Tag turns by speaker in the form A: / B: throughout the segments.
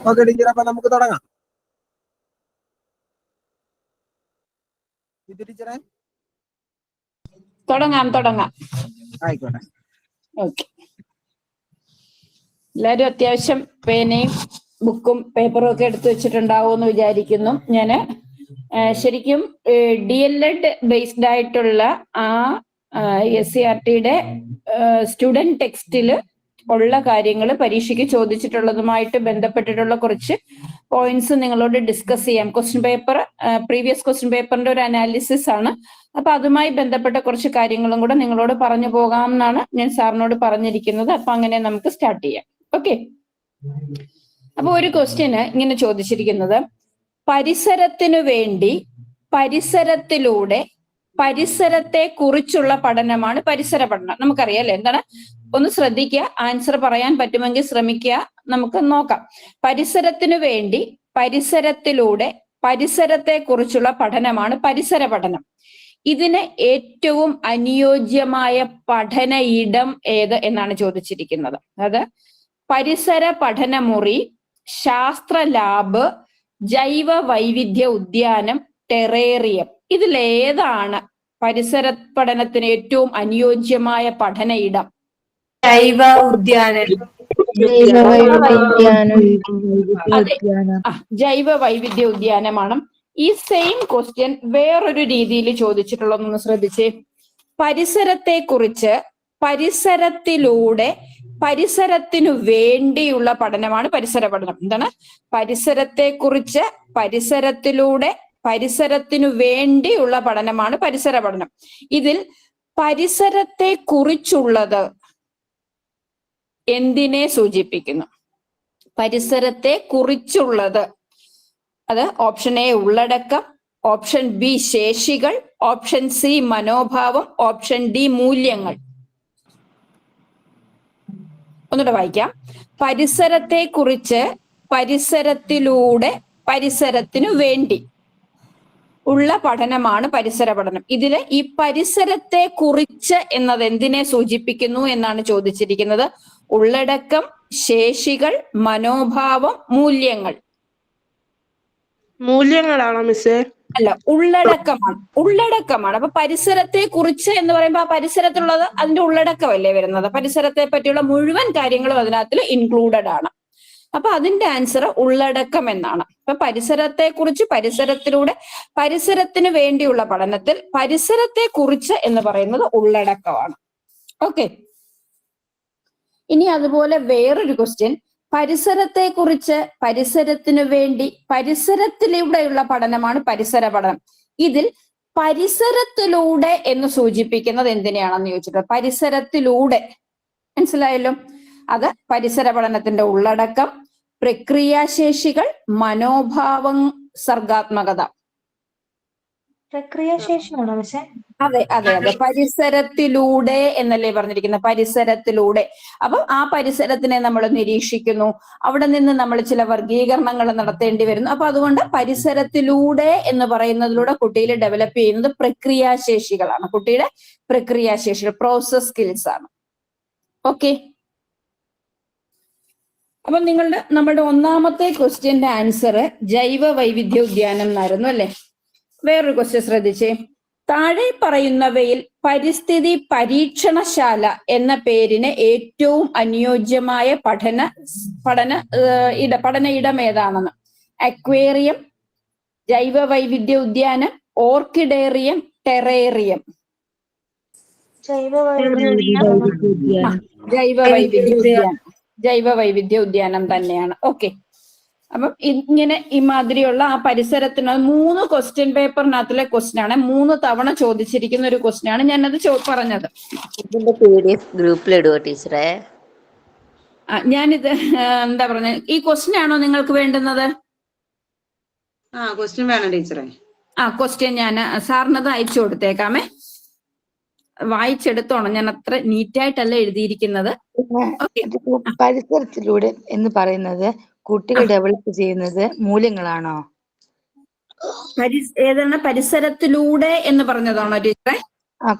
A: Okay teacher, അപ്പൊ നമുക്ക് തുടങ്ങാം. ടീച്ചറെ
B: തുടങ്ങാം.
A: ആയിക്കോട്ടെ.
B: ഓക്കെ, എല്ലാവരും അത്യാവശ്യം പേനയും ബുക്കും പേപ്പറും ഒക്കെ എടുത്തു വെച്ചിട്ടുണ്ടാവുമെന്ന് വിചാരിക്കുന്നു. ഞാന് ശരിക്കും DLED ബേസ്ഡ് ആയിട്ടുള്ള ആ SCERTയുടെ സ്റ്റുഡന്റ് ടെക്സ്റ്റില് ഉള്ള കാര്യങ്ങൾ പരീക്ഷയ്ക്ക് ചോദിച്ചിട്ടുള്ളതുമായിട്ട് ബന്ധപ്പെട്ടിട്ടുള്ള കുറച്ച് പോയിന്റ്സ് നിങ്ങളോട് ഡിസ്കസ് ചെയ്യാം. പ്രീവിയസ് ക്വസ്റ്റ്യൻ പേപ്പറിന്റെ ഒരു അനാലിസിസ് ആണ്. അപ്പൊ അതുമായി ബന്ധപ്പെട്ട കുറച്ച് കാര്യങ്ങളും കൂടെ നിങ്ങളോട് പറഞ്ഞു പോകാം എന്നാണ് ഞാൻ സാറിനോട് പറഞ്ഞിരിക്കുന്നത്. അപ്പൊ അങ്ങനെ നമുക്ക് സ്റ്റാർട്ട് ചെയ്യാം. ഓക്കെ, അപ്പൊ ഒരു ക്വസ്റ്റ്യന് ഇങ്ങനെ ചോദിച്ചിരിക്കുന്നത്, പരിസരത്തിനു വേണ്ടി പരിസരത്തിലൂടെ പരിസരത്തെ കുറിച്ചുള്ള പഠനമാണ് പരിസര പഠനം. നമുക്കറിയാം അല്ലെ എന്താണ്? ഒന്ന് ശ്രദ്ധിക്കുക, ആൻസർ പറയാൻ പറ്റുമെങ്കിൽ ശ്രമിക്കുക. നമുക്ക് നോക്കാം. പരിസരത്തിനു വേണ്ടി പരിസരത്തിലൂടെ പരിസരത്തെ കുറിച്ചുള്ള പഠനമാണ് പരിസര പഠനം. ഇതിന് ഏറ്റവും അനുയോജ്യമായ പഠന ഇടം ഏത് എന്നാണ് ചോദിച്ചിരിക്കുന്നത്. അത് പരിസര പഠനമുറി, ശാസ്ത്ര ലാബ്, ജൈവ വൈവിധ്യ ഉദ്യാനം, ടെറേറിയം. ഇതിലേതാണ് പരിസര പഠനത്തിന് ഏറ്റവും അനുയോജ്യമായ പഠന ഇടം?
C: ജൈവ ഉദ്യാനം.
B: ജൈവ വൈവിധ്യ ഉദ്യാനമാണ്. ഈ സെയിം ക്വസ്റ്റ്യൻ വേറൊരു രീതിയിൽ ചോദിച്ചിട്ടുള്ളതൊന്ന് ശ്രദ്ധിച്ചേ. പരിസരത്തെ കുറിച്ച് പരിസരത്തിലൂടെ പരിസരത്തിനു വേണ്ടിയുള്ള പഠനമാണ് പരിസര പഠനം. എന്താണ്? പരിസരത്തെ കുറിച്ച് പരിസരത്തിലൂടെ പരിസരത്തിനു വേണ്ടിയുള്ള പഠനമാണ് പരിസര പഠനം. ഇതിൽ പരിസരത്തെ കുറിച്ചുള്ളത് എന്തിനെ സൂചിപ്പിക്കുന്നു? പരിസരത്തെ കുറിച്ചുള്ളത് അത് ഓപ്ഷൻ എ ഉള്ളടക്കം, ഓപ്ഷൻ ബി ശേഷികൾ, ഓപ്ഷൻ സി മനോഭാവം, ഓപ്ഷൻ ഡി മൂല്യങ്ങൾ. ഒന്നുകൂടെ വായിക്കാം. പരിസരത്തെ കുറിച്ച് പരിസരത്തിലൂടെ പരിസരത്തിനു വേണ്ടി ഉള്ള പഠനമാണ് പരിസര പഠനം. ഇതില് ഈ പരിസരത്തെ കുറിച്ച് എന്നത് എന്തിനെ സൂചിപ്പിക്കുന്നു എന്നാണ് ചോദിച്ചിരിക്കുന്നത്. ഉള്ളടക്കം, ശേഷികൾ, മനോഭാവം, മൂല്യങ്ങൾ.
C: മൂല്യങ്ങളാണോ മിസ്സേ?
B: അല്ല, ഉള്ളടക്കമാണ്. അപ്പൊ പരിസരത്തെ കുറിച്ച് എന്ന് പറയുമ്പോൾ ആ പരിസരത്തുള്ളത് അതിന്റെ ഉള്ളടക്കമല്ലേ വരുന്നത്? പരിസരത്തെ പറ്റിയുള്ള മുഴുവൻ കാര്യങ്ങളും അതിനകത്ത് ഇൻക്ലൂഡഡ് ആണ്. അപ്പൊ അതിന്റെ ആൻസർ ഉള്ളടക്കം എന്നാണ്. അപ്പൊ പരിസരത്തെ കുറിച്ച് പരിസരത്തിലൂടെ പരിസരത്തിന് വേണ്ടിയുള്ള പഠനത്തിൽ പരിസരത്തെ കുറിച്ച് എന്ന് പറയുന്നത് ഉള്ളടക്കമാണ്. ഓക്കെ, ഇനി അതുപോലെ വേറൊരു ക്വസ്റ്റ്യൻ, പരിസരത്തെ കുറിച്ച് പരിസരത്തിനു വേണ്ടി പരിസരത്തിലൂടെയുള്ള പഠനമാണ് പരിസര പഠനം. ഇതിൽ പരിസരത്തിലൂടെ എന്ന് സൂചിപ്പിക്കുന്നത് എന്തിനെയാണെന്ന് ചോദിച്ചിട്ട്, പരിസരത്തിലൂടെ മനസ്സിലായല്ലോ. അത് പരിസര പഠനത്തിന്റെ ഉള്ളടക്കം, പ്രക്രിയാശേഷികൾ, മനോഭാവം, സർഗാത്മകത.
D: പ്രക്രിയാശേഷിയാണോ പക്ഷെ?
B: അതെ, പരിസരത്തിലൂടെ എന്നല്ലേ പറഞ്ഞിരിക്കുന്നത്? പരിസരത്തിലൂടെ. അപ്പം ആ പരിസരത്തിനെ നമ്മൾ നിരീക്ഷിക്കുന്നു, അവിടെ നിന്ന് നമ്മൾ ചില വർഗീകരണങ്ങൾ നടത്തേണ്ടി വരുന്നു. അപ്പൊ അതുകൊണ്ട് പരിസരത്തിലൂടെ എന്ന് പറയുന്നതിലൂടെ കുട്ടിയിൽ ഡെവലപ്പ് ചെയ്യുന്നത് പ്രക്രിയാശേഷികളാണ്. കുട്ടിയുടെ പ്രക്രിയാശേഷികൾ, പ്രോസസ് സ്കിൽസ് ആണ്. ഓക്കെ, അപ്പൊ നമ്മുടെ ഒന്നാമത്തെ ക്വസ്റ്റ്യന്റെ ആൻസർ ജൈവ വൈവിധ്യ ഉദ്യാനം എന്നായിരുന്നു അല്ലെ. വേറൊരു ക്വസ്റ്റ്യൻ ശ്രദ്ധിച്ചേ. താഴെ പറയുന്നവയിൽ പരിസ്ഥിതി പരീക്ഷണശാല എന്ന പേരിന് ഏറ്റവും അനുയോജ്യമായ പഠന ഇടം ഏതാണെന്ന്? അക്വേറിയം, ജൈവ വൈവിധ്യ ഉദ്യാനം, ഓർക്കിഡേറിയം, ടെറേറിയം. ജൈവ വൈവിധ്യ ഉദ്യാനം തന്നെയാണ്. ഓക്കെ, അപ്പം ഇങ്ങനെ ഈ മാതിരിയുള്ള ആ പരിസരത്തിന് 3 ക്വസ്റ്റ്യൻ പേപ്പറിനകത്തിലെ ക്വസ്റ്റ്യൻ ആണ്. 3 തവണ ചോദിച്ചിരിക്കുന്ന ഒരു ക്വസ്റ്റ്യൻ ആണ്. ഞാനത് പറഞ്ഞത്
E: ഇതിന്റെ PDF ഗ്രൂപ്പിലിടുവോ ടീച്ചറെ?
B: ഞാനിത് എന്താ പറഞ്ഞത്, ഈ ക്വസ്റ്റ്യൻ ആണോ നിങ്ങൾക്ക് വേണ്ടുന്നത്?
F: ക്വസ്റ്റ്യൻ വേണം ടീച്ചറെ.
B: ക്വസ്റ്റ്യൻ ഞാൻ സാറിനത് അയച്ചു കൊടുത്തേക്കാമേ. വായിച്ചെടുത്തോണം, ഞാൻ അത്ര നീറ്റായിട്ടല്ല എഴുതിയിരിക്കുന്നത്.
D: പരിസരത്തിലൂടെ എന്ന് പറയുന്നത് കുട്ടികൾ ഡെവലപ്പ് ചെയ്യുന്നത് മൂല്യങ്ങളാണോ?
B: ഏതാണ് പരിസരത്തിലൂടെ എന്ന് പറഞ്ഞതാണോ ടീച്ചറെ?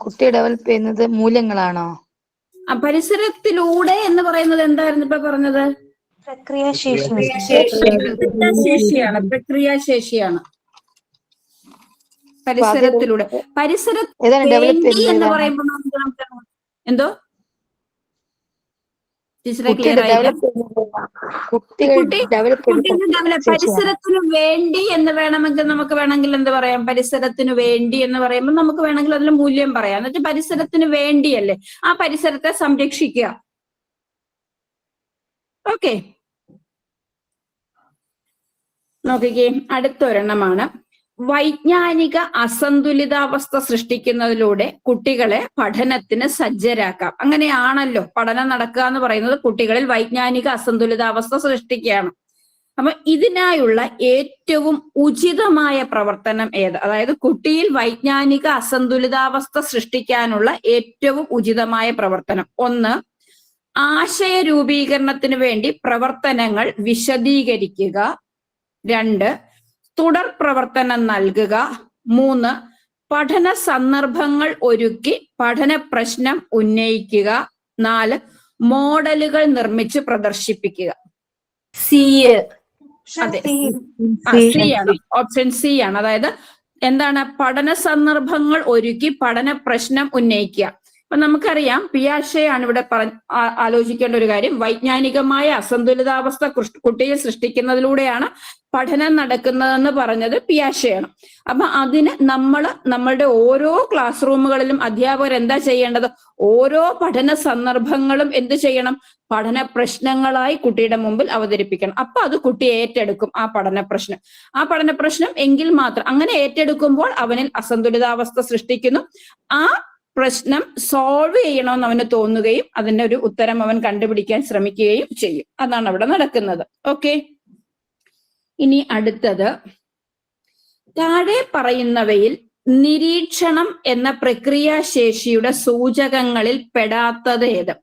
D: കുട്ടി ഡെവലപ്പ് ചെയ്യുന്നത് മൂല്യങ്ങളാണോ?
B: പരിസരത്തിലൂടെ എന്ന് പറയുന്നത് എന്തായിരുന്നു ഇപ്പൊ പറഞ്ഞത്? പ്രക്രിയാശേഷിയാണ്. പരിസരത്തിലൂടെ
D: ഏതാണ് ഡെവലപ്പ്
B: വേണ്ടി എന്ന്
D: ചെയ്യുന്നത്?
B: പറയുമ്പോൾ എന്തോ ടീച്ചറെ
D: കുട്ടി
B: ക്ലിയർ ആയില്ല.
D: ഡെവലപ്പ്
B: പരിസരത്തിന് വേണ്ടി എന്ന് വേണമെങ്കിൽ എന്ത് പറയാം? പരിസരത്തിന് വേണ്ടി എന്ന് പറയുമ്പോൾ നമുക്ക് വേണമെങ്കിൽ അതിൽ മൂല്യം പറയാം. എന്നിട്ട് പരിസരത്തിന് വേണ്ടിയല്ലേ, ആ പരിസരത്തെ സംരക്ഷിക്കുക. ഓക്കെ, നോക്കിക്കേ, അടുത്ത ഒരെണ്ണമാണ് വൈജ്ഞാനിക അസന്തുലിതാവസ്ഥ സൃഷ്ടിക്കുന്നതിലൂടെ കുട്ടികളെ പഠനത്തിന് സജ്ജരാക്കാം. അങ്ങനെയാണല്ലോ പഠനം നടക്കുക എന്ന് പറയുന്നത്, കുട്ടികളിൽ വൈജ്ഞാനിക അസന്തുലിതാവസ്ഥ സൃഷ്ടിക്കുകയാണ്. അപ്പൊ ഇതിനായുള്ള ഏറ്റവും ഉചിതമായ പ്രവർത്തനം ഏത്? അതായത് കുട്ടിയിൽ വൈജ്ഞാനിക അസന്തുലിതാവസ്ഥ സൃഷ്ടിക്കാനുള്ള ഏറ്റവും ഉചിതമായ പ്രവർത്തനം. 1, ആശയ രൂപീകരണത്തിന് വേണ്ടി പ്രവർത്തനങ്ങൾ വിശദീകരിക്കുക. 2, തുടർ പ്രവർത്തനം നൽകുക. 3, പഠന സന്ദർഭങ്ങൾ ഒരുക്കി പഠന പ്രശ്നം ഉന്നയിക്കുക. 4, മോഡലുകൾ നിർമ്മിച്ച് പ്രദർശിപ്പിക്കുക. അതെ, സി ആണ്, ഓപ്ഷൻ സി ആണ്. അതായത് എന്താണ്? പഠന സന്ദർഭങ്ങൾ ഒരുക്കി പഠന പ്രശ്നം ഉന്നയിക്കുക. അപ്പൊ നമുക്കറിയാം, പിയാഷെയാണ് ഇവിടെ ആലോചിക്കേണ്ട ഒരു കാര്യം. വൈജ്ഞാനികമായ അസന്തുലിതാവസ്ഥ കുട്ടിയെ സൃഷ്ടിക്കുന്നതിലൂടെയാണ് പഠനം നടക്കുന്നതെന്ന് പറഞ്ഞത് പിയാഷെയാണ്. അപ്പൊ അതിന് നമ്മളുടെ ഓരോ ക്ലാസ് റൂമുകളിലും അധ്യാപകർ എന്താ ചെയ്യേണ്ടത്? ഓരോ പഠന സന്ദർഭങ്ങളും എന്ത് ചെയ്യണം? പഠന പ്രശ്നങ്ങളായി കുട്ടിയുടെ മുമ്പിൽ അവതരിപ്പിക്കണം. അപ്പൊ അത് കുട്ടി ഏറ്റെടുക്കും ആ പഠന പ്രശ്നം എങ്കിൽ മാത്രം. അങ്ങനെ ഏറ്റെടുക്കുമ്പോൾ അവനിൽ അസന്തുലിതാവസ്ഥ സൃഷ്ടിക്കുന്നു. ആ പ്രശ്നം സോൾവ് ചെയ്യണമെന്ന് അവന് തോന്നുകയും അതിന്റെ ഒരു ഉത്തരം അവൻ കണ്ടുപിടിക്കാൻ ശ്രമിക്കുകയും ചെയ്യും. അതാണ് അവിടെ നടക്കുന്നത്. ഓക്കെ, ഇനി അടുത്തത്, താഴെ പറയുന്നവയിൽ നിരീക്ഷണം എന്ന പ്രക്രിയാശേഷിയുടെ സൂചകങ്ങളിൽ പെടാത്തത് ഏത്?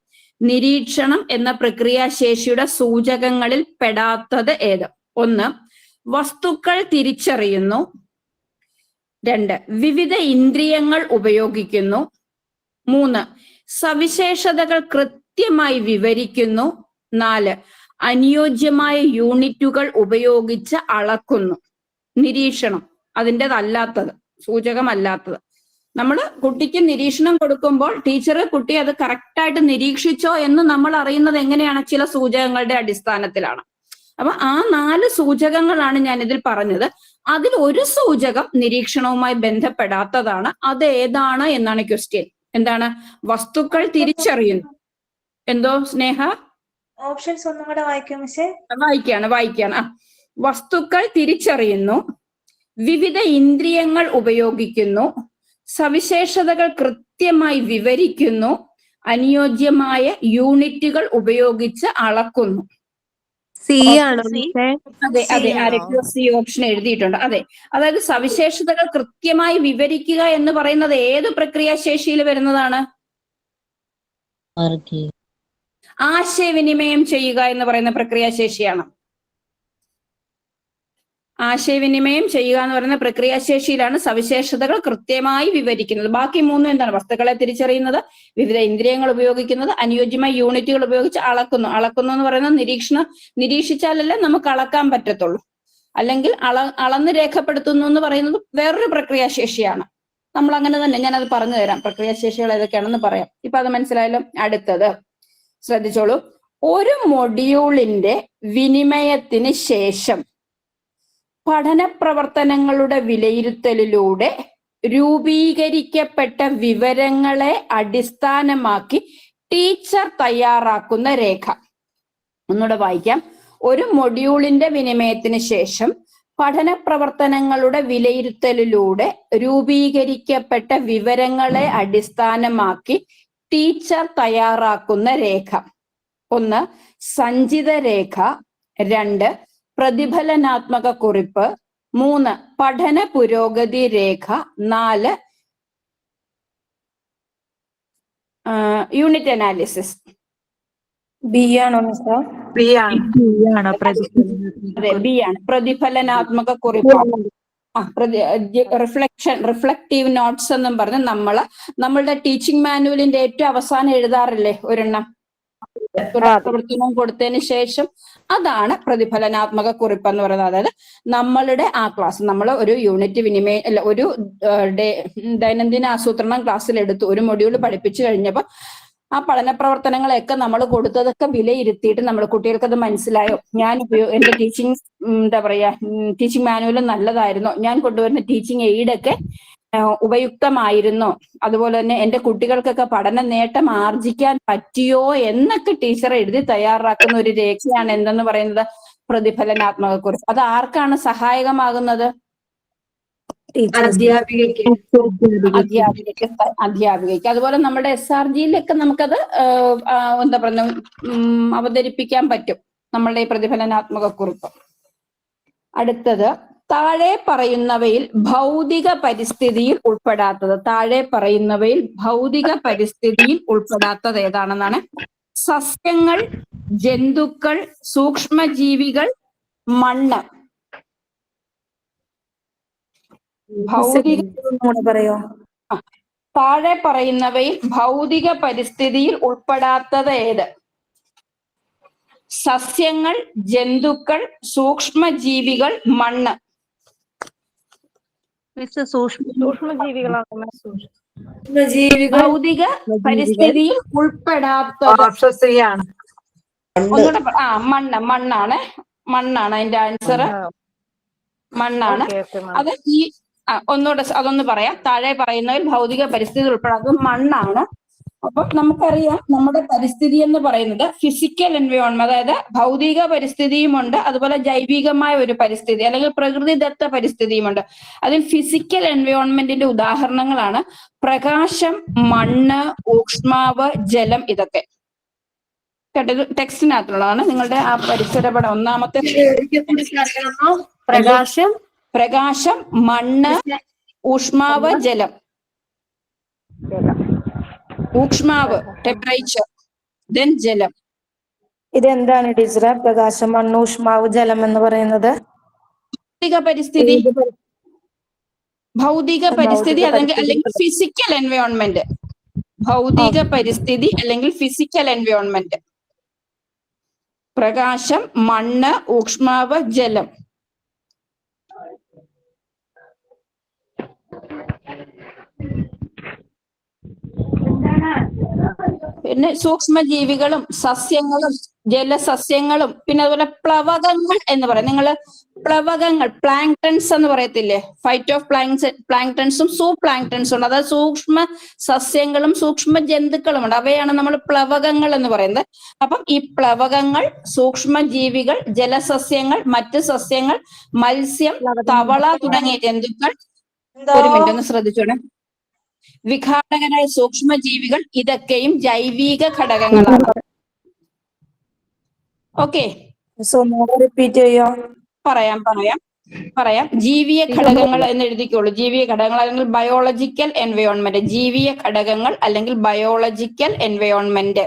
B: നിരീക്ഷണം എന്ന പ്രക്രിയാശേഷിയുടെ സൂചകങ്ങളിൽ പെടാത്തത് ഏത്? 1, വസ്തുക്കൾ തിരിച്ചറിയുന്നു. 2, വിവിധ ഇന്ദ്രിയങ്ങൾ ഉപയോഗിക്കുന്നു. 3, സവിശേഷതകൾ കൃത്യമായി വിവരിക്കുന്നു. 4, അനുയോജ്യമായ യൂണിറ്റുകൾ ഉപയോഗിച്ച് അളക്കുന്നു. നിരീക്ഷണം അതിൻ്റെതല്ലാത്തത്, സൂചകമല്ലാത്തത്. നമ്മൾ കുട്ടിക്ക് നിരീക്ഷണം കൊടുക്കുമ്പോൾ ടീച്ചർ കുട്ടി അത് കറക്റ്റായിട്ട് നിരീക്ഷിച്ചോ എന്ന് നമ്മൾ അറിയുന്നത് എങ്ങനെയാണ്? ചില സൂചകങ്ങളുടെ അടിസ്ഥാനത്തിലാണ്. അപ്പൊ ആ 4 സൂചകങ്ങളാണ് ഞാൻ ഇതിൽ പറഞ്ഞത്. അതിൽ ഒരു സൂചകം നിരീക്ഷണവുമായി ബന്ധപ്പെടാത്തതാണ്. അത് ഏതാണ് എന്നാണ് ക്വസ്റ്റ്യൻ. എന്താണ്? വസ്തുക്കൾ തിരിച്ചറിയുന്നു. എന്തോ സ്നേഹ?
F: ഓപ്ഷൻസ് ഒന്നും കൂടെ വായിക്കും മിസ്സേ.
B: വായിക്കാണ്. വസ്തുക്കൾ തിരിച്ചറിയുന്നു, വിവിധ ഇന്ദ്രിയങ്ങൾ ഉപയോഗിക്കുന്നു, സവിശേഷതകൾ കൃത്യമായി വിവരിക്കുന്നു, അനുയോജ്യമായ യൂണിറ്റുകൾ ഉപയോഗിച്ച് അളക്കുന്നു. അതെ, ആരൊക്കെയോ സി ഓപ്ഷൻ എഴുതിയിട്ടുണ്ട്. അതെ, അതായത് സവിശേഷതകൾ കൃത്യമായി വിവരിക്കുക എന്ന് പറയുന്നത് ഏത് പ്രക്രിയാശേഷിയിൽ വരുന്നതാണ്? ആശയവിനിമയം ചെയ്യുക എന്ന് പറയുന്ന പ്രക്രിയാശേഷിയാണ്. ആശയവിനിമയം ചെയ്യുക എന്ന് പറയുന്ന പ്രക്രിയാശേഷിയിലാണ് സവിശേഷതകൾ കൃത്യമായി വിവരിക്കുന്നത്. ബാക്കി 3 എന്താണ്? വസ്തുക്കളെ തിരിച്ചറിയുന്നത്, വിവിധ ഇന്ദ്രിയങ്ങൾ ഉപയോഗിക്കുന്നത്, അനുയോജ്യമായ യൂണിറ്റുകൾ ഉപയോഗിച്ച് അളക്കുന്നു എന്ന് പറയുന്നത് നിരീക്ഷിച്ചാലല്ലേ നമുക്ക് അളക്കാൻ പറ്റത്തുള്ളൂ. അല്ലെങ്കിൽ അളന്ന് രേഖപ്പെടുത്തുന്നു എന്ന് പറയുന്നത് വേറൊരു പ്രക്രിയാശേഷിയാണ്. നമ്മൾ അങ്ങനെ തന്നെ, ഞാനത് പറഞ്ഞു തരാം, പ്രക്രിയാശേഷികൾ ഏതൊക്കെയാണെന്ന് പറയാം. ഇപ്പൊ അത് മനസ്സിലായല്ലോ. അടുത്തത് ശ്രദ്ധിച്ചോളൂ. ഒരു മൊഡ്യൂളിന്റെ വിനിമയത്തിന് ശേഷം പഠന പ്രവർത്തനങ്ങളുടെ വിലയിരുത്തലിലൂടെ രൂപീകരിക്കപ്പെട്ട വിവരങ്ങളെ അടിസ്ഥാനമാക്കി ടീച്ചർ തയ്യാറാക്കുന്ന രേഖ. ഒന്നുകൂടെ വായിക്കാം. ഒരു മൊഡ്യൂളിന്റെ വിനിമയത്തിന് ശേഷം പഠന പ്രവർത്തനങ്ങളുടെ വിലയിരുത്തലിലൂടെ രൂപീകരിക്കപ്പെട്ട വിവരങ്ങളെ അടിസ്ഥാനമാക്കി ടീച്ചർ തയ്യാറാക്കുന്ന രേഖ. 1, സഞ്ചിത രേഖ. 2, പ്രതിഫലനാത്മക കുറിപ്പ്. 3, പഠന പുരോഗതി രേഖ. 4, യൂണിറ്റ് അനാലിസിസ്.
C: ബി ആണോ മിസ്റ്റർ?
B: അതെ, ബി ആണ്. പ്രതിഫലനാത്മക കുറിപ്പ്. റിഫ്ലക്റ്റീവ് നോട്ട്സ് എന്നും പറഞ്ഞ് നമ്മളുടെ ടീച്ചിങ് മാനുവലിന്റെ ഏറ്റവും അവസാനം എഴുതാറില്ലേ ഒരെണ്ണം? പ്രവർത്തനവും കൊടുത്തതിന് ശേഷം അതാണ് പ്രതിഫലനാത്മക കുറിപ്പ് എന്ന് പറയുന്നത്. അതായത് നമ്മളുടെ ആ ക്ലാസ്, നമ്മൾ ഒരു യൂണിറ്റ് വിനിമയം അല്ല, ഒരു ദൈനംദിന ആസൂത്രണം ക്ലാസ്സിൽ എടുത്തു, ഒരു മൊഡ്യൂൾ പഠിപ്പിച്ചു കഴിഞ്ഞപ്പോൾ ആ പഠന പ്രവർത്തനങ്ങളെയൊക്കെ നമ്മൾ കൊടുത്തതൊക്കെ വിലയിരുത്തിയിട്ട് നമ്മൾ കുട്ടികൾക്ക് അത് മനസ്സിലായോ, ഞാൻ എന്റെ ടീച്ചിങ് എന്താ പറയാ ടീച്ചിങ് മാനുവൽ നല്ലതായിരുന്നോ, ഞാൻ കൊണ്ടുവരുന്ന ടീച്ചിങ് എയ്ഡൊക്കെ ഉപയുക്തമായിരുന്നോ, അതുപോലെ തന്നെ എന്റെ കുട്ടികൾക്കൊക്കെ പഠന നേട്ടം ആർജിക്കാൻ പറ്റിയോ എന്നൊക്കെ ടീച്ചർ എഴുതി തയ്യാറാക്കുന്ന ഒരു രേഖയാണ് എന്തെന്ന് പറയുന്നത് പ്രതിഫലനാത്മക കുറിപ്പ്. അത് ആർക്കാണ് സഹായകമാകുന്നത്? അധ്യാപികയ്ക്ക്. അതുപോലെ നമ്മുടെ SRG-യിലൊക്കെ നമുക്കത് എന്താ പറയുക അവതരിപ്പിക്കാൻ പറ്റും നമ്മളുടെ ഈ പ്രതിഫലനാത്മക കുറിപ്പ്. അടുത്തത് താഴെ പറയുന്നവയിൽ ഭൗതിക പരിസ്ഥിതിയിൽ ഉൾപ്പെടാത്തത്. താഴെ പറയുന്നവയിൽ ഭൗതിക പരിസ്ഥിതിയിൽ ഉൾപ്പെടാത്തത് ഏതാണെന്നാണ്? സസ്യങ്ങൾ, ജന്തുക്കൾ, സൂക്ഷ്മജീവികൾ, മണ്ണ്. ഭൗതിക
C: പറയോ?
B: താഴെ പറയുന്നവയിൽ ഭൗതിക പരിസ്ഥിതിയിൽ ഉൾപ്പെടാത്തത് ഏത്? സസ്യങ്ങൾ, ജന്തുക്കൾ, സൂക്ഷ്മജീവികൾ, മണ്ണ്. ഭൗതിക പരിസ്ഥിതിയിൽ ഉൾപ്പെടാത്തത് ഒന്നുകൂടെ മണ്ണാണ്. മണ്ണാണ് അതിന്റെ ആൻസർ. മണ്ണാണ്. അത് ഈ ഒന്നുകൂടെ അതൊന്ന് പറയാം. താഴെ പറയുന്നതിൽ ഭൗതിക പരിസ്ഥിതി ഉൾപ്പെടാത്തത് മണ്ണാണ്. അപ്പം നമുക്കറിയാം നമ്മുടെ പരിസ്ഥിതി എന്ന് പറയുന്നത് ഫിസിക്കൽ എൻവയോൺമെന്റ്, അതായത് ഭൗതിക പരിസ്ഥിതിയുമുണ്ട്, അതുപോലെ ജൈവികമായ ഒരു പരിസ്ഥിതി അല്ലെങ്കിൽ പ്രകൃതിദത്ത പരിസ്ഥിതിയുമുണ്ട്. അതിൽ ഫിസിക്കൽ എൻവയോൺമെന്റിന്റെ ഉദാഹരണങ്ങളാണ് പ്രകാശം, മണ്ണ്, ഊഷ്മാവ്, ജലം. ഇതൊക്കെ കേട്ടത് ടെക്സ്റ്റിനകത്തുള്ളതാണ്. നിങ്ങളുടെ ആ പരിസരപടം ഒന്നാമത്തെ പ്രകാശം, മണ്ണ്, ഊഷ്മാവ്, ജലം. ഊഷ്മാവ് ടെമ്പറേച്ചർ, ദെൻ ജലം.
C: ഇതെന്താണ് ടീച്ചറെ പ്രകാശം, മണ്ണ്, ഊഷ്മാവ്, ജലം എന്ന് പറയുന്നത്?
B: ഭൗതിക പരിസ്ഥിതി അല്ലെങ്കിൽ ഫിസിക്കൽ എൻവയോൺമെന്റ്. ഭൗതിക പരിസ്ഥിതി അല്ലെങ്കിൽ ഫിസിക്കൽ എൻവയോൺമെന്റ്. പ്രകാശം, മണ്ണ്, ഊഷ്മാവ്, ജലം. പിന്നെ സൂക്ഷ്മജീവികളും സസ്യങ്ങളും ജലസസ്യങ്ങളും പിന്നെ അതുപോലെ പ്ലവകങ്ങൾ എന്ന് പറയും. നിങ്ങൾ പ്ലവകങ്ങൾ പ്ലാങ്ക്ടൺസ് എന്ന് പറയത്തില്ലേ? ഫൈറ്റ് ഓഫ് പ്ലാങ്ക്ടൺസും സൂ പ്ലാങ്ക്ടൺസും ഉണ്ട്. അതായത് സൂക്ഷ്മ സസ്യങ്ങളും സൂക്ഷ്മ ജന്തുക്കളും ഉണ്ട്. അവയാണ് നമ്മൾ പ്ലവകങ്ങൾ എന്ന് പറയുന്നത്. അപ്പം ഈ പ്ലവകങ്ങൾ, സൂക്ഷ്മജീവികൾ, ജലസസ്യങ്ങൾ, മറ്റ് സസ്യങ്ങൾ, മത്സ്യം, തവള തുടങ്ങിയ ജന്തുക്കൾ. ഒരു മിനിറ്റ് ഒന്ന് ശ്രദ്ധിച്ചോണേ. വിഘാടകരായ സൂക്ഷ്മജീവികൾ ഇതൊക്കെയും ജൈവിക ഘടകങ്ങളാണ്. ഓക്കെ,
C: റിപ്പീറ്റ് ചെയ്യോ?
B: പറയാം. ജീവിയ ഘടകങ്ങൾ എന്ന് എഴുതിക്കോളൂ. ജീവിയ ഘടകങ്ങൾ അല്ലെങ്കിൽ ബയോളജിക്കൽ എൻവയോൺമെന്റ്. ജീവിയ ഘടകങ്ങൾ അല്ലെങ്കിൽ ബയോളജിക്കൽ എൻവയോൺമെന്റ്.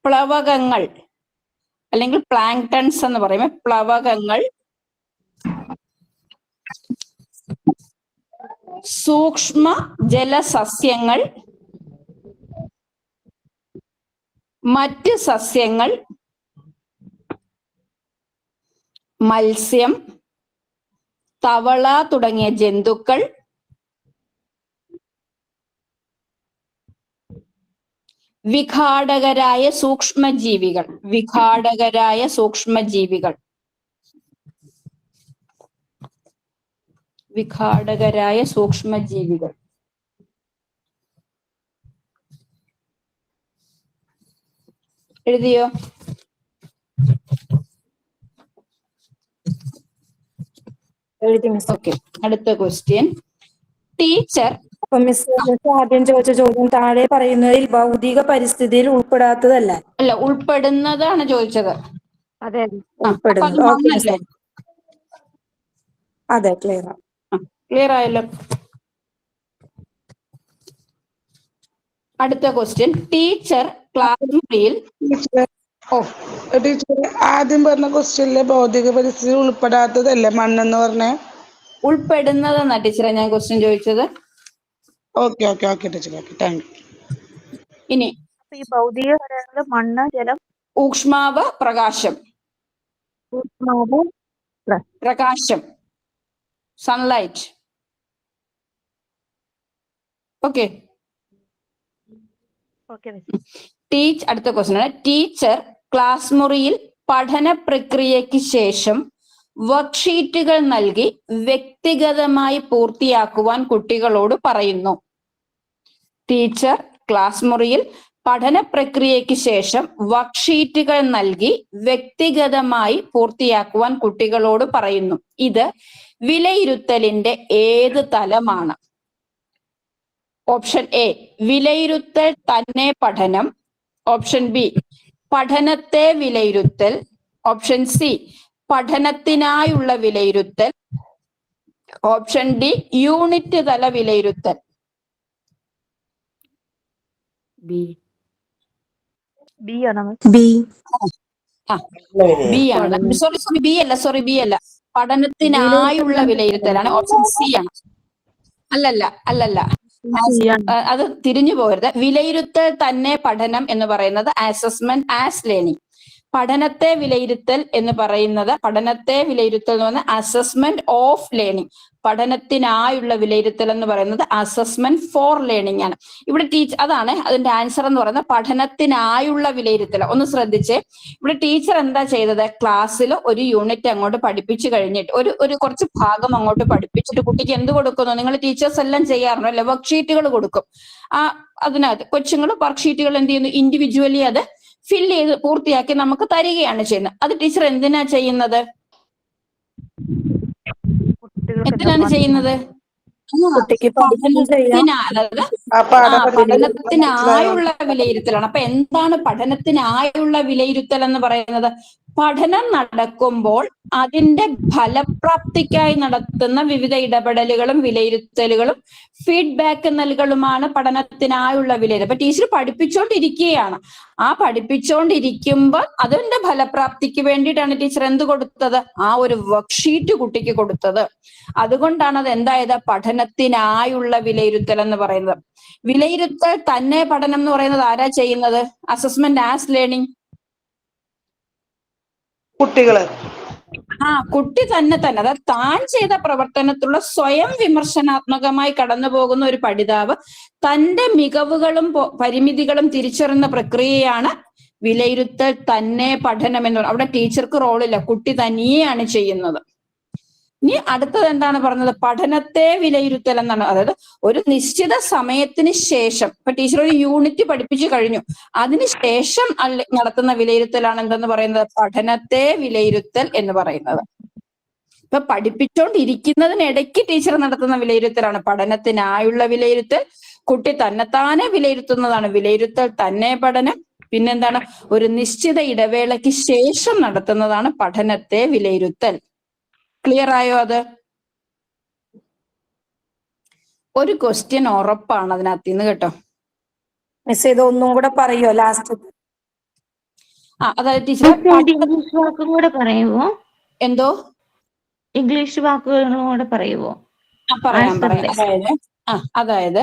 B: പ്ലവകങ്ങൾ അല്ലെങ്കിൽ പ്ലാങ്ക്ടൺസ് എന്ന് പറയുമ്പോൾ പ്ലവകങ്ങൾ, സൂക്ഷ്മ ജലസസ്യങ്ങൾ, മറ്റ് സസ്യങ്ങൾ, മത്സ്യം, തവള തുടങ്ങിയ ജന്തുക്കൾ, വിഘാടകരായ സൂക്ഷ്മജീവികൾ. എഴുതിയോ? ഓക്കെ, അടുത്ത ക്വസ്റ്റ്യൻ. ടീച്ചർ
C: ആദ്യം ചോദിച്ച ചോദ്യം താഴെ പറയുന്നതിൽ ഭൗതിക പരിസ്ഥിതിയിൽ ഉൾപ്പെടാത്തതല്ല.
B: അല്ല, ഉൾപ്പെടുന്നതാണ് ചോദിച്ചത്.
C: അതെ, അതെ,
B: ക്ലിയർ ആയല്ലോ. അടുത്ത ക്വസ്റ്റ്യൻ. ടീച്ചർ ക്ലാസ് മുറിയിൽ
G: ടീച്ചർ ആദ്യം പറഞ്ഞ ക്വസ്റ്റ്യനിലെ ഭൗതിക പരിസ്ഥിതി ഉൾപ്പെടാത്തതല്ലേ മണ്ണെന്ന് പറഞ്ഞേ?
B: ഉൾപ്പെടുന്നതെന്നാ ടീച്ചറെ ഞാൻ ക്വസ്റ്റ്യൻ ചോദിച്ചത്.
G: Okay teacher, okay, thank you.
B: ഇനി
H: ഈ ഭൗതിക ഘടകങ്ങൾ മണ്ണ്, ജലം,
B: ഊഷ്മാവ്, പ്രകാശം.
H: ഊഷ്മാവ്,
B: പ്രകാശം, സൺലൈറ്റ്. ഓക്കെ. അടുത്ത ക്വസ്റ്റ്യൻ ആണ്, ടീച്ചർ ക്ലാസ് മുറിയിൽ പഠന പ്രക്രിയയ്ക്ക് ശേഷം വർക്ക്ഷീറ്റുകൾ നൽകി വ്യക്തിഗതമായി പൂർത്തിയാക്കുവാൻ കുട്ടികളോട് പറയുന്നു. ടീച്ചർ ക്ലാസ് മുറിയിൽ പഠന പ്രക്രിയയ്ക്ക് ശേഷം വർക്ക്ഷീറ്റുകൾ നൽകി വ്യക്തിഗതമായി പൂർത്തിയാക്കുവാൻ കുട്ടികളോട് പറയുന്നു. ഇത് വിലയിരുത്തലിന്റെ ഏത് തലമാണ്? ഓപ്ഷൻ എ വിലയിരുത്തൽ തന്നെ പഠനം, ഓപ്ഷൻ ബി പഠനത്തെ വിലയിരുത്തൽ, ഓപ്ഷൻ സി പഠനത്തിനായുള്ള വിലയിരുത്തൽ, ഓപ്ഷൻ ഡി യൂണിറ്റ് തല വിലയിരുത്തൽ.
H: ബി ആണ്.
C: ബി
B: ആണ്. സോറി ബി അല്ല, പഠനത്തിനായുള്ള വിലയിരുത്തലാണ്. ഓപ്ഷൻ സി ആണ്. അല്ലല്ല അത് തിരിഞ്ഞു പോകരുത്. വിലയിരുത്തൽ തന്നെ പഠനം എന്ന് പറയുന്നത് അസസ്മെന്റ് ആസ് ലേണിംഗ്. പഠനത്തെ വിലയിരുത്തൽ എന്ന് പറയുന്നത് അസസ്മെന്റ് ഓഫ് ലേണിംഗ്. പഠനത്തിനായുള്ള വിലയിരുത്തൽ എന്ന് പറയുന്നത് അസസ്മെന്റ് ഫോർ ലേണിംഗ് ആണ്. ഇവിടെ അതാണ് അതിന്റെ ആൻസർ എന്ന് പറയുന്നത്, പഠനത്തിനായുള്ള വിലയിരുത്തൽ. ഒന്ന് ശ്രദ്ധിച്ചേ, ഇവിടെ ടീച്ചർ എന്താ ചെയ്തത്? ക്ലാസ്സിൽ ഒരു യൂണിറ്റ് അങ്ങോട്ട് പഠിപ്പിച്ചു കഴിഞ്ഞിട്ട് ഒരു കുറച്ച് ഭാഗം അങ്ങോട്ട് പഠിപ്പിച്ചിട്ട് കുട്ടിക്ക് എന്ത് കൊടുക്കുന്നു? നിങ്ങൾ ടീച്ചേഴ്സ് എല്ലാം ചെയ്യാറുണ്ടോ അല്ലെ? വർക്ക്ഷീറ്റുകൾ കൊടുക്കും. അതിനകത്ത് കൊച്ചുങ്ങൾ വർക്ക്ഷീറ്റുകൾ എന്ത് ചെയ്യുന്നു? ഇൻഡിവിജ്വലി അത് ഫില്ല് ചെയ്ത് പൂർത്തിയാക്കി നമുക്ക് തരികയാണ് ചെയ്യുന്നത്. അത് ടീച്ചർ എന്തിനാ ചെയ്യുന്നത്? ചെയ്യുന്നത് പഠനത്തിനായുള്ള വിലയിരുത്തലാണ്. അപ്പൊ എന്താണ് പഠനത്തിനായുള്ള വിലയിരുത്തൽ എന്ന് പറയുന്നത്? പഠനം നടക്കുമ്പോൾ അതിന്റെ ഫലപ്രാപ്തിക്കായി നടത്തുന്ന വിവിധ ഇടപെടലുകളും വിലയിരുത്തലുകളും ഫീഡ്ബാക്ക് നൽകലുമാണ് പഠനത്തിനായുള്ള വിലയിരുത്തൽ. അപ്പൊ ടീച്ചർ പഠിപ്പിച്ചുകൊണ്ടിരിക്കുകയാണ്. ആ പഠിപ്പിച്ചുകൊണ്ടിരിക്കുമ്പോൾ അതിന്റെ ഫലപ്രാപ്തിക്ക് വേണ്ടിയിട്ടാണ് ടീച്ചർ എന്ത് കൊടുത്തത്? ആ ഒരു വർക്ക്ഷീറ്റ് കുട്ടിക്ക് കൊടുത്തത്. അതുകൊണ്ടാണ് അത് എന്തായത്? പഠനത്തിനായുള്ള വിലയിരുത്തൽ എന്ന് പറയുന്നത്. വിലയിരുത്തൽ തന്നെ പഠനം എന്ന് പറയുന്നത് ആരാ ചെയ്യുന്നത്? അസസ്മെന്റ് ആസ് ലേണിംഗ്
G: കുട്ടികള്.
B: കുട്ടി തന്നെ അതായത് താൻ ചെയ്ത പ്രവർത്തനത്തിലുള്ള സ്വയം വിമർശനാത്മകമായി കടന്നു പോകുന്ന ഒരു പഠിതാവ് തന്റെ മികവുകളും പരിമിതികളും തിരിച്ചറിയുന്ന പ്രക്രിയയാണ് വിലയിരുത്തൽ തന്നെ പഠനം എന്ന് പറയുന്നത്. അവിടെ ടീച്ചർക്ക് റോളില്ല, കുട്ടി തനിയെയാണ് ചെയ്യുന്നത്. ഇനി അടുത്തത് എന്താണ് പറഞ്ഞത്? പഠനത്തെ വിലയിരുത്തൽ എന്നാണ്. അതായത് ഒരു നിശ്ചിത സമയത്തിന് ശേഷം, ഇപ്പൊ ടീച്ചർ ഒരു യൂണിറ്റ് പഠിപ്പിച്ചു കഴിഞ്ഞു, അതിനുശേഷം നടത്തുന്ന വിലയിരുത്തലാണ് എന്തെന്ന് പറയുന്നത്? പഠനത്തെ വിലയിരുത്തൽ എന്ന് പറയുന്നത്. ഇപ്പൊ പഠിപ്പിച്ചുകൊണ്ടിരിക്കുന്നതിനിടയ്ക്ക് ടീച്ചർ നടത്തുന്ന വിലയിരുത്തലാണ് പഠനത്തിനായുള്ള വിലയിരുത്തൽ. കുട്ടി തന്നെത്താനെ വിലയിരുത്തുന്നതാണ് വിലയിരുത്തൽ തന്നെ പഠനം. പിന്നെന്താണ്? ഒരു നിശ്ചിത ഇടവേളയ്ക്ക് ശേഷം നടത്തുന്നതാണ് പഠനത്തെ വിലയിരുത്തൽ. ക്ലിയർ ആയോ? അത് ഒരു ക്വസ്റ്റ്യൻ ഉറപ്പാണ് അതിനകത്ത് നിന്ന് കേട്ടോ.
C: മിസ് ഇത് ഒന്നും കൂടെ പറയോ ലാസ്റ്റ്?
B: അതായത് ടീച്ചർ
D: ഇംഗ്ലീഷ് വാക്കും കൂടെ പറയുമോ?
B: എന്തോ
D: ഇംഗ്ലീഷ് വാക്കുകളും കൂടെ പറയുമോ?
B: പറയാം. അതായത്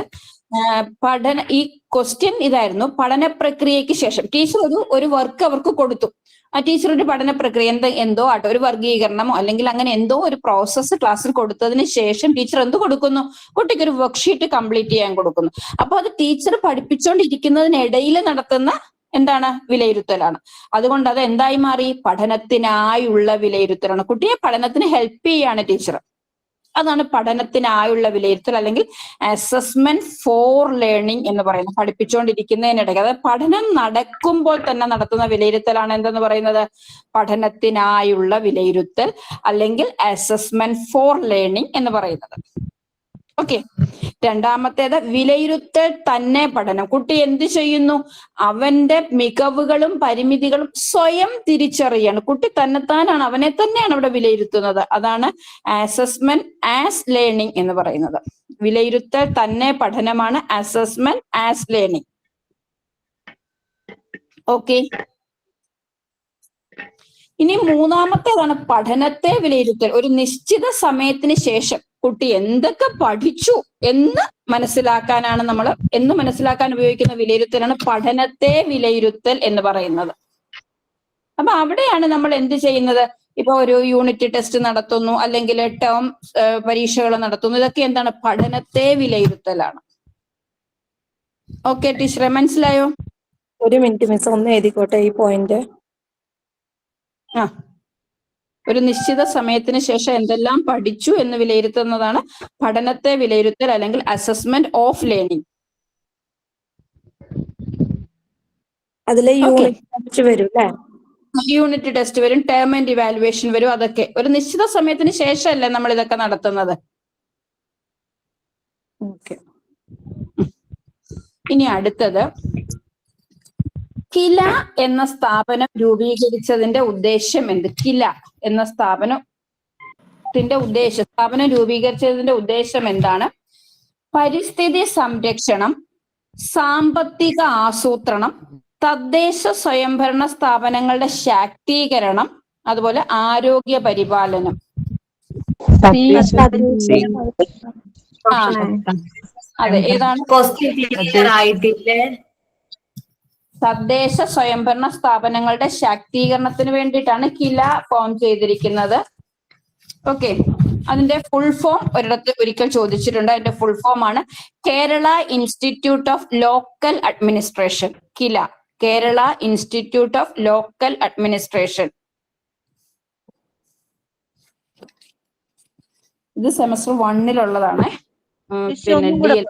B: ഈ ക്വസ്റ്റ്യൻ ഇതായിരുന്നു. പഠന പ്രക്രിയയ്ക്ക് ശേഷം ടീച്ചർ ഒരു വർക്ക് അവർക്ക് കൊടുത്തു. ആ ടീച്ചർ ഒരു പഠന പ്രക്രിയ എന്തോ ആട്ടോ, ഒരു വർഗീകരണമോ അല്ലെങ്കിൽ അങ്ങനെ എന്തോ ഒരു പ്രോസസ്സ് ക്ലാസ്സിൽ കൊടുത്തതിന് ശേഷം ടീച്ചർ എന്ത് കൊടുക്കുന്നു? കുട്ടിക്ക് ഒരു വർക്ക്ഷീറ്റ് കംപ്ലീറ്റ് ചെയ്യാൻ കൊടുക്കുന്നു. അപ്പൊ അത് ടീച്ചർ പഠിപ്പിച്ചുകൊണ്ടിരിക്കുന്നതിനിടയിൽ നടത്തുന്ന എന്താണ്? വിലയിരുത്തലാണ്. അതുകൊണ്ട് അത് എന്തായി മാറി? പഠനത്തിനായുള്ള വിലയിരുത്തലാണ്. കുട്ടിയെ പഠനത്തിന് ഹെൽപ്പ് ചെയ്യാണ് ടീച്ചർ. അതാണ് പഠനത്തിനായുള്ള വിലയിരുത്തൽ അല്ലെങ്കിൽ അസസ്മെന്റ് ഫോർ ലേണിംഗ് എന്ന് പറയുന്നത്. പഠിപ്പിച്ചുകൊണ്ടിരിക്കുന്നതിനിടയ്ക്ക്, അതായത് പഠനം നടക്കുമ്പോൾ തന്നെ നടത്തുന്ന വിലയിരുത്തലാണ് എന്തെന്ന് പറയുന്നത്? പഠനത്തിനായുള്ള വിലയിരുത്തൽ അല്ലെങ്കിൽ അസസ്മെന്റ് ഫോർ ലേണിംഗ് എന്ന് പറയുന്നത്. ഓക്കെ. രണ്ടാമത്തേത് വിലയിരുത്തൽ തന്നെ പഠനം. കുട്ടി എന്ത് ചെയ്യുന്നു? അവന്റെ മികവുകളും പരിമിതികളും സ്വയം തിരിച്ചറിയാണ്. കുട്ടി തന്നെത്താനാണ്, അവനെ തന്നെയാണ് അവിടെ വിലയിരുത്തുന്നത്. അതാണ് അസസ്മെന്റ് ആസ് ലേണിംഗ് എന്ന് പറയുന്നത്. വിലയിരുത്തൽ തന്നെ പഠനമാണ് അസസ്മെന്റ് ആസ് ലേണിംഗ്. ഓക്കെ. ഇനി മൂന്നാമത്തേതാണ് പഠനത്തെ വിലയിരുത്തൽ. ഒരു നിശ്ചിത സമയത്തിന് ശേഷം കുട്ടി എന്തൊക്കെ പഠിച്ചു എന്ന് മനസ്സിലാക്കാനാണ് മനസ്സിലാക്കാൻ ഉപയോഗിക്കുന്ന വിലയിരുത്തലാണ് പഠനത്തെ വിലയിരുത്തൽ എന്ന് പറയുന്നത്. അപ്പൊ അവിടെയാണ് നമ്മൾ എന്ത് ചെയ്യുന്നത്? ഇപ്പൊ ഒരു യൂണിറ്റ് ടെസ്റ്റ് നടത്തുന്നു, അല്ലെങ്കിൽ ടേം പരീക്ഷകൾ നടത്തുന്നു. ഇതൊക്കെ എന്താണ്? പഠനത്തെ വിലയിരുത്തലാണ്. ഓക്കെ ടീച്ചറെ, മനസ്സിലായോ?
C: ഒരു മിനിറ്റ് മിസ്, ഒന്ന് എഴുതിക്കോട്ടെ ഈ പോയിന്റ്.
B: ആ, ഒരു നിശ്ചിത സമയത്തിന് ശേഷം എന്തെല്ലാം പഠിച്ചു എന്ന് വിലയിരുത്തുന്നതാണ് പഠനത്തെ വിലയിരുത്തൽ, അല്ലെങ്കിൽ അസസ്മെന്റ് ഓഫ് ലേണിംഗ്.
C: അതിലെ യൂണിറ്റ് വരും അല്ലേ?
B: യൂണിറ്റ് ടെസ്റ്റ് വരും, ടേം ആൻഡ് ഇവാലുവേഷൻ വരും. അതൊക്കെ ഒരു നിശ്ചിത സമയത്തിന് ശേഷമല്ലേ നമ്മൾ ഇതൊക്കെ നടത്തുന്നത്.
C: ഓക്കെ.
B: ഇനി അടുത്തത്, കില എന്ന സ്ഥാപനം രൂപീകരിച്ചതിന്റെ ഉദ്ദേശം എന്ത്? കില എന്ന സ്ഥാപനം രൂപീകരിച്ചതിന്റെ ഉദ്ദേശം എന്താണ്? പരിസ്ഥിതി സംരക്ഷണം, സാമ്പത്തിക ആസൂത്രണം, തദ്ദേശ സ്വയംഭരണ സ്ഥാപനങ്ങളുടെ ശാക്തീകരണം, അതുപോലെ ആരോഗ്യ പരിപാലനം. അതെ, ഏതാണ്? തദ്ദേശ സ്വയംഭരണ സ്ഥാപനങ്ങളുടെ ശാക്തീകരണത്തിന് വേണ്ടിയിട്ടാണ് കില ഫോം ചെയ്തിരിക്കുന്നത്. ഓക്കെ, അതിന്റെ ഫുൾ ഫോം ഒരിക്കൽ ചോദിച്ചിട്ടുണ്ട്. അതിന്റെ ഫുൾ ഫോം ആണ് Kerala institute of local administration. KILA, Kerala institute of local administration. ഇത് സെമസ്റ്റർ 1-ലുള്ളതാണ്. പിന്നെ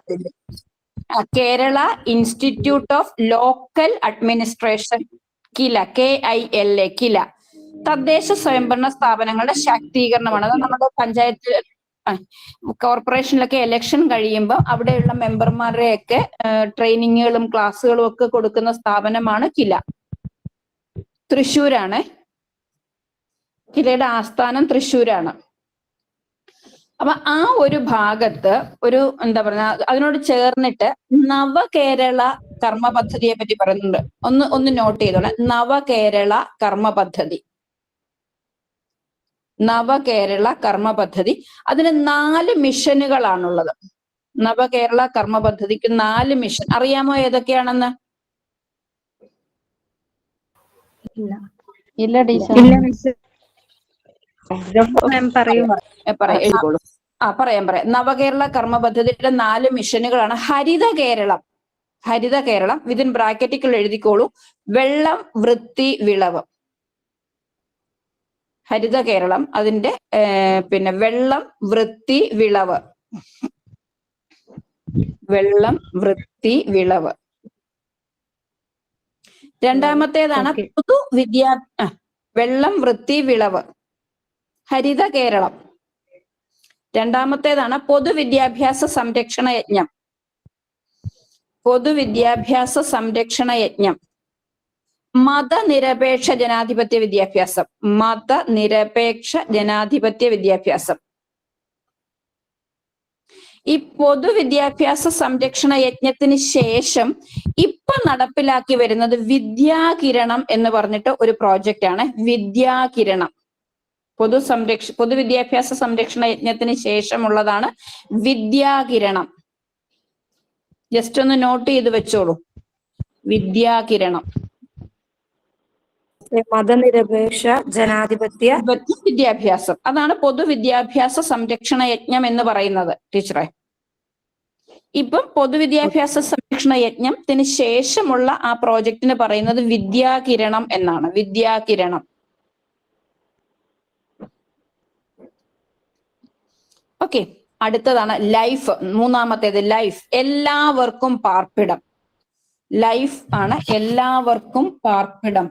B: Kerala institute of local administration, KILA, KILA, കില. തദ്ദേശ സ്വയംഭരണ സ്ഥാപനങ്ങളുടെ ശാക്തീകരണമാണ്. അത് നമ്മുടെ പഞ്ചായത്ത് കോർപ്പറേഷനിലൊക്കെ ഇലക്ഷൻ കഴിയുമ്പോൾ അവിടെയുള്ള മെമ്പർമാരുടെയൊക്കെ ട്രെയിനിങ്ങുകളും ക്ലാസ്സുകളും ഒക്കെ കൊടുക്കുന്ന സ്ഥാപനമാണ് കില. തൃശ്ശൂരാണ്. കിലയുടെ ആസ്ഥാനം തൃശ്ശൂരാണ്. അപ്പൊ ആ ഒരു ഭാഗത്ത് ഒരു എന്താ പറയുക, അതിനോട് ചേർന്നിട്ട് നവകേരള കർമ്മ പദ്ധതിയെ പറ്റി പറയുന്നുണ്ട്. ഒന്ന് നോട്ട് ചെയ്തോളെ. നവകേരള കർമ്മ പദ്ധതി. നവകേരള കർമ്മ പദ്ധതി. അതിന് 4 മിഷനുകളാണുള്ളത്. നവകേരള കർമ്മ പദ്ധതിക്ക് 4 മിഷൻ. അറിയാമോ ഏതൊക്കെയാണെന്ന്?
D: ഇല്ല ടീച്ചർ.
B: എഴുതിക്കോളൂ. പറയാം. നവകേരള കർമ്മ പദ്ധതിയുടെ 4 മിഷനുകളാണ്. ഹരിത കേരളം വിതിൻ ബ്രാക്കറ്റുകൾ എഴുതിക്കോളൂ. വെള്ളം, വൃത്തി, വിളവ്. ഹരിത കേരളം, അതിന്റെ പിന്നെ വെള്ളം, വൃത്തി, വിളവ്. വെള്ളം, വൃത്തി, വിളവ്. രണ്ടാമത്തേതാണ് വെള്ളം, വൃത്തി, വിളവ്, ഹരിത കേരളം. രണ്ടാമത്തേതാണ് പൊതുവിദ്യാഭ്യാസ സംരക്ഷണ യജ്ഞം. പൊതുവിദ്യാഭ്യാസ സംരക്ഷണ യജ്ഞം. മതനിരപേക്ഷ ജനാധിപത്യ വിദ്യാഭ്യാസം. മതനിരപേക്ഷ ജനാധിപത്യ വിദ്യാഭ്യാസം. ഈ പൊതുവിദ്യാഭ്യാസ സംരക്ഷണ യജ്ഞത്തിന് ശേഷം ഇപ്പൊ നടപ്പിലാക്കി വരുന്നത് വിദ്യാകിരണം എന്ന് പറഞ്ഞിട്ട് ഒരു പ്രോജക്റ്റ് ആണ്. വിദ്യാകിരണം. പൊതുവിദ്യാഭ്യാസ സംരക്ഷണ യജ്ഞത്തിന് ശേഷമുള്ളതാണ് വിദ്യാകിരണം. ജസ്റ്റ് ഒന്ന് നോട്ട് ചെയ്ത് വെച്ചോളൂ. വിദ്യാകിരണം.
C: മതനിരപേക്ഷ ജനാധിപത്യ
B: വിദ്യാഭ്യാസം. അതാണ് പൊതുവിദ്യാഭ്യാസ സംരക്ഷണ യജ്ഞം എന്ന് പറയുന്നത് ടീച്ചറെ. ഇപ്പം പൊതുവിദ്യാഭ്യാസ സംരക്ഷണ യജ്ഞത്തിന് ശേഷമുള്ള ആ പ്രോജക്റ്റിന് പറയുന്നത് വിദ്യാകിരണം എന്നാണ്. വിദ്യാകിരണം. ഓക്കെ, അടുത്തതാണ് ലൈഫ്. മൂന്നാമത്തേത് ലൈഫ്. എല്ലാവർക്കും പാർപ്പിടം. ലൈഫ് ആണ് എല്ലാവർക്കും പാർപ്പിടം.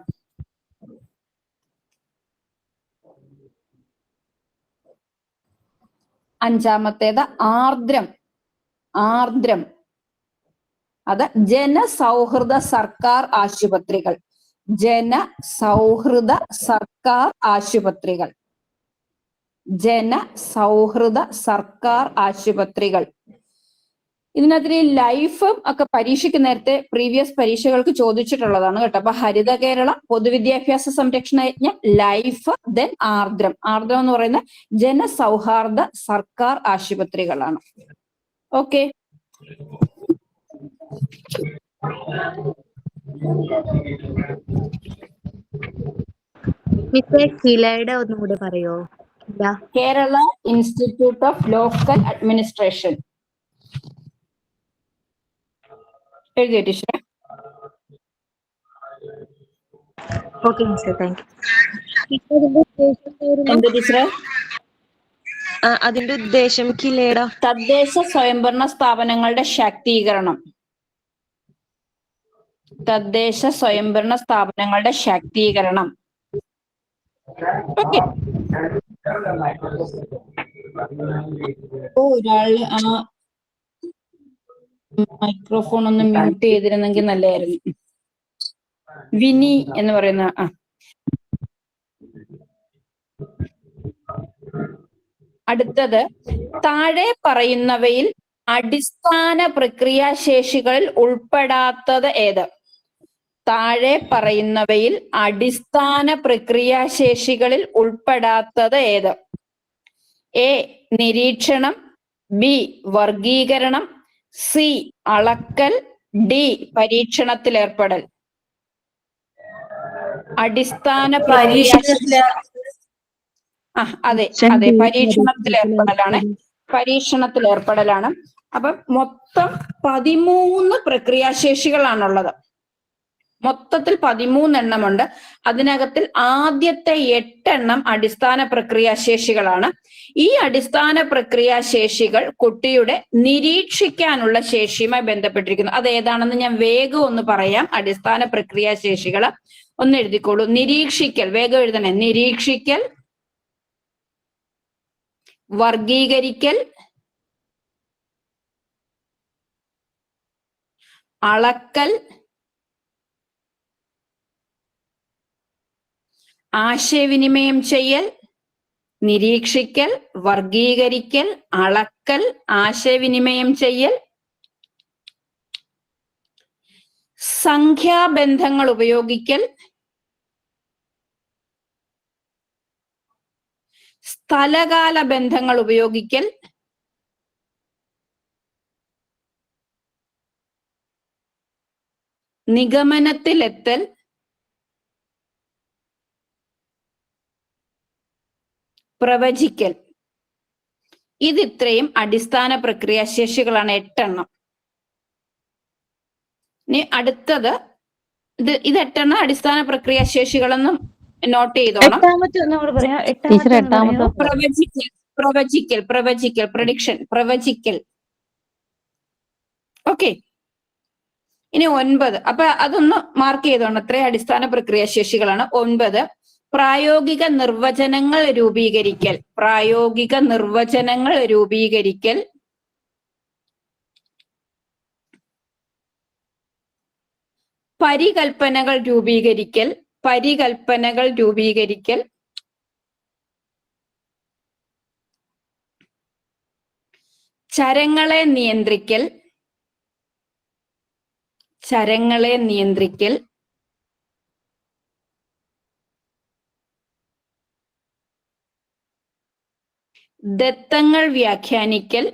B: അഞ്ചാമത്തേത് ആർദ്രം. ആർദ്രം അത് ജനസൗഹൃദ സർക്കാർ ആശുപത്രികൾ. ജനസൗഹൃദ സർക്കാർ ആശുപത്രികൾ. ജനസൗഹൃദ സർക്കാർ ആശുപത്രികൾ. ഇതിനകത്ത് ലൈഫും ഒക്കെ പരീക്ഷയ്ക്ക് നേരത്തെ പ്രീവിയസ് പരീക്ഷകൾക്ക് ചോദിച്ചിട്ടുള്ളതാണ് കേട്ടോ. അപ്പൊ ഹരിത കേരള, പൊതുവിദ്യാഭ്യാസ സംരക്ഷണ യജ്ഞം, ലൈഫ്, ദെൻ ആർദ്രം. ആർദ്രം എന്ന് പറയുന്ന ജനസൗഹാർദ്ദ സർക്കാർ ആശുപത്രികളാണ്. ഓക്കെ,
D: മിസ്സേ കിലയുടെ ഒന്നും കൂടെ പറയോ?
B: Kerala institute of local administration. എഴുതിയോ ടീച്ചറെ?
D: ഓക്കെ മിസ്സേ, താങ്ക്
B: എന്ത് ടീച്ചറെ?
I: അതിന്റെ ഉദ്ദേശം കിലയുടെ
B: തദ്ദേശ സ്വയംഭരണ സ്ഥാപനങ്ങളുടെ ശാക്തീകരണം. തദ്ദേശ സ്വയംഭരണ സ്ഥാപനങ്ങളുടെ ശാക്തീകരണം. ഒരാള് ആ മൈക്രോഫോൺ ഒന്ന് മ്യൂട്ട് ചെയ്തിരുന്നെങ്കിൽ നല്ലതായിരുന്നു. വിനി എന്ന് പറയുന്ന അടുത്തത്, താഴെ പറയുന്നവയിൽ അടിസ്ഥാന പ്രക്രിയാശേഷികളിൽ ഉൾപ്പെടാത്തത് ഏത്? താഴെ പറയുന്നവയിൽ അടിസ്ഥാന പ്രക്രിയാശേഷികളിൽ ഉൾപ്പെടാത്തത് ഏത്? എ നിരീക്ഷണം, ബി വർഗീകരണം, സി അളക്കൽ, ഡി പരീക്ഷണത്തിലേർപ്പെടൽ. അടിസ്ഥാന അതെ അതെ, പരീക്ഷണത്തിലേർപ്പെടലാണ്. അപ്പം മൊത്തം 13 പ്രക്രിയാശേഷികളാണുള്ളത്. മൊത്തത്തിൽ 13 എണ്ണമുണ്ട്. അതിനകത്തിൽ ആദ്യത്തെ 8 എണ്ണം അടിസ്ഥാന പ്രക്രിയാശേഷികളാണ്. ഈ അടിസ്ഥാന പ്രക്രിയാശേഷികൾ കുട്ടിയുടെ നിരീക്ഷിക്കാനുള്ള ശേഷിയുമായി ബന്ധപ്പെട്ടിരിക്കുന്നു. അത് ഏതാണെന്ന് ഞാൻ വേഗം ഒന്ന് പറയാം. അടിസ്ഥാന പ്രക്രിയാശേഷികൾ ഒന്ന് എഴുതിക്കോളൂ. നിരീക്ഷിക്കൽ, വേഗം എഴുതണേ. നിരീക്ഷിക്കൽ, വർഗീകരിക്കൽ, അളക്കൽ, ആശയവിനിമയം ചെയ്യൽ. നിരീക്ഷിക്കൽ, വർഗീകരിക്കൽ, അളക്കൽ, ആശയവിനിമയം ചെയ്യൽ, സംഖ്യാബന്ധങ്ങൾ ഉപയോഗിക്കൽ, സ്ഥലകാല ബന്ധങ്ങൾ ഉപയോഗിക്കൽ, നിഗമനത്തിലെത്തൽ, പ്രവചിക്കൽ. ഇതിത്രയും അടിസ്ഥാന പ്രക്രിയാശേഷികളാണ്, 8 എണ്ണം. ഇനി അടുത്തത്, ഇത് 8 എണ്ണം അടിസ്ഥാന പ്രക്രിയാശേഷികളെന്നും നോട്ട് ചെയ്തോണം. പ്രവചിക്കൽ, പ്രഡിക്ഷൻ, പ്രവചിക്കൽ. ഓക്കെ, ഇനി 9. അപ്പൊ അതൊന്ന് മാർക്ക് ചെയ്തോണം. അത്രയും അടിസ്ഥാന പ്രക്രിയാശേഷികളാണ്. 9 പ്രായോഗിക നിർവചനങ്ങൾ രൂപീകരിക്കൽ. പ്രായോഗിക നിർവചനങ്ങൾ രൂപീകരിക്കൽ, പരികൽപ്പനകൾ രൂപീകരിക്കൽ, പരികൽപ്പനകൾ രൂപീകരിക്കൽ, ചരങ്ങളെ നിയന്ത്രിക്കൽ, ചരങ്ങളെ നിയന്ത്രിക്കൽ, ദത്തങ്ങൾ വ്യാഖ്യാനിക്കൽ,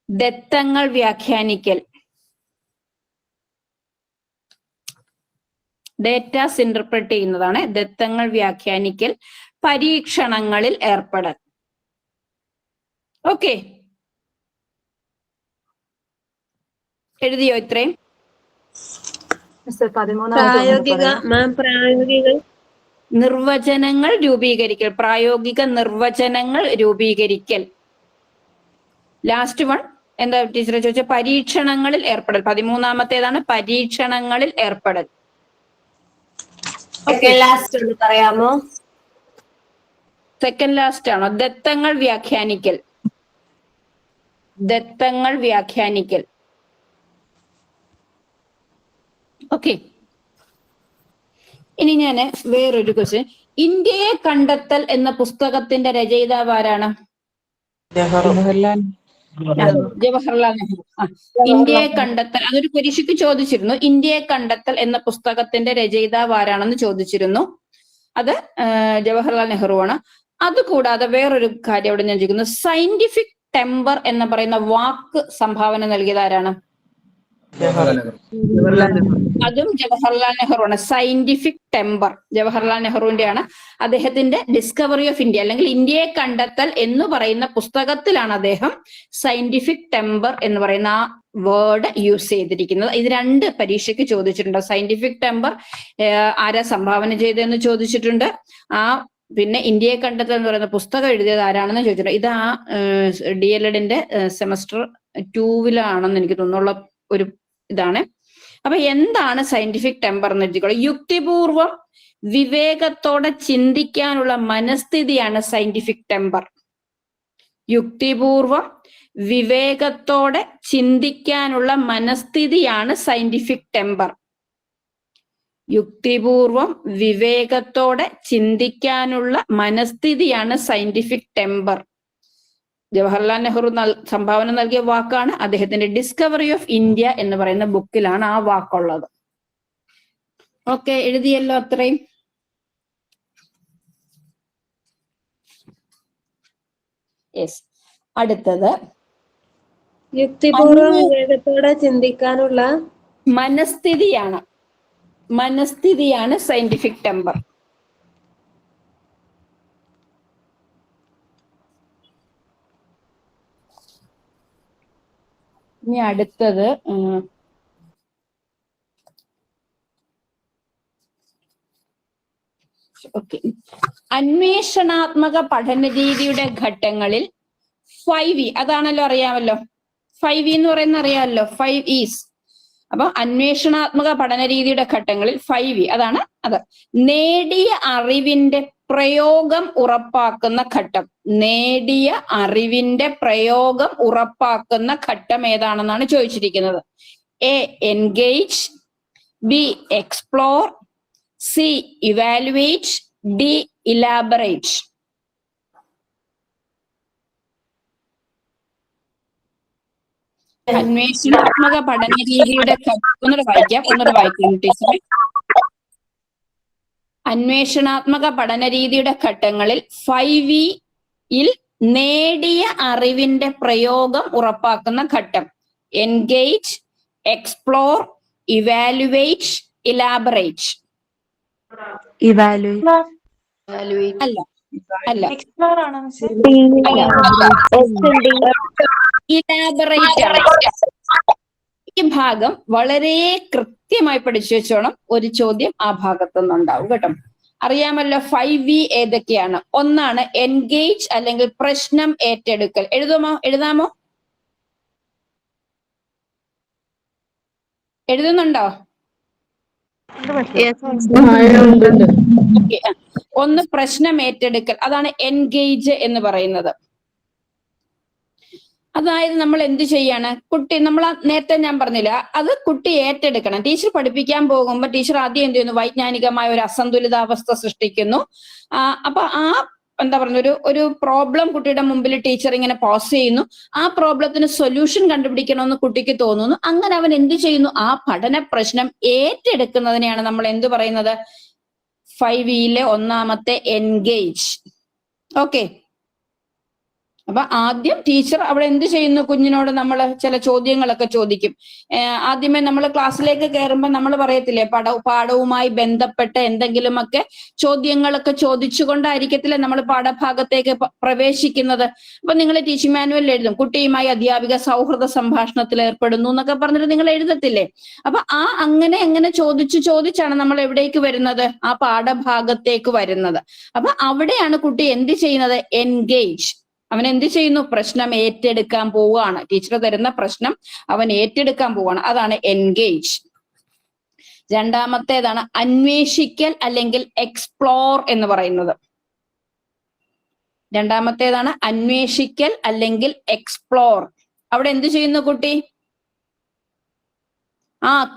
B: ദത്തങ്ങൾ വ്യാഖ്യാനിക്കൽ, ഡേറ്റാസ് ഇന്റർപ്രറ്റ് ചെയ്യുന്നതാണ്. ദത്തങ്ങൾ വ്യാഖ്യാനിക്കൽ, പരീക്ഷണങ്ങളിൽ ഏർപ്പെടൽ. ഓക്കെ, എഴുതിയോ ഇത്രയും? നിർവചനങ്ങൾ രൂപീകരിക്കൽ, പ്രായോഗിക നിർവചനങ്ങൾ രൂപീകരിക്കൽ. ലാസ്റ്റ് വൺ എന്താ ടീച്ചറെ ചോദിച്ച? പരീക്ഷണങ്ങളിൽ ഏർപ്പെടൽ. 13ാമത്തേതാണ് പരീക്ഷണങ്ങളിൽ ഏർപ്പെടൽ.
E: പറയാമോ?
B: സെക്കൻഡ് ലാസ്റ്റ് ആണോ? ദത്തങ്ങൾ വ്യാഖ്യാനിക്കൽ, ദത്തങ്ങൾ വ്യാഖ്യാനിക്കൽ. ഓക്കെ, ഇനി ഞാൻ വേറൊരു ക്വസ്റ്റ്യൻ. ഇന്ത്യയെ കണ്ടെത്തൽ എന്ന പുസ്തകത്തിന്റെ രചയിതാവ് ആരാണ്? ജവഹർലാൽ നെഹ്റു. ഇന്ത്യയെ കണ്ടെത്തൽ, അതൊരു പരീക്ഷയ്ക്ക് ചോദിച്ചിരുന്നു. ഇന്ത്യയെ കണ്ടെത്തൽ എന്ന പുസ്തകത്തിന്റെ രചയിതാവ് ആരാണെന്ന് ചോദിച്ചിരുന്നു. അത് ജവഹർലാൽ നെഹ്റു ആണ്. അതുകൂടാതെ വേറൊരു കാര്യം അവിടെ ഞാൻ ചോദിക്കുന്നു, സയന്റിഫിക് ടെമ്പർ എന്ന് പറയുന്ന വാക്ക് സംഭാവന നൽകിയത് ആരാണ്? അതും ജവഹർലാൽ നെഹ്റു ആണ്. സയന്റിഫിക് ടെമ്പർ ജവഹർലാൽ നെഹ്റുവിന്റെയാണ്. അദ്ദേഹത്തിന്റെ ഡിസ്കവറി ഓഫ് ഇന്ത്യ അല്ലെങ്കിൽ ഇന്ത്യയെ കണ്ടെത്തൽ എന്ന് പറയുന്ന പുസ്തകത്തിലാണ് അദ്ദേഹം സയന്റിഫിക് ടെമ്പർ എന്ന് പറയുന്ന ആ വേർഡ് യൂസ് ചെയ്തിരിക്കുന്നത്. ഇത് 2 പരീക്ഷയ്ക്ക് ചോദിച്ചിട്ടുണ്ട്. സയന്റിഫിക് ടെമ്പർ ആരാ സംഭാവന ചെയ്തതെന്ന് ചോദിച്ചിട്ടുണ്ട്. പിന്നെ ഇന്ത്യയെ കണ്ടെത്തൽ എന്ന് പറയുന്ന പുസ്തകം എഴുതിയത് ആരാണെന്ന് ചോദിച്ചിട്ടുണ്ട്. ഇത് ആ DLEDന്റെ സെമസ്റ്റർ 2-ലാണെന്ന് എനിക്ക് തോന്നുന്നുള്ള ഒരു ഇതാണ്. അപ്പൊ എന്താണ് സയന്റിഫിക് ടെമ്പർ എന്ന് വെച്ചിട്ടുള്ളത്? യുക്തിപൂർവം വിവേകത്തോടെ ചിന്തിക്കാനുള്ള മനസ്ഥിതിയാണ് സയന്റിഫിക് ടെമ്പർ. യുക്തിപൂർവം വിവേകത്തോടെ ചിന്തിക്കാനുള്ള മനസ്ഥിതിയാണ് സയന്റിഫിക് ടെമ്പർ. യുക്തിപൂർവം വിവേകത്തോടെ ചിന്തിക്കാനുള്ള മനസ്ഥിതിയാണ് സയന്റിഫിക് ടെമ്പർ. ജവഹർലാൽ നെഹ്റു സംഭാവന നൽകിയ വാക്കാണ്. അദ്ദേഹത്തിന്റെ ഡിസ്കവറി ഓഫ് ഇന്ത്യ എന്ന് പറയുന്ന ബുക്കിലാണ് ആ വാക്കുള്ളത്. ഓക്കെ, എഴുതിയല്ലോ അത്രയും. യെസ്. അടുത്തത്
E: യുക്തിപൂർവ്വം വിവേകത്തോടെ ചിന്തിക്കാനുള്ള
B: മനസ്ഥിതിയാണ് സയന്റിഫിക് ടെമ്പർ. ഇനി അടുത്തത് ഓക്കെ, അന്വേഷണാത്മക പഠന രീതിയുടെ ഘട്ടങ്ങളിൽ 5E, അതാണല്ലോ അറിയാമല്ലോ. 5E എന്ന് പറയുന്ന അറിയാമല്ലോ, 5 E's. അപ്പൊ അന്വേഷണാത്മക പഠന രീതിയുടെ ഘട്ടങ്ങളിൽ 5E അതാണ് അത്. നേടിയ അറിവിന്റെ പ്രയോഗം ഉറപ്പാക്കുന്ന ഘട്ടം. നേടിയ അറിവിന്റെ പ്രയോഗം ഉറപ്പാക്കുന്ന ഘട്ടം ഏതാണെന്നാണ് ചോദിച്ചിരിക്കുന്നത്. A. Engage, B. Explore, C. Evaluate, D. Elaborate. അന്വേഷണാത്മക പഠന രീതിയുടെ ഒന്നുകൂടെ വായിക്കാം ടീച്ചറെ. അന്വേഷണാത്മക പഠന രീതിയുടെ ഘട്ടങ്ങളിൽ 5E-യിൽ നേടിയ അറിവിന്റെ പ്രയോഗം ഉറപ്പാക്കുന്ന ഘട്ടം. Engage, explore, evaluate, elaborate. അല്ല
F: എക്സ്പ്ലോർ ആണോ മിസ്സേ?
B: ഇലാബറേറ്റ് ആണ്. ഈ ഭാഗം വളരെ കൃത്യമായി പഠിച്ചു വെച്ചോണം. ഒരു ചോദ്യം ആ ഭാഗത്തുനിന്നുണ്ടാവും കേട്ടോ. അറിയാമല്ലോ 5E ഏതൊക്കെയാണ്? ഒന്നാണ് എൻഗേജ് അല്ലെങ്കിൽ പ്രശ്നം ഏറ്റെടുക്കൽ. എഴുതാമോ? എഴുതുന്നുണ്ടോ? ഒന്ന് പ്രശ്നം ഏറ്റെടുക്കൽ, അതാണ് എൻഗേജ് എന്ന് പറയുന്നത്. അതായത് നമ്മൾ എന്ത് ചെയ്യാണ്, കുട്ടി നമ്മൾ നേരത്തെ ഞാൻ പറഞ്ഞില്ല, അത് കുട്ടി ഏറ്റെടുക്കണം. ടീച്ചർ പഠിപ്പിക്കാൻ പോകുമ്പോൾ ടീച്ചർ ആദ്യം എന്ത് ചെയ്യുന്നു, വൈജ്ഞാനികമായ ഒരു അസന്തുലിതാവസ്ഥ സൃഷ്ടിക്കുന്നു. അപ്പൊ എന്താ പറയുക, ഒരു പ്രോബ്ലം കുട്ടിയുടെ മുമ്പിൽ ടീച്ചർ ഇങ്ങനെ പോസ് ചെയ്യുന്നു. ആ പ്രോബ്ലത്തിന് സൊല്യൂഷൻ കണ്ടുപിടിക്കണമെന്ന് കുട്ടിക്ക് തോന്നുന്നു. അങ്ങനെ അവൻ എന്ത് ചെയ്യുന്നു, ആ പഠന പ്രശ്നം ഏറ്റെടുക്കുന്നതിനെയാണ് നമ്മൾ എന്ത് പറയുന്നത്, 5E-യിലെ ഒന്നാമത്തെ എൻഗേജ്. ഓക്കെ. അപ്പൊ ആദ്യം ടീച്ചർ അവിടെ എന്ത് ചെയ്യുന്നു, കുഞ്ഞിനോട് നമ്മൾ ചില ചോദ്യങ്ങളൊക്കെ ചോദിക്കും. ആദ്യമേ നമ്മൾ ക്ലാസ്സിലേക്ക് കയറുമ്പോൾ നമ്മൾ പറയത്തില്ലേ, പാഠവുമായി ബന്ധപ്പെട്ട എന്തെങ്കിലുമൊക്കെ ചോദ്യങ്ങളൊക്കെ ചോദിച്ചുകൊണ്ടായിരിക്കത്തില്ലേ നമ്മൾ പാഠഭാഗത്തേക്ക് പ്രവേശിക്കുന്നത്. അപ്പൊ നിങ്ങൾ ടീച്ചിങ് മാനുവലിൽ എഴുതും, കുട്ടിയുമായി അധ്യാപിക സൗഹൃദ സംഭാഷണത്തിൽ ഏർപ്പെടുന്നു എന്നൊക്കെ പറഞ്ഞിട്ട് നിങ്ങൾ എഴുതത്തില്ലേ. അപ്പൊ അങ്ങനെ ചോദിച്ചാണ് നമ്മൾ എവിടേക്ക് വരുന്നത്, ആ പാഠഭാഗത്തേക്ക് വരുന്നത്. അപ്പൊ അവിടെയാണ് കുട്ടി എന്ത് ചെയ്യുന്നത്, എൻഗേജ്. അവൻ എന്ത് ചെയ്യുന്നു, പ്രശ്നം ഏറ്റെടുക്കാൻ പോവുകയാണ്. ടീച്ചർ തരുന്ന പ്രശ്നം അവൻ ഏറ്റെടുക്കാൻ പോവുകയാണ്. അതാണ് എൻഗേജ്. രണ്ടാമത്തേതാണ് അന്വേഷിക്കൽ അല്ലെങ്കിൽ എക്സ്പ്ലോർ എന്ന് പറയുന്നത്. രണ്ടാമത്തേതാണ് അന്വേഷിക്കൽ അല്ലെങ്കിൽ എക്സ്പ്ലോർ. അവിടെ എന്ത് ചെയ്യുന്നു കുട്ടി,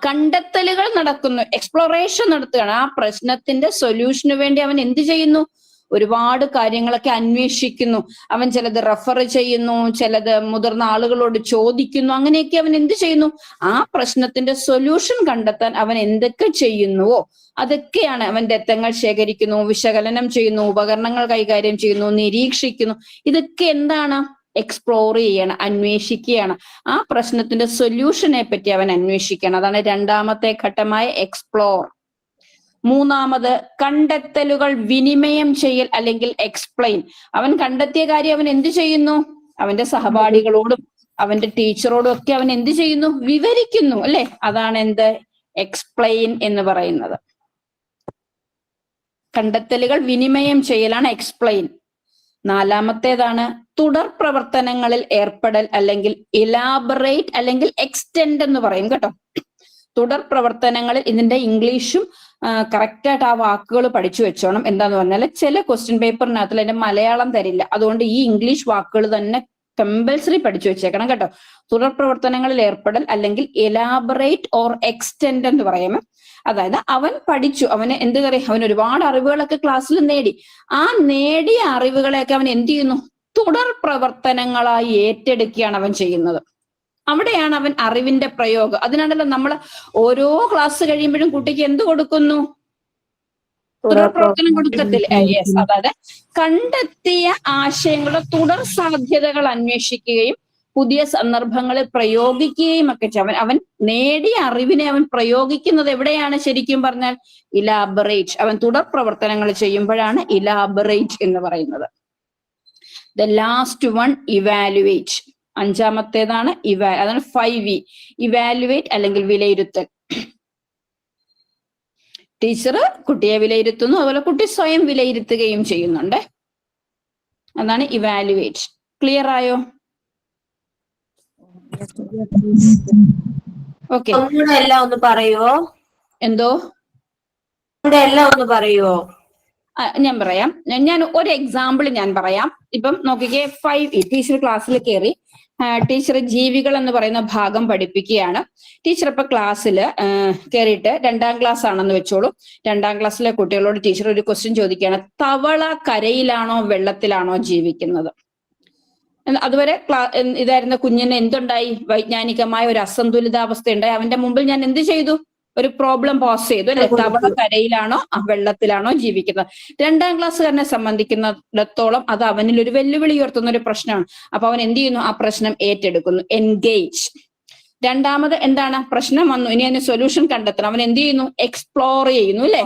B: കണ്ടെത്തലുകൾ നടക്കുന്നു, എക്സ്പ്ലോറേഷൻ നടത്തുകയാണ്. ആ പ്രശ്നത്തിന്റെ സൊല്യൂഷന് വേണ്ടി അവൻ എന്ത് ചെയ്യുന്നു? ഒരുപാട് കാര്യങ്ങളൊക്കെ അന്വേഷിക്കുന്നു. അവൻ ചിലത് റെഫർ ചെയ്യുന്നു, ചിലത് മുതിർന്ന ആളുകളോട് ചോദിക്കുന്നു. അങ്ങനെയൊക്കെ അവൻ എന്ത് ചെയ്യുന്നു? ആ പ്രശ്നത്തിന്റെ സൊല്യൂഷൻ കണ്ടെത്താൻ അവൻ എന്തൊക്കെ ചെയ്യുന്നുവോ അതൊക്കെയാണ്. അവൻ ദത്തങ്ങൾ ശേഖരിക്കുന്നു, വിശകലനം ചെയ്യുന്നു, ഉപകരണങ്ങൾ കൈകാര്യം ചെയ്യുന്നു, നിരീക്ഷിക്കുന്നു. ഇതൊക്കെ എന്താണ്? എക്സ്പ്ലോർ ചെയ്യണം, അന്വേഷിക്കുകയാണ്. ആ പ്രശ്നത്തിന്റെ സൊല്യൂഷനെ പറ്റി അവൻ അന്വേഷിക്കണം. അതാണ് രണ്ടാമത്തെ ഘട്ടമായ എക്സ്പ്ലോർ. മൂന്നാമത് കണ്ടെത്തലുകൾ വിനിമയം ചെയ്യൽ അല്ലെങ്കിൽ എക്സ്പ്ലെയിൻ. അവൻ കണ്ടെത്തിയ കാര്യം അവൻ എന്ത് ചെയ്യുന്നു? അവന്റെ സഹപാഠികളോടും അവന്റെ ടീച്ചറോടും ഒക്കെ അവൻ എന്ത് ചെയ്യുന്നു? വിവരിക്കുന്നു, അല്ലെ? അതാണ് എന്ത്? എക്സ്പ്ലെയിൻ എന്ന് പറയുന്നത്. കണ്ടെത്തലുകൾ വിനിമയം ചെയ്യലാണ് എക്സ്പ്ലെയിൻ. നാലാമത്തേതാണ് തുടർ പ്രവർത്തനങ്ങളിൽ ഏർപ്പെടൽ അല്ലെങ്കിൽ ഇലാബറേറ്റ് അല്ലെങ്കിൽ എക്സ്റ്റെൻഡ് എന്ന് പറയും കേട്ടോ. തുടർ പ്രവർത്തനങ്ങളിൽ ഇതിന്റെ ഇംഗ്ലീഷും കറക്റ്റായിട്ട് ആ വാക്കുകൾ പഠിച്ചു വെച്ചോണം. എന്താന്ന് പറഞ്ഞാൽ ചില ക്വസ്റ്റ്യൻ പേപ്പറിനകത്തിൽ അതിന്റെ മലയാളം തരില്ല. അതുകൊണ്ട് ഈ ഇംഗ്ലീഷ് വാക്കുകൾ തന്നെ കമ്പൽസറി പഠിച്ചു വെച്ചേക്കണം കേട്ടോ. തുടർ പ്രവർത്തനങ്ങളിൽ ഏർപ്പെടൽ അല്ലെങ്കിൽ എലാബറേറ്റ് ഓർ എക്സ്റ്റെൻഡ് എന്ന് പറയുമ്പോൾ അതായത് അവൻ പഠിച്ചു, അവന് എന്ത് പറയും, അവൻ ഒരുപാട് അറിവുകളൊക്കെ ക്ലാസ്സിൽ നേടി. ആ നേടിയ അറിവുകളെയൊക്കെ അവൻ എന്ത് ചെയ്യുന്നു? തുടർ പ്രവർത്തനങ്ങളായി ഏറ്റെടുക്കുകയാണ് അവൻ ചെയ്യുന്നത്. അവിടെയാണ് അവൻ അറിവിന്റെ പ്രയോഗം. അതിനാണല്ലോ നമ്മൾ ഓരോ ക്ലാസ് കഴിയുമ്പോഴും കുട്ടിക്ക് എന്ത് കൊടുക്കുന്നു? തുടർ പ്രവർത്തനം കൊടുക്കത്തില്ല. യെസ്, അതായത് കണ്ടെത്തിയ ആശയങ്ങളുടെ തുടർ സാധ്യതകൾ അന്വേഷിക്കുകയും പുതിയ സന്ദർഭങ്ങളിൽ പ്രയോഗിക്കുകയും ഒക്കെ ചെയ്യും. അവൻ നേടിയ അറിവിനെ അവൻ പ്രയോഗിക്കുന്നത് എവിടെയാണ്? ശരിക്കും പറഞ്ഞാൽ ഇലാബറേറ്റ്. അവൻ തുടർ പ്രവർത്തനങ്ങൾ ചെയ്യുമ്പോഴാണ് ഇലാബറേറ്റ് എന്ന് പറയുന്നത്. The last one evaluate. അഞ്ചാമത്തേതാണ് അതാണ് 5E. ഇവാലുവേറ്റ് അല്ലെങ്കിൽ വിലയിരുത്തൽ. ടീച്ചർ കുട്ടിയെ വിലയിരുത്തുന്നു, അതുപോലെ കുട്ടി സ്വയം വിലയിരുത്തുകയും ചെയ്യുന്നുണ്ട്. അതാണ് ഇവാലുവേറ്റ്. ക്ലിയർ ആയോ? ഓക്കെ,
E: എല്ലാം ഒന്ന് പറയുവോ?
B: എന്തോ
E: എല്ലാം ഒന്ന് പറയുവോ?
B: ഞാൻ പറയാം. ഞാൻ ഒരു എക്സാമ്പിൾ ഞാൻ പറയാം. ഇപ്പം നോക്കിക്കേ, 5E. ടീച്ചർ ക്ലാസ്സിൽ കയറി. ടീച്ചർ ജീവികൾ എന്ന് പറയുന്ന ഭാഗം പഠിപ്പിക്കുകയാണ്. ടീച്ചർ ഇപ്പൊ ക്ലാസ്സിൽ കയറിയിട്ട് 2ാം ക്ലാസ് ആണെന്ന് വെച്ചോളൂ. 2ാം ക്ലാസ്സിലെ കുട്ടികളോട് ടീച്ചർ ഒരു ക്വസ്റ്റ്യൻ ചോദിക്കുകയാണ്. തവള കരയിലാണോ വെള്ളത്തിലാണോ ജീവിക്കുന്നത്? അതുവരെ ഇതായിരുന്ന കുഞ്ഞിന് എന്തുണ്ടായി? വൈജ്ഞാനികമായ ഒരു അസന്തുലിതാവസ്ഥ ഉണ്ടായി. അവന്റെ മുമ്പിൽ ഞാൻ എന്ത് ചെയ്തു? ഒരു പ്രോബ്ലം പോസ് ചെയ്തു, അല്ലെ? തവള കരയിലാണോ വെള്ളത്തിലാണോ ജീവിക്കുന്നത്? 2ാം ക്ലാസ്സുകാരനെ സംബന്ധിക്കുന്നിടത്തോളം അത് അവനിൽ ഒരു വെല്ലുവിളി ഉയർത്തുന്ന ഒരു പ്രശ്നമാണ്. അപ്പൊ അവൻ എന്ത് ചെയ്യുന്നു? ആ പ്രശ്നം ഏറ്റെടുക്കുന്നു, എൻഗേജ്. രണ്ടാമത് എന്താണ്? പ്രശ്നം വന്നു, ഇനി അതിന് സൊല്യൂഷൻ കണ്ടെത്തണം. അവൻ എന്ത് ചെയ്യുന്നു? എക്സ്പ്ലോർ ചെയ്യുന്നു, അല്ലെ?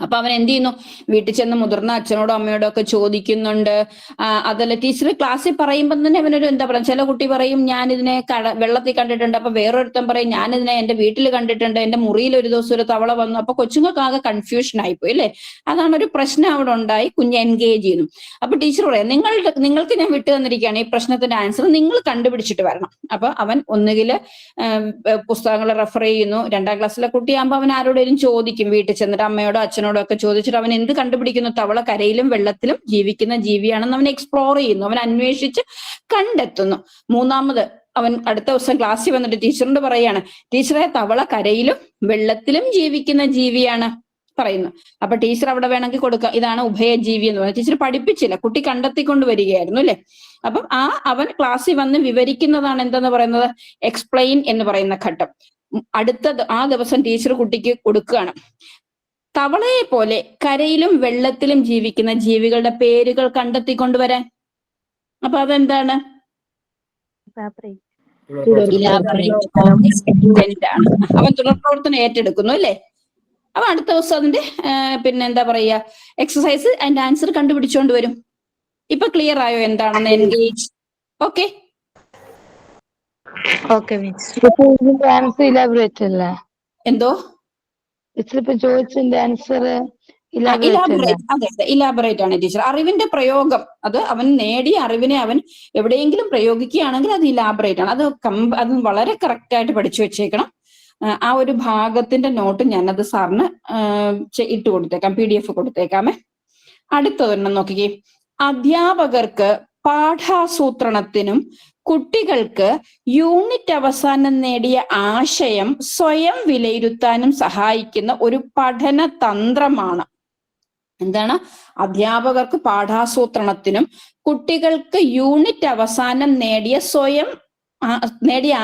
B: അപ്പൊ അവൻ എന്ത് ചെയ്യുന്നു? വീട്ടിൽ ചെന്ന് മുതിർന്ന അച്ഛനോടും അമ്മയോടും ഒക്കെ ചോദിക്കുന്നുണ്ട്. അതല്ല, ടീച്ചർ ക്ലാസ്സിൽ പറയുമ്പോൾ തന്നെ അവനൊരു എന്താ പറയാ, ചില കുട്ടി പറയും ഞാനിതിനെ വെള്ളത്തിൽ കണ്ടിട്ടുണ്ട്. അപ്പൊ വേറൊരുത്തൻ പറയും ഞാനിതിനെ എന്റെ വീട്ടിൽ കണ്ടിട്ടുണ്ട്, എന്റെ മുറിയിൽ ഒരു ദിവസം ഒരു തവള വന്നു. അപ്പൊ കൊച്ചുങ്ങൾക്ക് ആകെ കൺഫ്യൂഷൻ ആയിപ്പോയി, അല്ലെ? അതാണ് ഒരു പ്രശ്നം അവിടെ ഉണ്ടായി. കുഞ്ഞ് എൻഗേജ് ചെയ്യുന്നു. അപ്പൊ ടീച്ചർ പറയാം, നിങ്ങൾക്ക് ഞാൻ വിട്ടു തന്നിരിക്കുകയാണ്, ഈ പ്രശ്നത്തിന്റെ ആൻസർ നിങ്ങൾ കണ്ടുപിടിച്ചിട്ട് വരണം. അപ്പൊ അവൻ ഒന്നുകിൽ പുസ്തകങ്ങൾ റെഫർ ചെയ്യുന്നു. 2ാം ക്ലാസ്സിലെ കുട്ടിയാകുമ്പോൾ അവൻ ആരോടെങ്കിലും ചോദിക്കും, വീട്ടിൽ ചെന്നിട്ട് അമ്മയോടോ അച്ഛനോടോ ഒക്കെ ചോദിച്ചിട്ട് അവൻ എന്ത് കണ്ടുപിടിക്കുന്നു? തവള കരയിലും വെള്ളത്തിലും ജീവിക്കുന്ന ജീവിയാണെന്ന് അവൻ എക്സ്പ്ലോർ ചെയ്യുന്നു, അവൻ അന്വേഷിച്ച് കണ്ടെത്തുന്നു. മൂന്നാമത് അവൻ അടുത്ത ദിവസം ക്ലാസ്സിൽ വന്നിട്ട് ടീച്ചറിനോട് പറയാണ്, ടീച്ചറെ തവള കരയിലും വെള്ളത്തിലും ജീവിക്കുന്ന ജീവിയാണ് പറയുന്നു. അപ്പൊ ടീച്ചർ അവിടെ വേണമെങ്കിൽ കൊടുക്കാം, ഇതാണ് ഉഭയജീവി എന്ന് പറയുന്നത്. ടീച്ചർ പഠിപ്പിച്ചില്ല, കുട്ടി കണ്ടെത്തിക്കൊണ്ട് വരികയായിരുന്നു, അല്ലെ? അപ്പം അവൻ ക്ലാസ്സിൽ വന്ന് വിവരിക്കുന്നതാണ് എന്തെന്ന് പറയുന്നത്? എക്സ്പ്ലെയിൻ എന്ന് പറയുന്ന ഘട്ടം. ആ ദിവസം ടീച്ചർ കുട്ടിക്ക് കൊടുക്കുകയാണ്, തവളയെ പോലെ കരയിലും വെള്ളത്തിലും ജീവിക്കുന്ന ജീവികളുടെ പേരുകൾ കണ്ടെത്തിക്കൊണ്ടുവരാൻ. അപ്പൊ അതെന്താണ്? അവൻ തുടർപ്രവർത്തനം ഏറ്റെടുക്കുന്നു, അല്ലെ? അപ്പൊ അടുത്ത ദിവസം അതിന്റെ എന്താ പറയാ, എക്സസൈസ് അതിന്റെ ആൻസർ കണ്ടുപിടിച്ചോണ്ട് വരും. ഇപ്പൊ ക്ലിയർ ആയോ എന്താണെന്ന്? എൻഗേജ്. ഓക്കെ, എന്തോ
D: ചോദിച്ചതിന്റെ ആൻസർ
B: ഇലാബറേറ്റ് ആണ് ടീച്ചർ. അറിവിന്റെ പ്രയോഗം, അത് അവൻ നേടിയ അറിവിനെ അവൻ എവിടെയെങ്കിലും പ്രയോഗിക്കുകയാണെങ്കിൽ അത് ഇലാബറേറ്റ് ആണ്. അത് വളരെ കറക്റ്റ് ആയിട്ട് പഠിച്ചു വെച്ചേക്കണം. ആ ഒരു ഭാഗത്തിന്റെ നോട്ട് ഞാനത് സാറിന് ഇട്ട് കൊടുത്തേക്കാം, PDF കൊടുത്തേക്കാമേ. അടുത്തതൊരെണ്ണം നോക്കിക്കേ. അധ്യാപകർക്ക് പാഠാസൂത്രണത്തിനും കുട്ടികൾക്ക് യൂണിറ്റ് അവസാനം നേടിയ ആശയം സ്വയം വിലയിരുത്താനും സഹായിക്കുന്ന ഒരു പഠന തന്ത്രമാണ്. എന്താണ്? അധ്യാപകർക്ക് പാഠാസൂത്രണത്തിനും കുട്ടികൾക്ക് യൂണിറ്റ് അവസാനം നേടിയ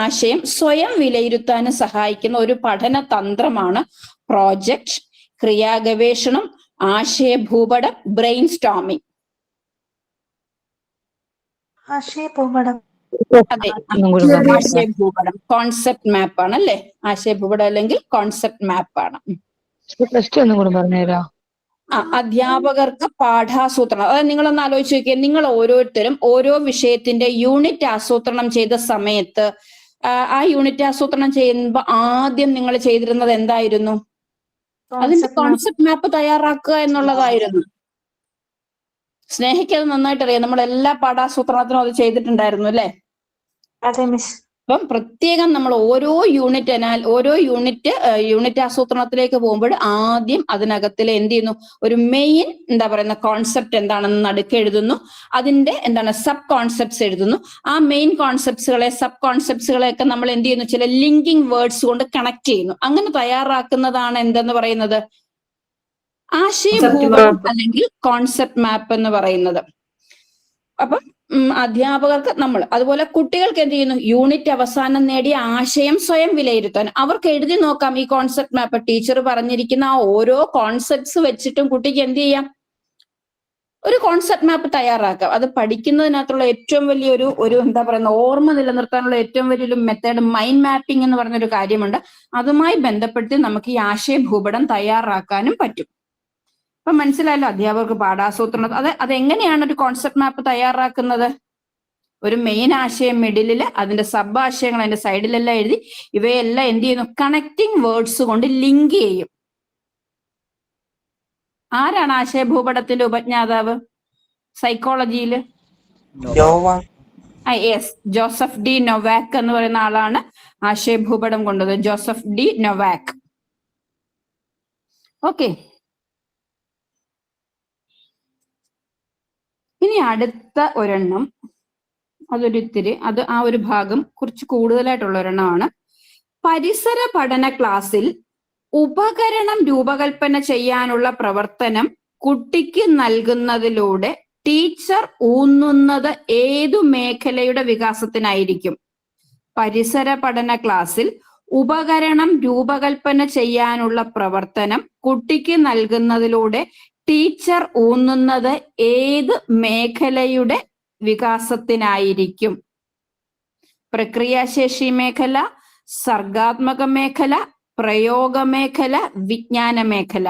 B: ആശയം സ്വയം വിലയിരുത്താനും സഹായിക്കുന്ന ഒരു പഠന തന്ത്രമാണ് പ്രോജക്റ്റ്, ക്രിയാഗവേഷണം, ആശയഭൂപടം, ബ്രെയിൻ സ്റ്റോമിംഗ്.
F: ആശയഭൂപടം.
B: അതെ, ആശയഭൂപടം കോൺസെപ്റ്റ് മാപ്പ് ആണ് അല്ലെ? ആശയഭൂപടം അല്ലെങ്കിൽ കോൺസെപ്റ്റ് മാപ്പ് ആണ്.
D: ഒന്നും കൂടെ പറഞ്ഞുതരാ.
B: അധ്യാപകർക്ക് പാഠാസൂത്രണം, അതായത് നിങ്ങളൊന്ന് ആലോചിച്ച് നോക്കിയേ, നിങ്ങൾ ഓരോരുത്തരും ഓരോ വിഷയത്തിന്റെ യൂണിറ്റ് ആസൂത്രണം ചെയ്ത സമയത്ത് ആ യൂണിറ്റ് ആസൂത്രണം ചെയ്യുമ്പോൾ ആദ്യം നിങ്ങൾ ചെയ്തിരുന്നത് എന്തായിരുന്നു? അതിന്റെ കോൺസെപ്റ്റ് മാപ്പ് തയ്യാറാക്കുക എന്നുള്ളതായിരുന്നു. സ്നേഹിക്ക് അത് നന്നായിട്ട് അറിയാം, നമ്മൾ എല്ലാ പാഠാസൂത്രണത്തിനും അത് ചെയ്തിട്ടുണ്ടായിരുന്നു അല്ലെ?
F: അതെ മിസ്.
B: അപ്പം പ്രത്യേകം നമ്മൾ ഓരോ യൂണിറ്റ് ആസൂത്രണത്തിലേക്ക് പോകുമ്പോൾ ആദ്യം അതിനകത്തിൽ എന്ത് ചെയ്യുന്നു, ഒരു മെയിൻ കോൺസെപ്റ്റ് എന്താണെന്ന് നടുക്ക് എഴുതുന്നു. അതിന്റെ സബ് കോൺസെപ്റ്റ്സ് എഴുതുന്നു. ആ മെയിൻ കോൺസെപ്റ്റ്സുകളെ സബ് കോൺസെപ്റ്റ്സുകളെ ഒക്കെ നമ്മൾ എന്ത് ചെയ്യുന്നു, ചില ലിങ്കിങ് വേർഡ്സ് കൊണ്ട് കണക്ട് ചെയ്യുന്നു. അങ്ങനെ തയ്യാറാക്കുന്നതാണ് എന്തെന്ന് പറയുന്നത്? ആശയഭൂപടം അല്ലെങ്കിൽ കോൺസെപ്റ്റ് മാപ്പ് എന്ന് പറയുന്നത്. അപ്പം അധ്യാപകർക്ക് അതുപോലെ കുട്ടികൾക്ക് എന്ത് ചെയ്യുന്നു, യൂണിറ്റ് അവസാനം നേടിയ ആശയം സ്വയം വിലയിരുത്താൻ അവർക്ക് എഴുതി നോക്കാം ഈ കോൺസെപ്റ്റ് മാപ്പ്. ടീച്ചർ പറഞ്ഞിരിക്കുന്ന ആ ഓരോ കോൺസെപ്റ്റ്സ് വെച്ചിട്ടും കുട്ടിക്ക് എന്ത് ചെയ്യാം, ഒരു കോൺസെപ്റ്റ് മാപ്പ് തയ്യാറാക്കാം. അത് പഠിക്കുന്നതിനകത്തുള്ള ഏറ്റവും വലിയൊരു ഓർമ്മ നിലനിർത്താനുള്ള ഏറ്റവും വലിയൊരു മെത്തേഡ് മൈൻഡ് മാപ്പിംഗ് എന്ന് പറഞ്ഞൊരു കാര്യമുണ്ട്. അതുമായി ബന്ധപ്പെട്ട് നമുക്ക് ഈ ആശയഭൂപടം തയ്യാറാക്കാനും പറ്റും. അപ്പൊ മനസ്സിലായല്ലോ അധ്യാപകർക്ക് പാഠാസൂത്രണം. അതെങ്ങനെയാണ് ഒരു കോൺസെപ്റ്റ് മാപ്പ് തയ്യാറാക്കുന്നത്? ഒരു മെയിൻ ആശയം മിഡിലില്, അതിന്റെ സബ് ആശയങ്ങൾ അതിന്റെ സൈഡിലെല്ലാം എഴുതി ഇവയെല്ലാം എന്ത് ചെയ്യുന്നു, കണക്റ്റിംഗ് വേർഡ്സ് കൊണ്ട് ലിങ്ക് ചെയ്യും. ആരാണ് ആശയഭൂപടത്തിന്റെ ഉപജ്ഞാതാവ് സൈക്കോളജിയില്? യെസ്, ജോസഫ് ഡി നൊവാക്ക് എന്ന് പറയുന്ന ആളാണ് ആശയഭൂപടം കൊണ്ടത്. Joseph D Novak. ഓക്കെ, ഇനി അടുത്ത ഒരെണ്ണം, ആ ഒരു ഭാഗം കുറച്ച് കൂടുതലായിട്ടുള്ള ഒരെണ്ണമാണ്. പരിസര പഠന ക്ലാസ്സിൽ ഉപകരണം രൂപകൽപ്പന ചെയ്യാനുള്ള പ്രവർത്തനം കുട്ടിക്ക് നൽകുന്നതിലൂടെ ടീച്ചർ ഊന്നുന്നത് ഏതു മേഖലയുടെ വികാസത്തിനായിരിക്കും? പരിസര പഠന ക്ലാസ്സിൽ ഉപകരണം രൂപകൽപ്പന ചെയ്യാനുള്ള പ്രവർത്തനം കുട്ടിക്ക് നൽകുന്നതിലൂടെ ടീച്ചർ ഊന്നുന്നത് ഏത് മേഖലയുടെ വികാസത്തിനായിരിക്കും? പ്രക്രിയാശേഷി മേഖല, സർഗാത്മക മേഖല, പ്രയോഗ മേഖല, വിജ്ഞാന മേഖല.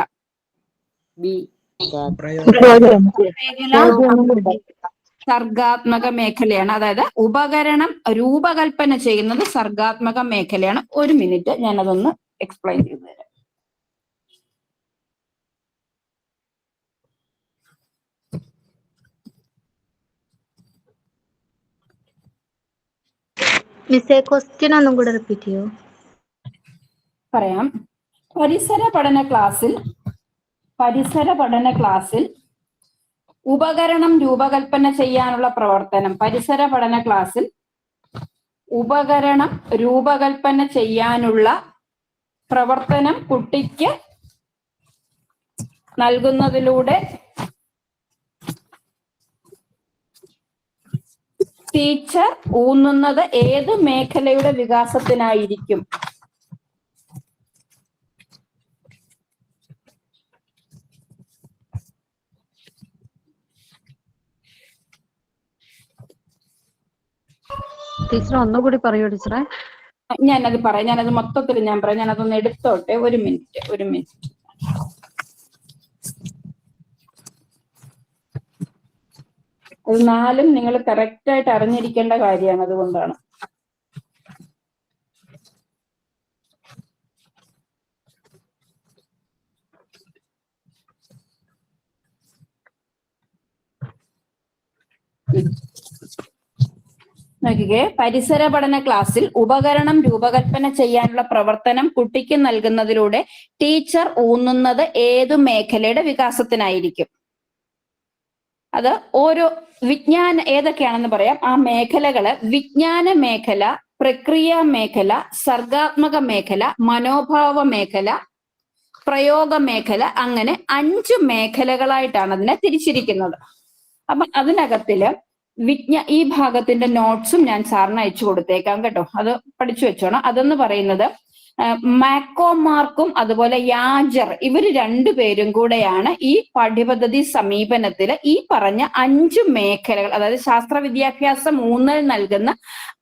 B: സർഗാത്മക മേഖലയാണ്. അതായത് ഉപകരണം രൂപകൽപ്പന ചെയ്യുന്നത് സർഗാത്മക മേഖലയാണ്. ഒരു മിനിറ്റ്, ഞാനതൊന്ന് എക്സ്പ്ലെയിൻ ചെയ്തു തരാം.
D: മിസ്സേ, ക്വസ്റ്റ്യൻ ഒന്നും കൂടെ റിപ്പീറ്റ് ചെയ്യോ?
B: പറയാം. പരിസര പഠന ക്ലാസ്സിൽ ഉപകരണം രൂപകൽപ്പന ചെയ്യാനുള്ള പ്രവർത്തനം. പരിസര പഠന ക്ലാസ്സിൽ ഉപകരണം രൂപകൽപ്പന ചെയ്യാനുള്ള പ്രവർത്തനം കുട്ടിക്ക് നൽകുന്നതിലൂടെ ടീച്ചർ ഊന്നുന്നത് ഏത് മേഖലയുടെ വികാസത്തിനായിരിക്കും?
D: ടീച്ചർ ഒന്നുകൂടി പറയൂ ടീച്ചറെ.
B: ഞാനത് പറയാം, ഞാനത് മൊത്തത്തിൽ ഞാൻ പറയാം. ഞാനതൊന്ന് എടുത്തോട്ടെ, ഒരു മിനിറ്റ്. അത് നാലും നിങ്ങൾ കറക്റ്റ് ആയിട്ട് അറിഞ്ഞിരിക്കേണ്ട കാര്യമാണ്. അതുകൊണ്ടാണ്. നോക്കിക്കേ, പരിസര പഠന ക്ലാസ്സിൽ ഉപകരണം രൂപകൽപ്പന ചെയ്യാനുള്ള പ്രവർത്തനം കുട്ടിക്ക് നൽകുന്നതിലൂടെ ടീച്ചർ ഊന്നുന്നത് ഏതു മേഖലയുടെ വികാസത്തിനായിരിക്കും? അത് ഓരോ ഏതൊക്കെയാണെന്ന് പറയാം. ആ മേഖലകള് വിജ്ഞാന മേഖല, പ്രക്രിയ മേഖല, സർഗാത്മക മേഖല, മനോഭാവ മേഖല, പ്രയോഗ മേഖല, അങ്ങനെ 5 മേഖലകളായിട്ടാണ് അതിനെ തിരിച്ചിരിക്കുന്നത്. അപ്പൊ അതിനകത്തില് ഈ ഭാഗത്തിന്റെ നോട്ട്സും ഞാൻ സാറിന് അയച്ചു കൊടുത്തേക്കാം കേട്ടോ. അത് പഠിച്ചു വെച്ചോണം. അതെന്ന് പറയുന്നത് മാക്കോമാർക്കും അതുപോലെ യാജർ ഇവര് രണ്ടുപേരും കൂടെയാണ് ഈ പാഠ്യപദ്ധതി സമീപനത്തില് ഈ പറഞ്ഞ 5 മേഖലകൾ, അതായത് ശാസ്ത്ര വിദ്യാഭ്യാസം ഊന്നൽ നൽകുന്ന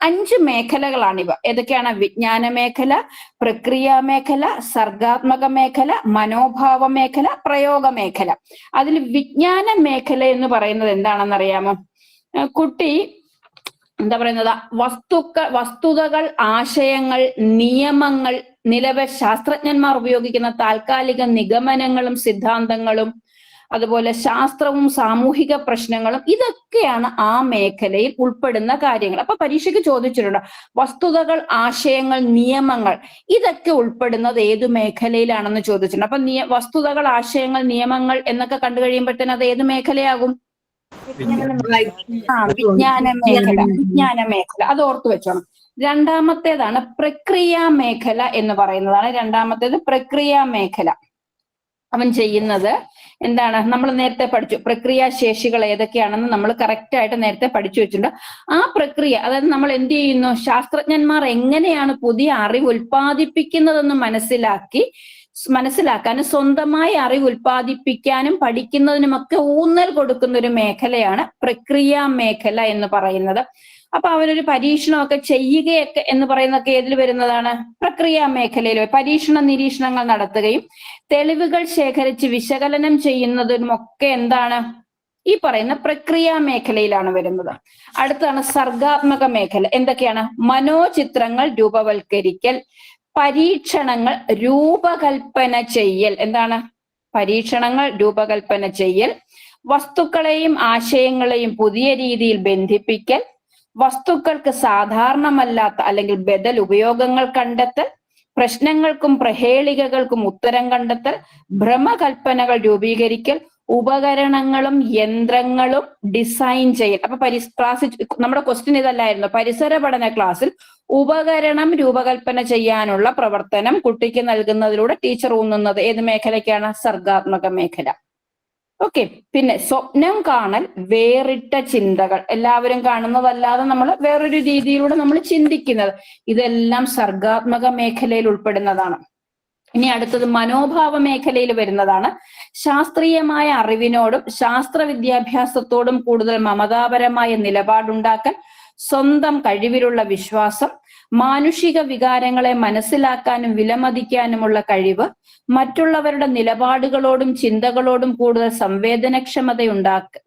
B: 5 മേഖലകളാണിവ. ഏതൊക്കെയാണ്? വിജ്ഞാന മേഖല, പ്രക്രിയ മേഖല, സർഗാത്മക മേഖല, മനോഭാവ മേഖല, പ്രയോഗ മേഖല. അതിൽ വിജ്ഞാന മേഖല എന്ന് പറയുന്നത് എന്താണെന്നറിയാമോ? കുട്ടി എന്താ പറയുന്നത്? വസ്തുതകൾ, ആശയങ്ങൾ, നിയമങ്ങൾ, നിലവിൽ ശാസ്ത്രജ്ഞന്മാർ ഉപയോഗിക്കുന്ന താൽക്കാലിക നിഗമനങ്ങളും സിദ്ധാന്തങ്ങളും, അതുപോലെ ശാസ്ത്രവും സാമൂഹിക പ്രശ്നങ്ങളും, ഇതൊക്കെയാണ് ആ മേഖലയിൽ ഉൾപ്പെടുന്ന കാര്യങ്ങൾ. അപ്പൊ പരീക്ഷയ്ക്ക് ചോദിച്ചിട്ടുണ്ട് വസ്തുതകൾ, ആശയങ്ങൾ, നിയമങ്ങൾ ഇതൊക്കെ ഉൾപ്പെടുന്നത് ഏതു മേഖലയിലാണെന്ന് ചോദിച്ചിട്ടുണ്ട്. അപ്പൊ വസ്തുതകൾ, ആശയങ്ങൾ, നിയമങ്ങൾ എന്നൊക്കെ കണ്ടു കഴിയുമ്പോഴത്തേന് അത് ഏത് മേഖലയാകും? വിജ്ഞാന മേഖല. അത് ഓർത്തു വെച്ചോണം. രണ്ടാമത്തേതാണ് പ്രക്രിയ മേഖല എന്ന് പറയുന്നതാണ്. രണ്ടാമത്തേത് പ്രക്രിയ മേഖല. അവൻ ചെയ്യുന്നത് എന്താണ്? നമ്മൾ നേരത്തെ പഠിച്ചു. പ്രക്രിയാ ശേഷികൾ ഏതൊക്കെയാണെന്ന് നമ്മൾ കറക്റ്റ് ആയിട്ട് നേരത്തെ പഠിച്ചു വെച്ചിട്ടുണ്ട്. ആ പ്രക്രിയ, അതായത് നമ്മൾ എന്ത് ചെയ്യുന്നു? ശാസ്ത്രജ്ഞന്മാർ എങ്ങനെയാണ് പുതിയ അറിവ് ഉൽപ്പാദിപ്പിക്കുന്നതെന്ന് മനസ്സിലാക്കാനും സ്വന്തമായി അറിവ് ഉൽപ്പാദിപ്പിക്കാനും പഠിക്കുന്നതിനുമൊക്കെ ഊന്നൽ കൊടുക്കുന്ന ഒരു മേഖലയാണ് പ്രക്രിയ മേഖല എന്ന് പറയുന്നത്. അപ്പൊ അവരൊരു പരീക്ഷണമൊക്കെ ചെയ്യുകയൊക്കെ എന്ന് പറയുന്നതൊക്കെ ഏതിൽ വരുന്നതാണ്? പ്രക്രിയ മേഖലയിൽ. നിരീക്ഷണങ്ങൾ നടത്തുകയും തെളിവുകൾ ശേഖരിച്ച് വിശകലനം ചെയ്യുന്നതിനുമൊക്കെ എന്താണ്? ഈ പറയുന്ന പ്രക്രിയ മേഖലയിലാണ് വരുന്നത്. അടുത്താണ് സർഗാത്മക മേഖല. എന്തൊക്കെയാണ്? മനോചിത്രങ്ങൾ രൂപവൽക്കരിക്കൽ, പരീക്ഷണങ്ങൾ രൂപകൽപ്പന ചെയ്യൽ. എന്താണ്? പരീക്ഷണങ്ങൾ രൂപകൽപ്പന ചെയ്യൽ, വസ്തുക്കളെയും ആശയങ്ങളെയും പുതിയ രീതിയിൽ ബന്ധിപ്പിക്കൽ, വസ്തുക്കൾക്ക് സാധാരണമല്ലാത്ത അല്ലെങ്കിൽ ബദൽ ഉപയോഗങ്ങൾ കണ്ടെത്തൽ, പ്രശ്നങ്ങൾക്കും പ്രഹേളികകൾക്കും ഉത്തരം കണ്ടെത്തൽ, ഭ്രമകൽപ്പനകൾ രൂപീകരിക്കൽ, ഉപകരണങ്ങളും യന്ത്രങ്ങളും ഡിസൈൻ ചെയ്യൽ. അപ്പൊ ക്ലാസ്സിൽ നമ്മുടെ ക്വസ്റ്റ്യൻ ഇതല്ലായിരുന്നു. പരിസര പഠന ക്ലാസ്സിൽ ഉപകരണം രൂപകൽപ്പന ചെയ്യാനുള്ള പ്രവർത്തനം കുട്ടിക്ക് നൽകുന്നതിലൂടെ ടീച്ചർ ഊന്നുന്നത് ഏത് മേഖലയ്ക്കാണ്? സർഗാത്മക മേഖല. ഓക്കെ. പിന്നെ സ്വപ്നം കാണൽ, വേറിട്ട ചിന്തകൾ, എല്ലാവരും കാണുന്നതല്ലാതെ നമ്മൾ വേറൊരു രീതിയിലൂടെ നമ്മൾ ചിന്തിക്കുന്നത്, ഇതെല്ലാം സർഗാത്മക മേഖലയിൽ ഉൾപ്പെടുന്നതാണ്. ഇനി അടുത്തത് മനോഭാവ മേഖലയിൽ വരുന്നതാണ്. ശാസ്ത്രീയമായ അറിവിനോടും ശാസ്ത്ര വിദ്യാഭ്യാസത്തോടും കൂടുതൽ മമതാപരമായ നിലപാടുണ്ടാക്കൽ, സ്വന്തം കഴിവിലുള്ള വിശ്വാസം, മാനുഷിക വികാരങ്ങളെ മനസ്സിലാക്കാനും വിലമതിക്കാനുമുള്ള കഴിവ്, മറ്റുള്ളവരുടെ നിലപാടുകളോടും ചിന്തകളോടും കൂടുതൽ സംവേദനക്ഷമത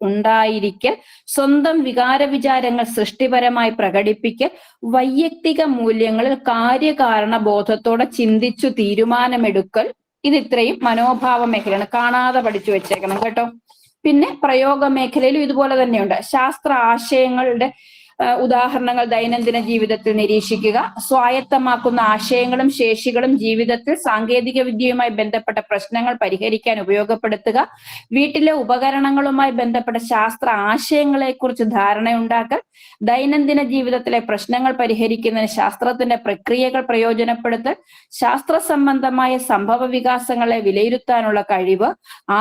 B: ഉണ്ടായിരിക്കൽ, സ്വന്തം വികാരവിചാരങ്ങൾ സൃഷ്ടിപരമായി പ്രകടിപ്പിക്കൽ, വൈയക്തിക മൂല്യങ്ങളിൽ കാര്യകാരണ ബോധത്തോടെ ചിന്തിച്ചു തീരുമാനമെടുക്കൽ. ഇതിത്രയും മനോഭാവ മേഖലയാണ്. കാണാതെ പഠിച്ചു വെച്ചേക്കണം കേട്ടോ. പിന്നെ പ്രയോഗ മേഖലയിലും ഇതുപോലെ തന്നെയുണ്ട്. ശാസ്ത്ര ആശയങ്ങളുടെ ഉദാഹരണങ്ങൾ ദൈനംദിന ജീവിതത്തിൽ നിരീക്ഷിക്കുക, സ്വായത്തമാക്കുന്ന ആശയങ്ങളും ശേഷികളും ജീവിതത്തിൽ സാങ്കേതിക വിദ്യയുമായി ബന്ധപ്പെട്ട പ്രശ്നങ്ങൾ പരിഹരിക്കാൻ ഉപയോഗപ്പെടുത്തുക, വീട്ടിലെ ഉപകരണങ്ങളുമായി ബന്ധപ്പെട്ട ശാസ്ത്ര ആശയങ്ങളെക്കുറിച്ച് ധാരണയുണ്ടാക്കൽ, ദൈനംദിന ജീവിതത്തിലെ പ്രശ്നങ്ങൾ പരിഹരിക്കുന്നതിന് ശാസ്ത്രത്തിന്റെ പ്രക്രിയകൾ പ്രയോജനപ്പെടുത്തൽ, ശാസ്ത്ര സംബന്ധമായ സംഭവ വികാസങ്ങളെ വിലയിരുത്താനുള്ള കഴിവ്,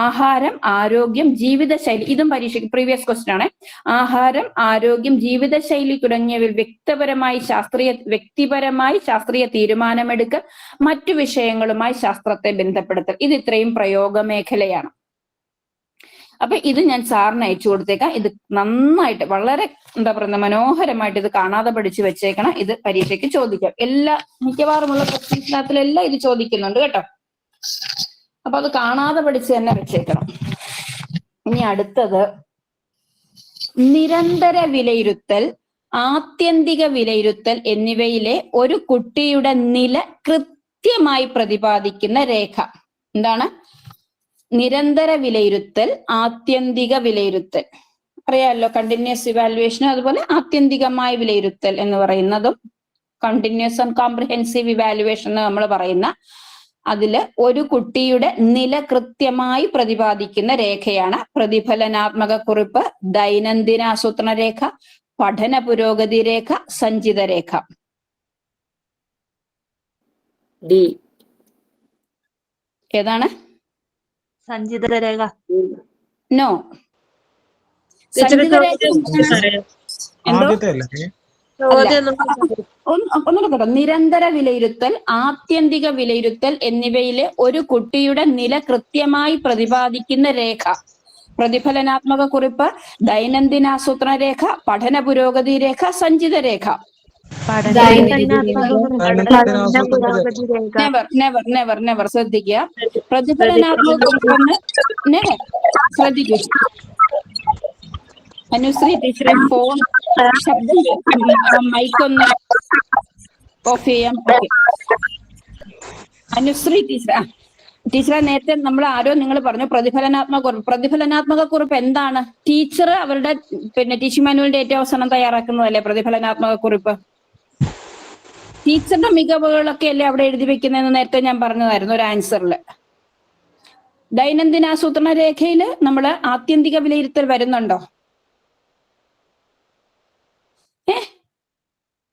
B: ആഹാരം, ആരോഗ്യം, ജീവിതശൈലി. ഇതും പരീക്ഷയ്ക്ക് പ്രീവിയസ് ക്വസ്റ്റ്യൻ ആണ്. ആഹാരം, ആരോഗ്യം, ജീവിതശൈലി തുടങ്ങിയവയിൽ വ്യക്തിപരമായി ശാസ്ത്രീയ തീരുമാനമെടുക്കൽ, മറ്റു വിഷയങ്ങളുമായി ശാസ്ത്രത്തെ ബന്ധപ്പെടുത്തൽ. ഇത് ഇത്രയും പ്രയോഗ മേഖലയാണ്. അപ്പൊ ഇത് ഞാൻ സാറിന് അയച്ചു കൊടുത്തേക്കാം. ഇത് നന്നായിട്ട് വളരെ മനോഹരമായിട്ട് ഇത് കാണാതെ പഠിച്ചു വെച്ചേക്കണം. ഇത് പരീക്ഷയ്ക്ക് ചോദിക്കാം. മിക്കവാറുമുള്ള ക്വസ്റ്റ്യൻസിനകത്തിലെല്ലാം ഇത് ചോദിക്കുന്നുണ്ട് കേട്ടോ. അപ്പൊ അത് കാണാതെ പഠിച്ച് തന്നെ വെച്ചേക്കണം. ഇനി അടുത്തത് നിരന്തര വിലയിരുത്തൽ, ആത്യന്തിക വിലയിരുത്തൽ എന്നിവയിലെ ഒരു കുട്ടിയുടെ നില കൃത്യമായി പ്രതിപാദിക്കുന്ന രേഖ. എന്താണ്? നിരന്തര വിലയിരുത്തൽ, ആത്യന്തിക വിലയിരുത്തൽ. അറിയാമല്ലോ, കണ്ടിന്യൂസ് ഇവാലുവേഷനും അതുപോലെ ആത്യന്തികമായ വിലയിരുത്തൽ എന്ന് പറയുന്നതും കണ്ടിന്യൂസ് ആൻഡ് കോംപ്രിഹെൻസീവ് ഇവാലുവേഷൻ എന്ന് നമ്മൾ പറയുന്ന അതില് ഒരു കുട്ടിയുടെ നില കൃത്യമായി പ്രതിപാദിക്കുന്ന രേഖയാണ് പ്രതിഫലനാത്മക കുറിപ്പ്, ദൈനംദിന ആസൂത്രണ രേഖ, പഠന പുരോഗതി രേഖ, സഞ്ചിത രേഖ.
E: ഡി.
B: ഏതാണ്?
H: സഞ്ചിത രേഖ.
B: നോ. സഞ്ചിത രേഖ എന്തോ? ഒന്നുകൂടെ കേട്ടോ. നിരന്തര വിലയിരുത്തൽ, ആത്യന്തിക വിലയിരുത്തൽ എന്നിവയിലെ ഒരു കുട്ടിയുടെ നില കൃത്യമായി പ്രതിപാദിക്കുന്ന രേഖ പ്രതിഫലനാത്മക കുറിപ്പ്, ദൈനംദിനാസൂത്രണ രേഖ, പഠന പുരോഗതി രേഖ, സഞ്ചിത രേഖ. നെവർ ശ്രദ്ധിക്കുക. പ്രതിഫലനാത്മക കുറിപ്പെന്ന് ശ്രദ്ധിക്കൂ. അനുശ്രീ ടീച്ചറെ ഫോൺ ശബ്ദം മൈക്കൊന്ന് ഓഫ് ചെയ്യാം. അനുശ്രീ ടീച്ചറെ നേരത്തെ നമ്മൾ ആരോ നിങ്ങൾ പറഞ്ഞു പ്രതിഫലനാത്മക കുറിപ്പ്. പ്രതിഫലനാത്മക കുറിപ്പ് എന്താണ്? ടീച്ചർ അവരുടെ ടീച്ചിങ് മാനുവലിന്റെ ഏറ്റവും അവസാനം തയ്യാറാക്കുന്നതല്ലേ പ്രതിഫലനാത്മക കുറിപ്പ്? ടീച്ചറുടെ മികവുകളൊക്കെ അല്ലേ അവിടെ എഴുതി വെക്കുന്നതെന്ന് നേരത്തെ ഞാൻ പറഞ്ഞതായിരുന്നു ഒരു ആൻസറിൽ. ദൈനംദിനാസൂത്രണ രേഖയില് നമ്മള് ആത്യന്തിക വിലയിരുത്തൽ വരുന്നുണ്ടോ?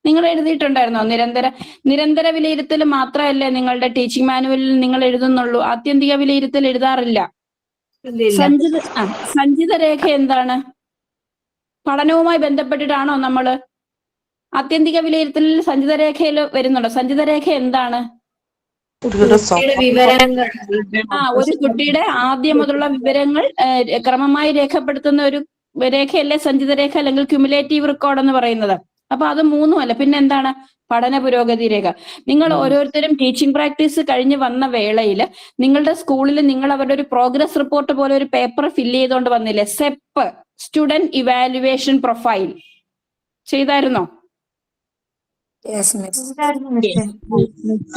B: നിങ്ങൾ എഴുതിയിട്ടുണ്ടായിരുന്നോ? നിരന്തര വിലയിരുത്തൽ മാത്രമല്ലേ നിങ്ങളുടെ ടീച്ചിങ് മാനുവലിൽ നിങ്ങൾ എഴുതുന്നുള്ളൂ, ആത്യന്തിക വിലയിരുത്തൽ എഴുതാറില്ല. സഞ്ചിത രേഖ എന്താണ്? പഠനവുമായി ബന്ധപ്പെട്ടിട്ടാണോ നമ്മള്? ആത്യന്തിക വിലയിരുത്തലിൽ സഞ്ചിത രേഖയിൽ വരുന്നുണ്ടോ? സഞ്ചിത രേഖ എന്താണ്?
E: വിവരങ്ങൾ.
B: ഒരു കുട്ടിയുടെ ആദ്യം മുതലുള്ള വിവരങ്ങൾ ക്രമമായി രേഖപ്പെടുത്തുന്ന ഒരു രേഖയല്ലേ സഞ്ചിത രേഖ അല്ലെങ്കിൽ ക്യുമുലേറ്റീവ് റെക്കോർഡ് എന്ന് പറയുന്നത്. അപ്പൊ അത് മൂന്നുമല്ല, പിന്നെ എന്താണ്? പഠന പുരോഗതി രേഖ. നിങ്ങൾ ഓരോരുത്തരും ടീച്ചിങ് പ്രാക്ടീസ് കഴിഞ്ഞ് വന്ന വേളയിൽ നിങ്ങളുടെ സ്കൂളിൽ നിങ്ങൾ അവരുടെ ഒരു പ്രോഗ്രസ് റിപ്പോർട്ട് പോലെ ഒരു പേപ്പർ ഫില്ല് ചെയ്തുകൊണ്ട് വന്നില്ലേ? സെപ്പ്, സ്റ്റുഡന്റ് ഇവാലുവേഷൻ പ്രൊഫൈൽ ചെയ്തായിരുന്നോ?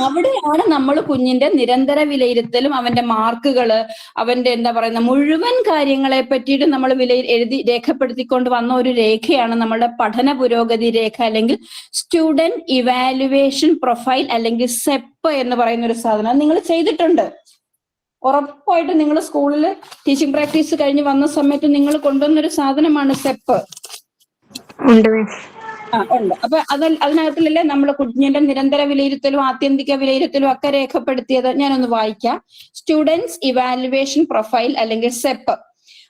B: അവിടെയാണ് നമ്മൾ കുഞ്ഞിന്റെ നിരന്തര വിലയിരുത്തലും അവന്റെ മാർക്കുകള്, അവന്റെ എന്താ പറയുന്ന മുഴുവൻ കാര്യങ്ങളെ പറ്റിയിട്ട് നമ്മൾ എഴുതി രേഖപ്പെടുത്തിക്കൊണ്ട് വന്ന ഒരു രേഖയാണ് നമ്മുടെ പഠന പുരോഗതി രേഖ അല്ലെങ്കിൽ സ്റ്റുഡന്റ് ഇവാലുവേഷൻ പ്രൊഫൈൽ അല്ലെങ്കിൽ സെപ്പ് എന്ന് പറയുന്ന ഒരു സാധനം നിങ്ങൾ ചെയ്തിട്ടുണ്ട്. ഉറപ്പായിട്ട് നിങ്ങൾ സ്കൂളിൽ ടീച്ചിങ് പ്രാക്ടീസ് കഴിഞ്ഞ് വന്ന സമയത്ത് നിങ്ങൾ കൊണ്ടുവന്നൊരു സാധനമാണ് സെപ്പ്. ഉണ്ട്. അപ്പൊ അതിനകത്തിലല്ലേ നമ്മൾ കുഞ്ഞിന്റെ നിരന്തര വിലയിരുത്തലും ആത്യന്തിക വിലയിരുത്തലും ഒക്കെ രേഖപ്പെടുത്തിയത്. ഞാനൊന്ന് വായിക്കാം. സ്റ്റുഡൻസ് ഇവാലുവേഷൻ പ്രൊഫൈൽ അല്ലെങ്കിൽ സെപ്പ്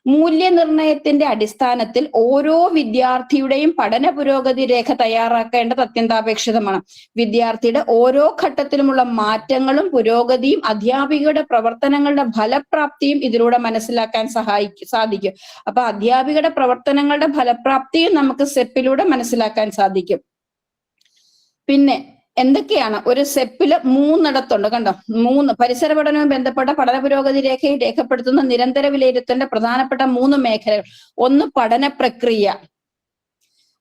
B: മൂല്യനിർണയത്തിന്റെ അടിസ്ഥാനത്തിൽ ഓരോ വിദ്യാർത്ഥിയുടെയും പഠന പുരോഗതി രേഖ തയ്യാറാക്കേണ്ടത് അത്യന്താപേക്ഷിതമാണ്. വിദ്യാർത്ഥിയുടെ ഓരോ ഘട്ടത്തിലുമുള്ള മാറ്റങ്ങളും പുരോഗതിയും അധ്യാപികയുടെ പ്രവർത്തനങ്ങളുടെ ഫലപ്രാപ്തിയും ഇതിലൂടെ മനസ്സിലാക്കാൻ സാധിക്കും. അപ്പൊ അധ്യാപികയുടെ പ്രവർത്തനങ്ങളുടെ ഫലപ്രാപ്തിയും നമുക്ക് സെപ്പിലൂടെ മനസ്സിലാക്കാൻ സാധിക്കും. പിന്നെ എന്തൊക്കെയാണ്? ഒരു സെപ്പില് 3 കണ്ടോ? 3 പരിസര പഠനവുമായി ബന്ധപ്പെട്ട പഠന പുരോഗതി രേഖയിൽ രേഖപ്പെടുത്തുന്ന നിരന്തര വിലയിരുത്തലിന്റെ പ്രധാനപ്പെട്ട 3 മേഖലകൾ. ഒന്ന് പഠന പ്രക്രിയ.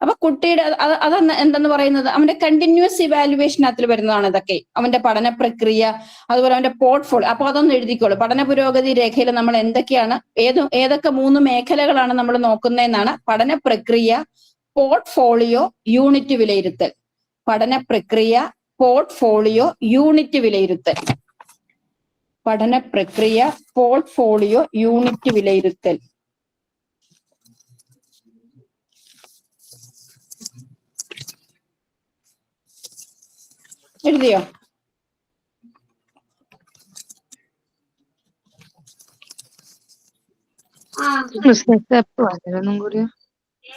B: അപ്പൊ കുട്ടിയുടെ അത് എന്തെന്ന് പറയുന്നത് അവന്റെ കണ്ടിന്യൂസ് ഇവാലുവേഷനകത്തിൽ വരുന്നതാണ് ഇതൊക്കെ. അവന്റെ പഠന പ്രക്രിയ, അതുപോലെ അവന്റെ പോർട്ട്ഫോളിയോ. അപ്പൊ അതൊന്ന് എഴുതിക്കോളൂ. പഠന പുരോഗതി രേഖയിൽ നമ്മൾ എന്തൊക്കെയാണ് ഏതൊക്കെ 3 മേഖലകളാണ് നമ്മൾ നോക്കുന്നതെന്നാണ്. പഠന പ്രക്രിയ, പോർട്ട്ഫോളിയോ, യൂണിറ്റ് വിലയിരുത്തൽ. പഠന പ്രക്രിയ, പോർട്ട്ഫോളിയോ, യൂണിറ്റ് വിലയിരുത്തൽ. പഠന പ്രക്രിയ, പോർട്ട്ഫോളിയോ, യൂണിറ്റ് വിലയിരുത്തൽ. എഴുതിയോ?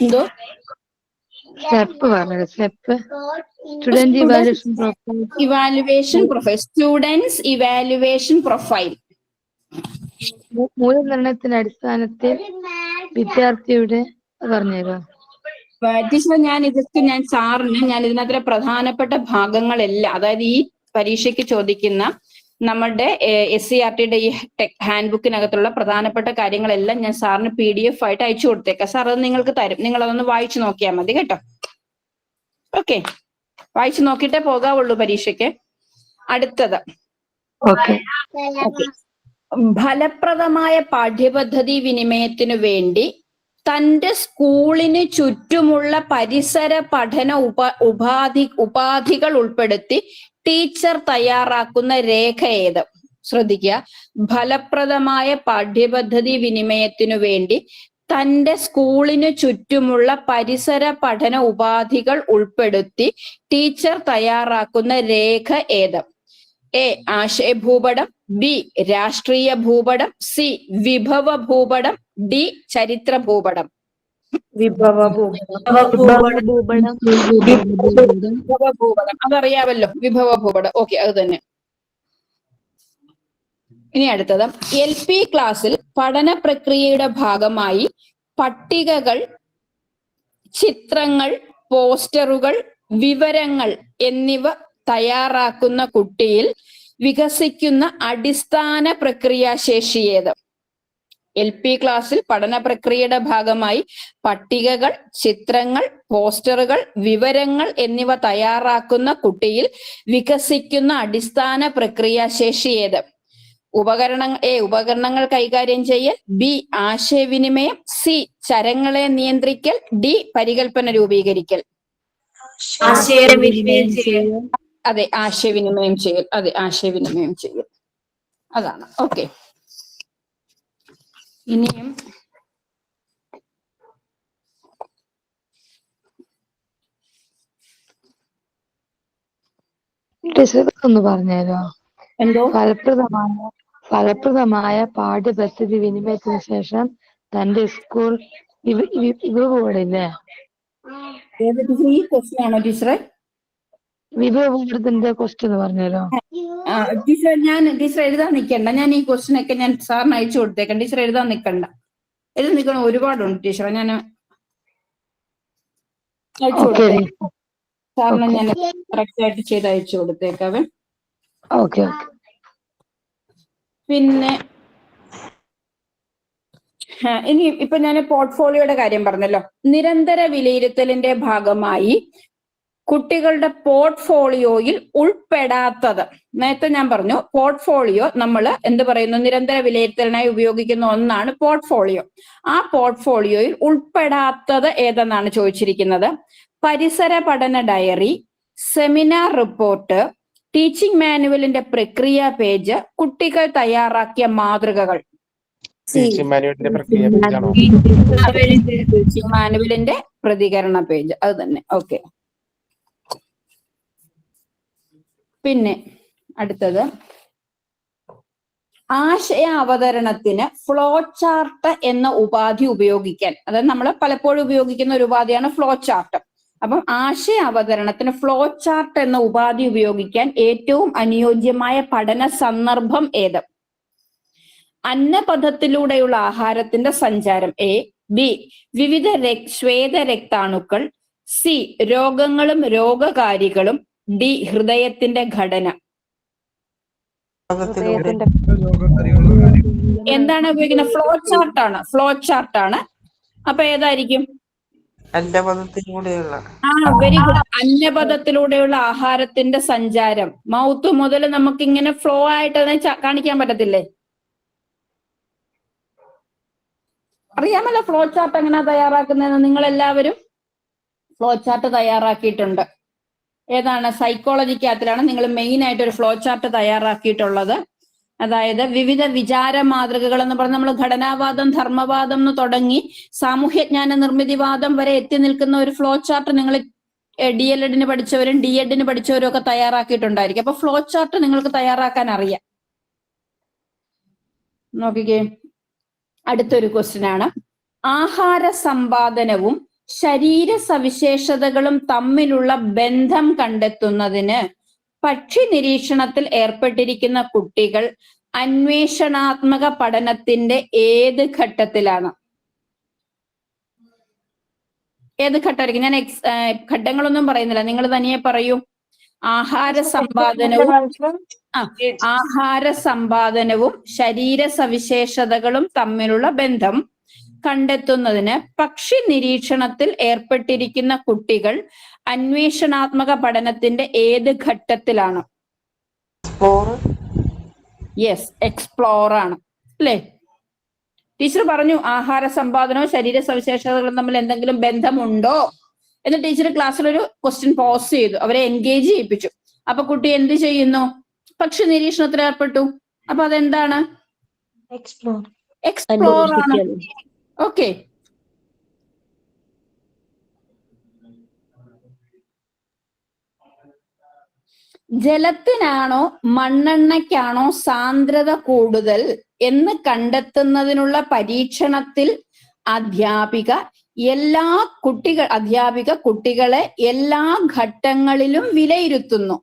B: എന്തോ evaluation profile. Students evaluation profile
D: മൂല്യനിർണയത്തിന്റെ അടിസ്ഥാനത്തിൽ വിദ്യാർത്ഥിയുടെ പറഞ്ഞുതരാം.
B: ടീച്ചർ ഞാൻ സാറിന് ഇതിനകത്തെ പ്രധാനപ്പെട്ട ഭാഗങ്ങളെല്ലാം, അതായത് ഈ പരീക്ഷയ്ക്ക് ചോദിക്കുന്ന നമ്മുടെ SCERTയുടെ ഈ ഹാൻഡ് ബുക്കിനകത്തുള്ള പ്രധാനപ്പെട്ട കാര്യങ്ങളെല്ലാം ഞാൻ സാറിന് PDF ആയിട്ട് അയച്ചു കൊടുത്തേക്കാം. സാർ അത് നിങ്ങൾക്ക് തരും. നിങ്ങൾ അതൊന്ന് വായിച്ചു നോക്കിയാൽ മതി കേട്ടോ. ഓക്കെ, വായിച്ചു നോക്കിയിട്ടേ പോകാവുള്ളൂ പരീക്ഷയ്ക്ക്. അടുത്തത് ഫലപ്രദമായ പാഠ്യപദ്ധതി വിനിമയത്തിനു വേണ്ടി തന്റെ സ്കൂളിന് ചുറ്റുമുള്ള പരിസര പഠന ഉപാധികൾ ഉൾപ്പെടുത്തി ടീച്ചർ തയ്യാറാക്കുന്ന രേഖ ഏത്? ശ്രദ്ധിക്കുക, ഫലപ്രദമായ പാഠ്യപദ്ധതി വിനിമയത്തിനു വേണ്ടി തന്റെ സ്കൂളിനു ചുറ്റുമുള്ള പരിസര പഠന ഉപാധികൾ ഉൾപ്പെടുത്തി ടീച്ചർ തയ്യാറാക്കുന്ന രേഖ ഏത്? എ ആശയ ഭൂപടം, ബി രാഷ്ട്രീയ ഭൂപടം, സി വിഭവ ഭൂപടം, ഡി ചരിത്ര ഭൂപടം.
C: വിഭവ ഭൂപടം.
B: വിഭവ ഭൂപടം അതറിയാമല്ലോ, വിഭവ ഭൂപടം. ഓക്കെ, അത് തന്നെ. ഇനി അടുത്തത്, LP ക്ലാസ്സിൽ പഠന പ്രക്രിയയുടെ ഭാഗമായി പട്ടികകൾ, ചിത്രങ്ങൾ, പോസ്റ്ററുകൾ, വിവരങ്ങൾ എന്നിവ തയ്യാറാക്കുന്ന കുട്ടിയിൽ വികസിക്കുന്ന അടിസ്ഥാന പ്രക്രിയാശേഷി ഏത്? LP ക്ലാസ്സിൽ പഠന പ്രക്രിയയുടെ ഭാഗമായി പട്ടികകൾ, ചിത്രങ്ങൾ, പോസ്റ്ററുകൾ, വിവരങ്ങൾ എന്നിവ തയ്യാറാക്കുന്ന കുട്ടിയിൽ വികസിക്കുന്ന അടിസ്ഥാന പ്രക്രിയാശേഷി ഏത്? ഉപകരണങ്ങൾ കൈകാര്യം ചെയ്യൽ, ബി ആശയവിനിമയം, സി ചരങ്ങളെ നിയന്ത്രിക്കൽ, ഡി പരികൽപ്പന രൂപീകരിക്കൽ. അതെ, ആശയവിനിമയം ചെയ്യൽ. അതെ, ആശയവിനിമയം ചെയ്യൽ. അതാണ്. ഓക്കെ, ഇനിയും
D: ഒന്ന് പറഞ്ഞുതരോ?
B: എന്തോ?
D: ഫലപ്രദമായ പാഠ്യപദ്ധതി വിനിമയത്തിന് ശേഷം തന്റെ സ്കൂൾ വിഭവങ്ങളില്ലേ?
B: ഈ ക്വസ്റ്റ്യൻ ആണോ ടീച്ചറെ?
D: വിഭവത്തിന്റെ ക്വസ്റ്റ്യൻ പറഞ്ഞുതരോ?
B: ടീച്ചർ എഴുതാൻ നിൽക്കണ്ട. ഞാൻ ഈ ക്വസ്റ്റ്യൻ ഒക്കെ ഞാൻ സാറിന് അയച്ചു കൊടുത്തേക്കാം. ടീച്ചർ എഴുതാൻ നിൽക്കണ്ട. എഴുതി നിൽക്കണം, ഒരുപാടുണ്ട് ടീച്ചറെ. ഞാൻ അയച്ചു കൊടുത്തേക്കാം സാറിന്. ഞാൻ കറക്റ്റ് ആയിട്ട് ചെയ്ത് അയച്ചു കൊടുത്തേക്കാവേ.
D: ഓക്കെ.
B: പിന്നെ ഇനി ഇപ്പൊ ഞാൻ പോർട്ട്ഫോളിയോയുടെ കാര്യം പറഞ്ഞല്ലോ. നിരന്തര വിലയിരുത്തലിന്റെ ഭാഗമായി കുട്ടികളുടെ പോർട്ട്ഫോളിയോയിൽ ഉൾപ്പെടാത്തത്, നേരത്തെ ഞാൻ പറഞ്ഞു പോർട്ട്ഫോളിയോ നമ്മൾ എന്ത് പറയുന്നു, നിരന്തര വിലയിരുത്തലിനായി ഉപയോഗിക്കുന്ന ഒന്നാണ് പോർട്ട്ഫോളിയോ. ആ പോർട്ട്ഫോളിയോയിൽ ഉൾപ്പെടാത്തത് ഏതെന്നാണ് ചോദിച്ചിരിക്കുന്നത്. പരിസര പഠന ഡയറി, സെമിനാർ റിപ്പോർട്ട്, ടീച്ചിങ് മാനുവലിന്റെ പ്രക്രിയ പേജ്, കുട്ടികൾ തയ്യാറാക്കിയ മാതൃകകൾ.
A: ടീച്ചിങ്
B: മാനുവലിന്റെ പ്രതികരണ പേജ്, അത് തന്നെ. ഓക്കെ, പിന്നെ അടുത്തത്, ആശയ അവതരണത്തിന് ഫ്ലോ ചാർട്ട് എന്ന ഉപാധി ഉപയോഗിക്കാൻ, അതായത് നമ്മൾ പലപ്പോഴും ഉപയോഗിക്കുന്ന ഒരു ഉപാധിയാണ് ഫ്ലോ ചാർട്ട്. അപ്പം ആശയ അവതരണത്തിന് ഫ്ലോ ചാർട്ട് എന്ന ഉപാധി ഉപയോഗിക്കാൻ ഏറ്റവും അനുയോജ്യമായ പഠന സന്ദർഭം ഏത്? അന്നപഥത്തിലൂടെയുള്ള ആഹാരത്തിന്റെ സഞ്ചാരം, എ, ബി വിവിധ ശ്വേതരക്താണുക്കൾ, സി രോഗങ്ങളും രോഗകാരികളും, ഡി ഹൃദയത്തിന്റെ ഘടന. എന്താണ് ഉപയോഗിക്കുന്നത്? ഫ്ലോ ചാർട്ടാണ്. അപ്പൊ ഏതായിരിക്കും? Very good. അന്നപഥത്തിലൂടെയുള്ള ആഹാരത്തിന്റെ സഞ്ചാരം. മൗത്ത് മുതൽ നമുക്ക് ഇങ്ങനെ ഫ്ലോ ആയിട്ട് അതിനെ കാണിക്കാൻ പറ്റത്തില്ലേ? അറിയാമല്ലോ ഫ്ലോ ചാർട്ട് എങ്ങനെയാ തയ്യാറാക്കുന്നതെന്ന്. നിങ്ങൾ എല്ലാവരും ഫ്ലോ ചാർട്ട് തയ്യാറാക്കിയിട്ടുണ്ട്. ഏതാണ്? സൈക്കോളജിക്കകത്തിലാണ് നിങ്ങൾ മെയിൻ ആയിട്ട് ഒരു ഫ്ലോ ചാർട്ട് തയ്യാറാക്കിയിട്ടുള്ളത്. അതായത് വിവിധ വിചാര മാതൃകകൾ എന്ന് പറഞ്ഞ് നമ്മൾ ഘടനാവാദം, ധർമ്മവാദം എന്ന് തുടങ്ങി സാമൂഹ്യജ്ഞാന നിർമ്മിതിവാദം വരെ എത്തി നിൽക്കുന്ന ഒരു ഫ്ലോ ചാർട്ട് നിങ്ങൾ DLED പഠിച്ചവരും DED പഠിച്ചവരും ഒക്കെ തയ്യാറാക്കിയിട്ടുണ്ടായിരിക്കും. അപ്പൊ ഫ്ലോ ചാർട്ട് നിങ്ങൾക്ക് തയ്യാറാക്കാൻ അറിയാം. നോക്കിക്കേ, അടുത്തൊരു ക്വസ്റ്റ്യൻ ആണ്. ആഹാര സമ്പാദനവും ശരീര സവിശേഷതകളും തമ്മിലുള്ള ബന്ധം കണ്ടെത്തുന്നതിന് പക്ഷി നിരീക്ഷണത്തിൽ ഏർപ്പെട്ടിരിക്കുന്ന കുട്ടികൾ അന്വേഷണാത്മക പഠനത്തിന്റെ ഏത് ഘട്ടത്തിലാണ്? ഏത് ഘട്ടമായിരിക്കും? ഞാൻ ഘട്ടങ്ങളൊന്നും പറയുന്നില്ല, നിങ്ങൾ തനിയെ പറയൂ. ആഹാര സമ്പാദനവും ശരീര സവിശേഷതകളും തമ്മിലുള്ള ബന്ധം കണ്ടെത്തുന്നതിന് പക്ഷി നിരീക്ഷണത്തിൽ ഏർപ്പെട്ടിരിക്കുന്ന കുട്ടികൾ അന്വേഷണാത്മക പഠനത്തിന്റെ ഏത് ഘട്ടത്തിലാണ്? യെസ്, എക്സ്പ്ലോർ ആണ് അല്ലേ? ടീച്ചർ പറഞ്ഞു ആഹാര സമ്പാദനവും ശരീര സവിശേഷതകളും തമ്മിൽ എന്തെങ്കിലും ബന്ധമുണ്ടോ എന്ന്. ടീച്ചർ ക്ലാസ്സിൽ ഒരു ക്വസ്റ്റ്യൻ പോസ് ചെയ്തു, അവരെ എൻഗേജ് ചെയ്യിപ്പിച്ചു. അപ്പൊ കുട്ടി എന്ത് ചെയ്യുന്നു? പക്ഷി നിരീക്ഷണത്തിൽ ഏർപ്പെട്ടു. അപ്പൊ അതെന്താണ്?
F: എക്സ്പ്ലോർ.
B: എക്സ്പ്ലോർ ആണ്. ഓക്കെ. ജലത്തിനാണോ മണ്ണെണ്ണയ്ക്കാണോ സാന്ദ്രത കൂടുതൽ എന്ന് കണ്ടെത്തുന്നതിനുള്ള പരീക്ഷണത്തിൽ അധ്യാപിക കുട്ടികളെ എല്ലാ ഘട്ടങ്ങളിലും വിലയിരുത്തുന്നു.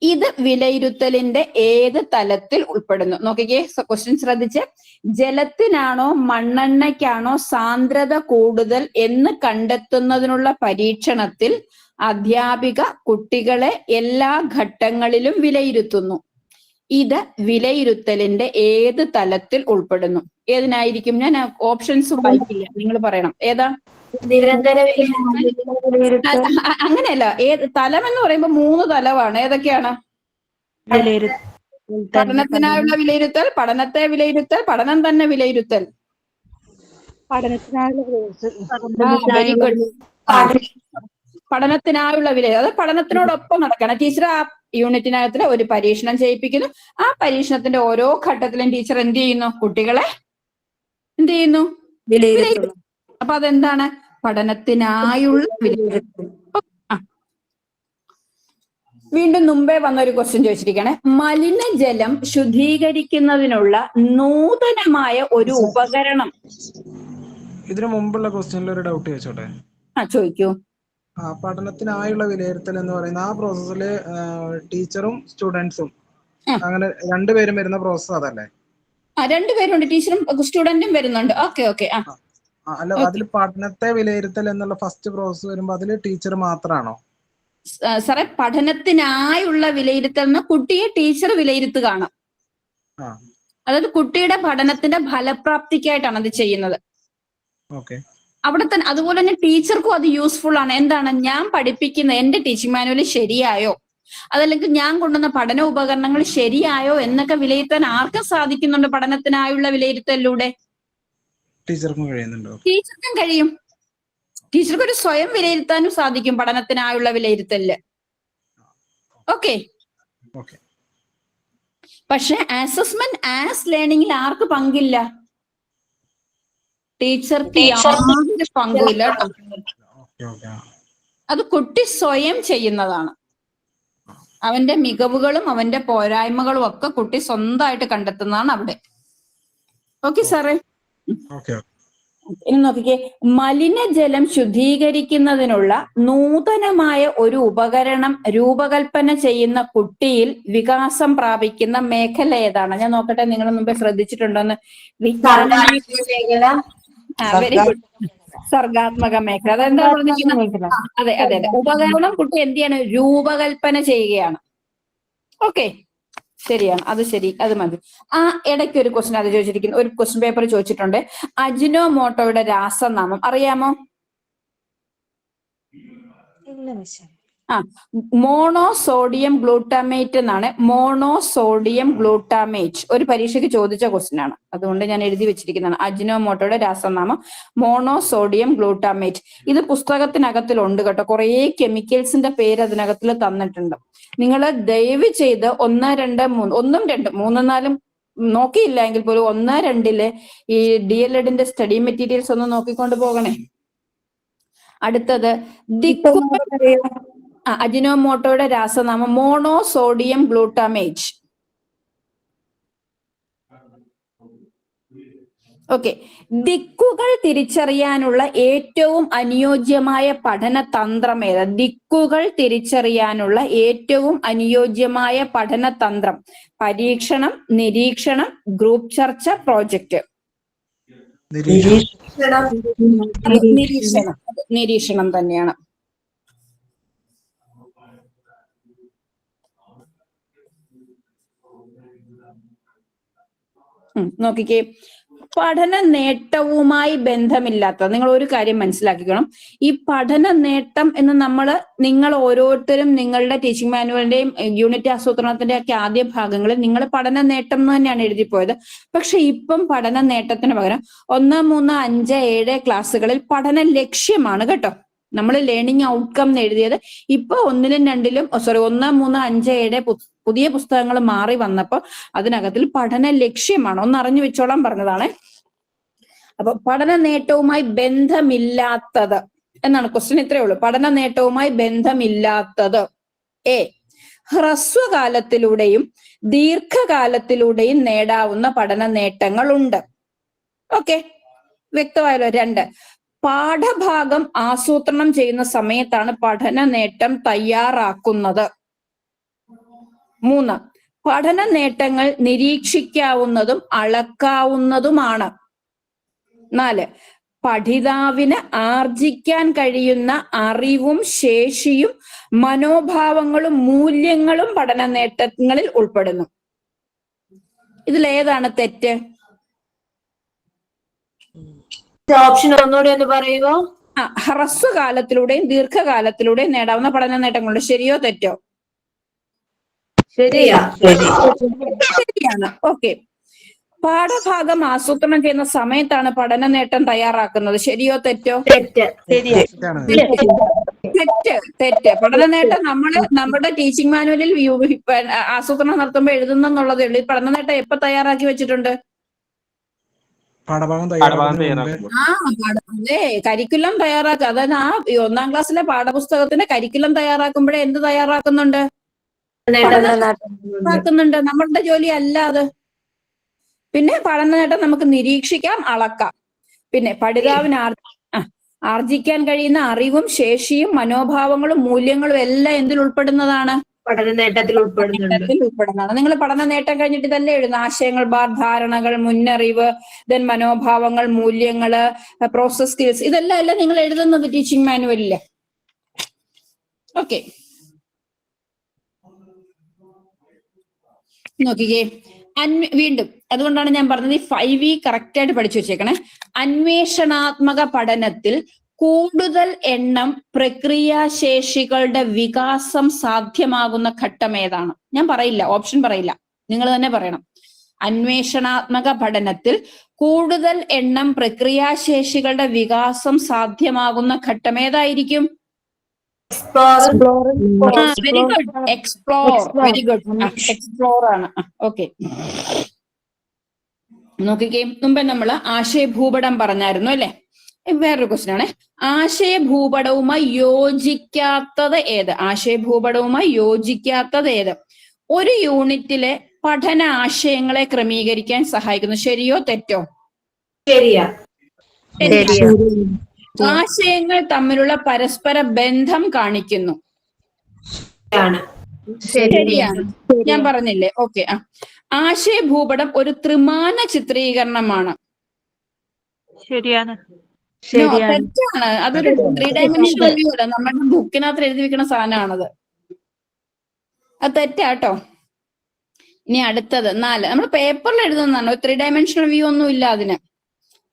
B: ഇത് വിലയിരുത്തലിന്റെ ഏത് തലത്തിൽ ഉൾപ്പെടുന്നു? നോക്കിക്കേ, ക്വസ്റ്റ്യൻ ശ്രദ്ധിച്ച്. ജലത്തിനാണോ മണ്ണെണ്ണയ്ക്കാണോ സാന്ദ്രത കൂടുതൽ എന്ന് കണ്ടെത്തുന്നതിനുള്ള പരീക്ഷണത്തിൽ അധ്യാപിക കുട്ടികളെ എല്ലാ ഘട്ടങ്ങളിലും വിലയിരുത്തുന്നു. ഇത് വിലയിരുത്തലിന്റെ ഏത് തലത്തിൽ ഉൾപ്പെടുന്നു? ഏതിനായിരിക്കും? ഞാൻ ഓപ്ഷൻസ് വായിക്കില്ല, നിങ്ങൾ പറയണം. ഏതാ?
E: നിരന്തര
B: അങ്ങനെയല്ല, ഏത് തലം എന്ന് പറയുമ്പോൾ 3 തലമാണ്. ഏതൊക്കെയാണ്? പഠനത്തിനായുള്ള വിലയിരുത്തൽ, പഠനത്തെ വിലയിരുത്തൽ, പഠനം തന്നെ വിലയിരുത്തൽ. Very good. പഠനത്തിനായുള്ള വിലയിരുത്തൽ, അത് പഠനത്തിനോടൊപ്പം നടക്കണം. ടീച്ചർ ആ യൂണിറ്റിനകത്ത് ഒരു പരീക്ഷണം ചെയ്യിപ്പിക്കുന്നു. ആ പരീക്ഷണത്തിന്റെ ഓരോ ഘട്ടത്തിലും ടീച്ചർ എന്ത് ചെയ്യുന്നു? കുട്ടികളെ എന്ത് ചെയ്യുന്നു? വിലയിരുത്തുന്നു. അപ്പൊ അതെന്താണ്? പഠനത്തിനായുള്ള വിലയിരുത്തൽ. വീണ്ടും മുമ്പേ വന്ന ഒരു ക്വസ്റ്റ്യൻ ചോദിച്ചിരിക്കുകയാണ്. മലിനജലം ശുദ്ധീകരിക്കുന്നതിനുള്ള നൂതനമായ ഒരു ഉപകരണം.
A: ഇതിനു മുമ്പുള്ള ക്വസ്റ്റ്യനിൽ ഒരു ഡൗട്ട് ചോദിച്ചോട്ടെ?
B: ചോദിക്കൂ.
A: പഠനത്തിനായുള്ള വിലയിരുത്തൽ എന്ന് പറയുന്ന ആ പ്രോസസ്സില് ടീച്ചറും സ്റ്റുഡൻസും അങ്ങനെ രണ്ടുപേരും വരുന്ന പ്രോസസ് അതല്ലേ?
B: രണ്ടുപേരുണ്ട്, ടീച്ചറും സ്റ്റുഡന്റും വരുന്നുണ്ട്. ഓക്കെ.
A: അല്ല, അതിൽ പഠനത്തെ വിലയിരുത്തൽ എന്നുള്ള ഫസ്റ്റ് പ്രോസസ് വരുമ്പോ അതില് ടീച്ചർ മാത്രമാണോ?
B: സാറേ, പഠനത്തിനായുള്ള വിലയിരുത്തൽ എന്ന കുട്ടിയെ ടീച്ചർ വിലയിരുത്തുകയാണ്. അതായത് കുട്ടിയുടെ പഠനത്തിന്റെ ഫലപ്രാപ്തിക്കായിട്ടാണ് അത് ചെയ്യുന്നത്. അവിടെ തന്നെ അതുപോലെ തന്നെ ടീച്ചർക്കും അത് യൂസ്ഫുൾ ആണ്. എന്താണ്? ഞാൻ പഠിപ്പിക്കുന്ന എന്റെ ടീച്ചിങ് മാനുവൽ ശരിയായോ, അതല്ലെങ്കിൽ ഞാൻ കൊണ്ടുവന്ന പഠന ഉപകരണങ്ങൾ ശരിയായോ എന്നൊക്കെ വിലയിരുത്താൻ ആർക്കും സാധിക്കുന്നുണ്ട് പഠനത്തിനായുള്ള വിലയിരുത്തലിലൂടെ?
A: ടീച്ചർക്കും കഴിയുന്നുണ്ടോ?
B: ടീച്ചർക്കും കഴിയും. ടീച്ചർക്ക് ഒരു സ്വയം വിലയിരുത്താനും സാധിക്കും പഠനത്തിനായുള്ള വിലയിരുത്തലില്. ഓക്കെ. പക്ഷെ അസസ്മെന്റ് ആസ് ലേണിംഗിൽ ആർക്ക് പങ്കില്ല? ടീച്ചർക്ക് യാതൊരു പങ്കുമില്ല. അത് കുട്ടി സ്വയം ചെയ്യുന്നതാണ്. അവന്റെ മികവുകളും അവന്റെ പോരായ്മകളും ഒക്കെ കുട്ടി സ്വന്തമായിട്ട് കണ്ടെത്തുന്നതാണ് അവിടെ. ഓക്കെ സാറേ. ഇനി നോക്കിക്കേ, മലിനജലം ശുദ്ധീകരിക്കുന്നതിനുള്ള നൂതനമായ ഒരു ഉപകരണം രൂപകൽപ്പന ചെയ്യുന്ന കുട്ടിയിൽ വികാസം പ്രാപിക്കുന്ന മേഖല ഏതാണ്? ഞാൻ നോക്കട്ടെ, നിങ്ങൾ മുമ്പേ ശ്രദ്ധിച്ചിട്ടുണ്ടോന്ന്. Very good. സർഗാത്മക മേഖല. അതെന്താ പറഞ്ഞിരിക്കുന്നത്? അതെ. ഉപകരണം കുട്ടി എന്ത് ചെയ്യാണ്? രൂപകൽപ്പന ചെയ്യുകയാണ്. ഓക്കെ, ശരിയാണ്. അത് ശരി, അത് മതി. ആ ഇടയ്ക്ക് ഒരു ക്വസ്റ്റ്യൻ അത് ചോദിച്ചിരിക്കുന്നു, ഒരു ക്വസ്റ്റ്യൻ പേപ്പർ ചോദിച്ചിട്ടുണ്ട്. അജിനോമോട്ടോയുടെ രാസനാമം അറിയാമോ? മോണോസോഡിയം ഗ്ലൂട്ടാമേറ്റ് എന്നാണ്. മോണോസോഡിയം ഗ്ലൂട്ടാമേറ്റ് ഒരു പരീക്ഷയ്ക്ക് ചോദിച്ച ക്വസ്റ്റ്യൻ ആണ്, അതുകൊണ്ട് ഞാൻ എഴുതി വെച്ചിരിക്കുന്നതാണ്. അജിനോമോട്ടോയുടെ രാസനാമം മോണോസോഡിയം ഗ്ലൂട്ടാമേറ്റ്. ഇത് പുസ്തകത്തിനകത്തിലുണ്ട് കേട്ടോ. കുറേ കെമിക്കൽസിന്റെ പേര് അതിനകത്തിൽ തന്നിട്ടുണ്ട്. നിങ്ങൾ ദയവ് ചെയ്ത് 1, 2, 3 1, 2, 3, 4 നോക്കിയില്ല എങ്കിൽ പോലും 1, 2 ഈ DLEDന്റെ സ്റ്റഡി മെറ്റീരിയൽസ് ഒന്ന് നോക്കിക്കൊണ്ട് പോകണേ. അടുത്തത് അജിനോമോട്ടോയുടെ രാസനാമം മോണോസോഡിയം ഗ്ലൂട്ടാമേറ്റ്. ഓക്കെ. ദിക്കുകൾ തിരിച്ചറിയാനുള്ള ഏറ്റവും അനുയോജ്യമായ പഠന തന്ത്രം ഏതാ? ദിക്കുകൾ തിരിച്ചറിയാനുള്ള ഏറ്റവും അനുയോജ്യമായ പഠന തന്ത്രം. പരീക്ഷണം, നിരീക്ഷണം, ഗ്രൂപ്പ് ചർച്ച, പ്രോജക്റ്റ്. നിരീക്ഷണം തന്നെയാണ്. നോക്കിക്കേ, പഠന നേട്ടവുമായി ബന്ധമില്ലാത്ത, നിങ്ങൾ ഒരു കാര്യം മനസ്സിലാക്കിക്കണം. ഈ പഠന നേട്ടം എന്ന് നിങ്ങൾ ഓരോരുത്തരും നിങ്ങളുടെ ടീച്ചിങ് മാനുവലിന്റെയും യൂണിറ്റ് ആസൂത്രണത്തിന്റെ ഒക്കെ ആദ്യ ഭാഗങ്ങളിൽ നിങ്ങൾ പഠന നേട്ടം എന്ന് തന്നെയാണ് എഴുതിപ്പോയത്. പക്ഷെ ഇപ്പം പഠന നേട്ടത്തിന് പകരം 1, 3, 5, 7 ക്ലാസ്സുകളിൽ പഠന ലക്ഷ്യമാണ് കേട്ടോ. നമ്മൾ ലേണിംഗ് ഔട്ട്കം എന്ന് എഴുതിയത് ഇപ്പൊ 1, 2, 1, 3, 5, 7 പുതിയ പുസ്തകങ്ങൾ മാറി വന്നപ്പോൾ അതിനകത്തിൽ പഠന ലക്ഷ്യമാണ്, ഒന്ന് അറിഞ്ഞു വെച്ചോളാൻ പറഞ്ഞതാണ്. അപ്പൊ പഠന നേട്ടവുമായി ബന്ധമില്ലാത്തത് എന്നാണ് ക്വസ്റ്റ്യൻ. ഇത്രയേ ഉള്ളൂ. പഠന നേട്ടവുമായി ബന്ധമില്ലാത്തത് എ ഹ്രസ്വകാലത്തിലൂടെയും ദീർഘകാലത്തിലൂടെയും നേടാവുന്ന പഠന നേട്ടങ്ങളുണ്ട്. ഓക്കെ, വ്യക്തമായല്ലോ. 2 പാഠഭാഗം ആസൂത്രണം ചെയ്യുന്ന സമയത്താണ് പഠന നേട്ടം തയ്യാറാക്കുന്നത്. 3 പഠന നേട്ടങ്ങൾ നിരീക്ഷിക്കാവുന്നതും അളക്കാവുന്നതുമാണ്. 4 പഠിതാവിന് ആർജിക്കാൻ കഴിയുന്ന അറിവും ശേഷിയും മനോഭാവങ്ങളും മൂല്യങ്ങളും പഠന നേട്ടങ്ങളിൽ ഉൾപ്പെടുന്നു. ഇതിലേതാണ് തെറ്റ്?
E: ഓപ്ഷൻ ഒന്നുകൂടി ഒന്ന് പറയുമോ?
B: ഹ്രസ്വകാലത്തിലൂടെയും ദീർഘകാലത്തിലൂടെയും നേടാവുന്ന പഠന നേട്ടങ്ങളുണ്ട്. ശരിയോ തെറ്റോ?
E: ശരിയാ.
B: ശരിയാണ്. ഓക്കെ. പാഠഭാഗം ആസൂത്രണം ചെയ്യുന്ന സമയത്താണ് പഠന നേട്ടം തയ്യാറാക്കുന്നത്. ശരിയോ തെറ്റോ?
E: തെറ്റ്.
B: തെറ്റ്. പഠന നേട്ടം നമ്മുടെ ടീച്ചിങ് മാനുവലിൽ ആസൂത്രണം നടത്തുമ്പോൾ എഴുതുന്നുള്ളതേ ഉള്ളൂ. ഈ പഠന നേട്ടം എപ്പോ തയ്യാറാക്കി വെച്ചിട്ടുണ്ട്? അതെ, കരിക്കുലം തയ്യാറാക്കുക. അതായത് ആ 1ാം ക്ലാസ്സിലെ പാഠപുസ്തകത്തിന്റെ കരിക്കുലം തയ്യാറാക്കുമ്പോഴേ എന്ത് തയ്യാറാക്കുന്നുണ്ട്? നമ്മളുടെ ജോലി അല്ല അത്. പിന്നെ പഠന നേട്ടം നമുക്ക് നിരീക്ഷിക്കാം, അളക്കാം. പിന്നെ പഠിതാവിന് ആർജിക്കാൻ കഴിയുന്ന അറിവും ശേഷിയും മനോഭാവങ്ങളും മൂല്യങ്ങളും എല്ലാം എന്തിൽ ഉൾപ്പെടുന്നതാണ്?
E: പഠന നേട്ടത്തിൽ
B: ഉൾപ്പെടുന്നതാണ്. നിങ്ങൾ പഠന നേട്ടം കഴിഞ്ഞിട്ട് ഇതല്ലേ എഴുതുന്ന? ആശയങ്ങൾ, ധാരണകൾ, മുന്നറിവ്, ദെൻ മനോഭാവങ്ങൾ, മൂല്യങ്ങള്, പ്രോസസ് സ്കിൽസ്, ഇതെല്ലാം അല്ലേ നിങ്ങൾ എഴുതുന്നത് ടീച്ചിങ് മാനുവലില്? ഓക്കെ, നോക്കിക്കേ. വീണ്ടും അതുകൊണ്ടാണ് ഞാൻ പറഞ്ഞത് ഈ 5E കറക്റ്റ് ആയിട്ട് പഠിച്ചു വെച്ചേക്കണേ. അന്വേഷണാത്മക പഠനത്തിൽ കൂടുതൽ എണ്ണം പ്രക്രിയാശേഷികളുടെ വികാസം സാധ്യമാകുന്ന ഘട്ടം ഏതാണ്? ഞാൻ പറയില്ല, ഓപ്ഷൻ പറയില്ല, നിങ്ങൾ തന്നെ പറയണം. അന്വേഷണാത്മക പഠനത്തിൽ കൂടുതൽ എണ്ണം പ്രക്രിയാശേഷികളുടെ വികാസം സാധ്യമാകുന്ന ഘട്ടം ഏതായിരിക്കും? Very good. Explore. Very good. Explore ആണ്. ഓക്കെ, നോക്കിക്കേ. മുമ്പേ നമ്മൾ ആശയഭൂപടം പറഞ്ഞായിരുന്നു അല്ലെ? വേറൊരു ക്വസ്റ്റ്യൻ ആണ്. ആശയഭൂപടവുമായി യോജിക്കാത്തത് ഏത്? ആശയഭൂപടവുമായി യോജിക്കാത്തത് ഏത്? ഒരു യൂണിറ്റിലെ പഠന ആശയങ്ങളെ ക്രമീകരിക്കാൻ സഹായിക്കുന്നു. ശരിയോ തെറ്റോ?
E: ശരിയാ.
B: ആശയങ്ങൾ തമ്മിലുള്ള പരസ്പര ബന്ധം കാണിക്കുന്നു. ശരിയാണ്. ഞാൻ പറഞ്ഞില്ലേ? ഓക്കെ. ആശയഭൂപടം ഒരു ത്രിമാന ചിത്രീകരണമാണ്.
H: ശരിയാണ്.
B: തെറ്റാണ്. അതൊരു 3 ഡയമെൻഷണൽ വ്യൂ അല്ല, നമ്മുടെ ബുക്കിനകത്ത് എഴുതി വെക്കുന്ന സാധനമാണത്. അത് തെറ്റാട്ടോ. ഇനി അടുത്തത് 4. നമ്മൾ പേപ്പറിൽ എഴുതുന്നതാണ്. ഒരു 3 ഡയമെൻഷണൽ വ്യൂ ഒന്നും ഇല്ല അതിന്.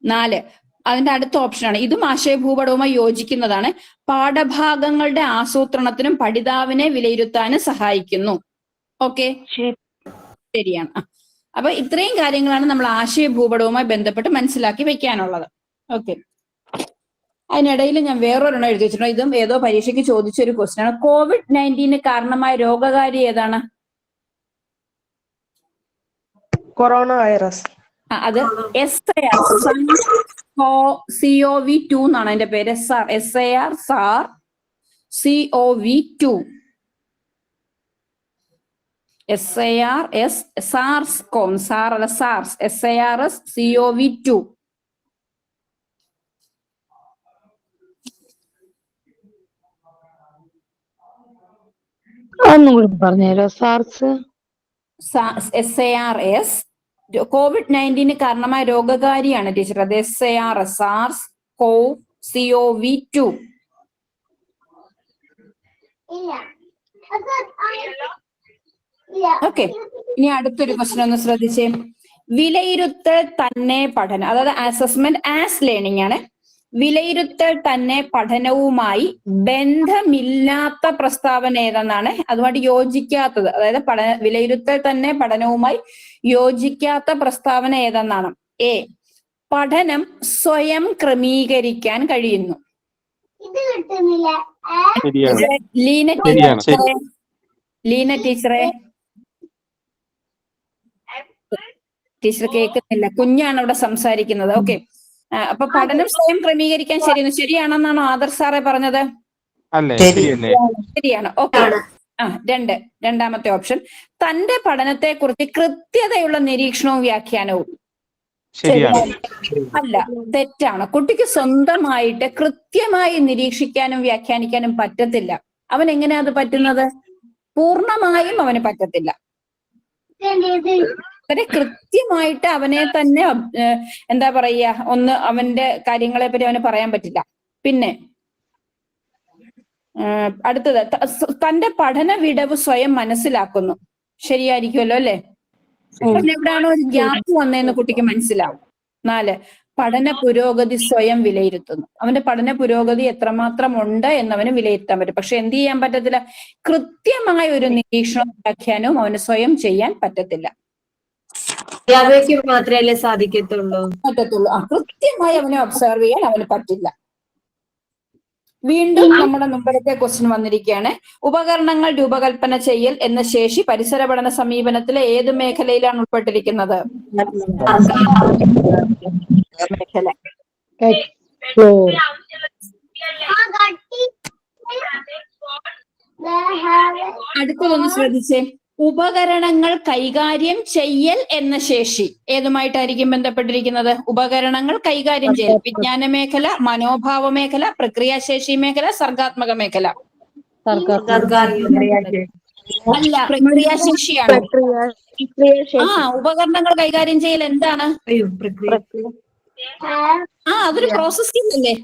B: 4 അതിന്റെ അടുത്ത ഓപ്ഷനാണ്. ഇതും ആശയഭൂപടവുമായി യോജിക്കുന്നതാണ്. പാഠഭാഗങ്ങളുടെ ആസൂത്രണത്തിനും പഠിതാവിനെ വിലയിരുത്താനും സഹായിക്കുന്നു. ഓക്കെ, ശരിയാണ്. അപ്പൊ ഇത്രയും കാര്യങ്ങളാണ് നമ്മൾ ആശയഭൂപടവുമായി ബന്ധപ്പെട്ട് മനസ്സിലാക്കി വെക്കാനുള്ളത്. ഓക്കെ, അതിനിടയിൽ ഞാൻ വേറൊരെണ്ണം എഴുതി വെച്ചിട്ടുണ്ട്. ഇതും ഏതോ പരീക്ഷയ്ക്ക് ചോദിച്ചൊരു ക്വസ്റ്റ്യൻ ആണ്. COVID-19 കാരണമായ രോഗകാരി ഏതാണ്?
C: Corona virus.
B: അത് SARS-CoV-2 എന്നാണ് അതിന്റെ പേര്. SARS-CoV-2. SARS-CoV-2.
D: ഒന്നും കൂടി പറഞ്ഞുതരോ?
B: SARS COVID-19 കാരണമായ രോഗകാരിയാണ് ടീച്ചർ. അത് SARS-CoV-2. ഓക്കെ, ഇനി അടുത്തൊരു ക്വസ്റ്റ്യൻ ഒന്ന് ശ്രദ്ധിച്ചേ. വിലയിരുത്തൽ തന്നെ പഠനം, അതായത് അസസ്മെന്റ് ആസ് ലേണിംഗ് ആണ്. വിലയിരുത്തൽ തന്നെ പഠനവുമായി ബന്ധമില്ലാത്ത പ്രസ്താവന ഏതെന്നാണ്? അതുമായിട്ട് യോജിക്കാത്തത്, അതായത് വിലയിരുത്തൽ തന്നെ പഠനവുമായി യോജിക്കാത്ത പ്രസ്താവന ഏതെന്നാണ്? എ പഠനം സ്വയം ക്രമീകരിക്കാൻ കഴിയുന്നു. ലീന ടീച്ചറെ ടീച്ചർ കേൾക്കുന്നില്ല, കുഞ്ഞാണ് അവിടെ സംസാരിക്കുന്നത്. ഓക്കെ, അപ്പൊ പഠനം സ്വയം ക്രമീകരിക്കാൻ ശരിയാണെന്നാണോ ആദർശ് സാറെ പറഞ്ഞത്? ശരിയാണ്. ഓക്കെ. രണ്ടാമത്തെ ഓപ്ഷൻ, തന്റെ പഠനത്തെ കുറിച്ച് കൃത്യതയുള്ള നിരീക്ഷണവും വ്യാഖ്യാനവും. അല്ല, തെറ്റാണ്. കുട്ടിക്ക് സ്വന്തമായിട്ട് കൃത്യമായി നിരീക്ഷിക്കാനും വ്യാഖ്യാനിക്കാനും പറ്റത്തില്ല. അവൻ എങ്ങനെയാ അത് പറ്റുന്നത്? പൂർണ്ണമായും അവന് പറ്റത്തില്ല. വളരെ കൃത്യമായിട്ട് അവനെ തന്നെ എന്താ പറയുക, അവന്റെ കാര്യങ്ങളെ പറ്റി അവന് പറയാൻ പറ്റില്ല. പിന്നെ അടുത്തത്, തന്റെ പഠന വിടവ് സ്വയം മനസ്സിലാക്കുന്നു. ശരിയായിരിക്കുമല്ലോ അല്ലെ? എവിടെയാണോ ഒരു ഗ്യാപ്പ് വന്നതെന്ന് കുട്ടിക്ക് മനസ്സിലാവും. 4, പഠന പുരോഗതി സ്വയം വിലയിരുത്തുന്നു. അവന്റെ പഠന പുരോഗതി എത്രമാത്രം ഉണ്ട് എന്നവന് വിലയിരുത്താൻ പറ്റും. പക്ഷെ എന്ത് ചെയ്യാൻ പറ്റത്തില്ല? കൃത്യമായ ഒരു നിരീക്ഷണവും വ്യാഖ്യാനവും അവന് സ്വയം ചെയ്യാൻ പറ്റത്തില്ല.
E: മാത്രമല്ലേ സാധിക്കത്തുള്ളൂ.
B: കൃത്യമായി അവനെ ഒബ്സർവ് ചെയ്യാൻ അവന് പറ്റില്ല. വീണ്ടും നമ്മുടെ മുമ്പത്തെ ക്വസ്റ്റ്യൻ വന്നിരിക്കുകയാണ്. ഉപകരണങ്ങൾ രൂപകൽപ്പന ചെയ്യൽ എന്ന ശേഷി പരിസര പഠന സമീപനത്തിലെ ഏത് മേഖലയിലാണ് ഉൾപ്പെട്ടിരിക്കുന്നത്? മേഖല. അടുത്തതൊന്ന് ശ്രദ്ധിച്ചേ. ഉപകരണങ്ങൾ കൈകാര്യം ചെയ്യൽ എന്ന ശേഷി ഏതുമായിട്ടായിരിക്കും ബന്ധപ്പെട്ടിരിക്കുന്നത്? ഉപകരണങ്ങൾ കൈകാര്യം ചെയ്യൽ. വിജ്ഞാന മേഖല, മനോഭാവ മേഖല, പ്രക്രിയാശേഷി മേഖല, സർഗാത്മക മേഖല. അല്ല, പ്രക്രിയാശേഷിയാണ്. ഉപകരണങ്ങൾ കൈകാര്യം ചെയ്യൽ എന്താണ്? അതൊരു പ്രോസസ്സിംഗ് അല്ലേ?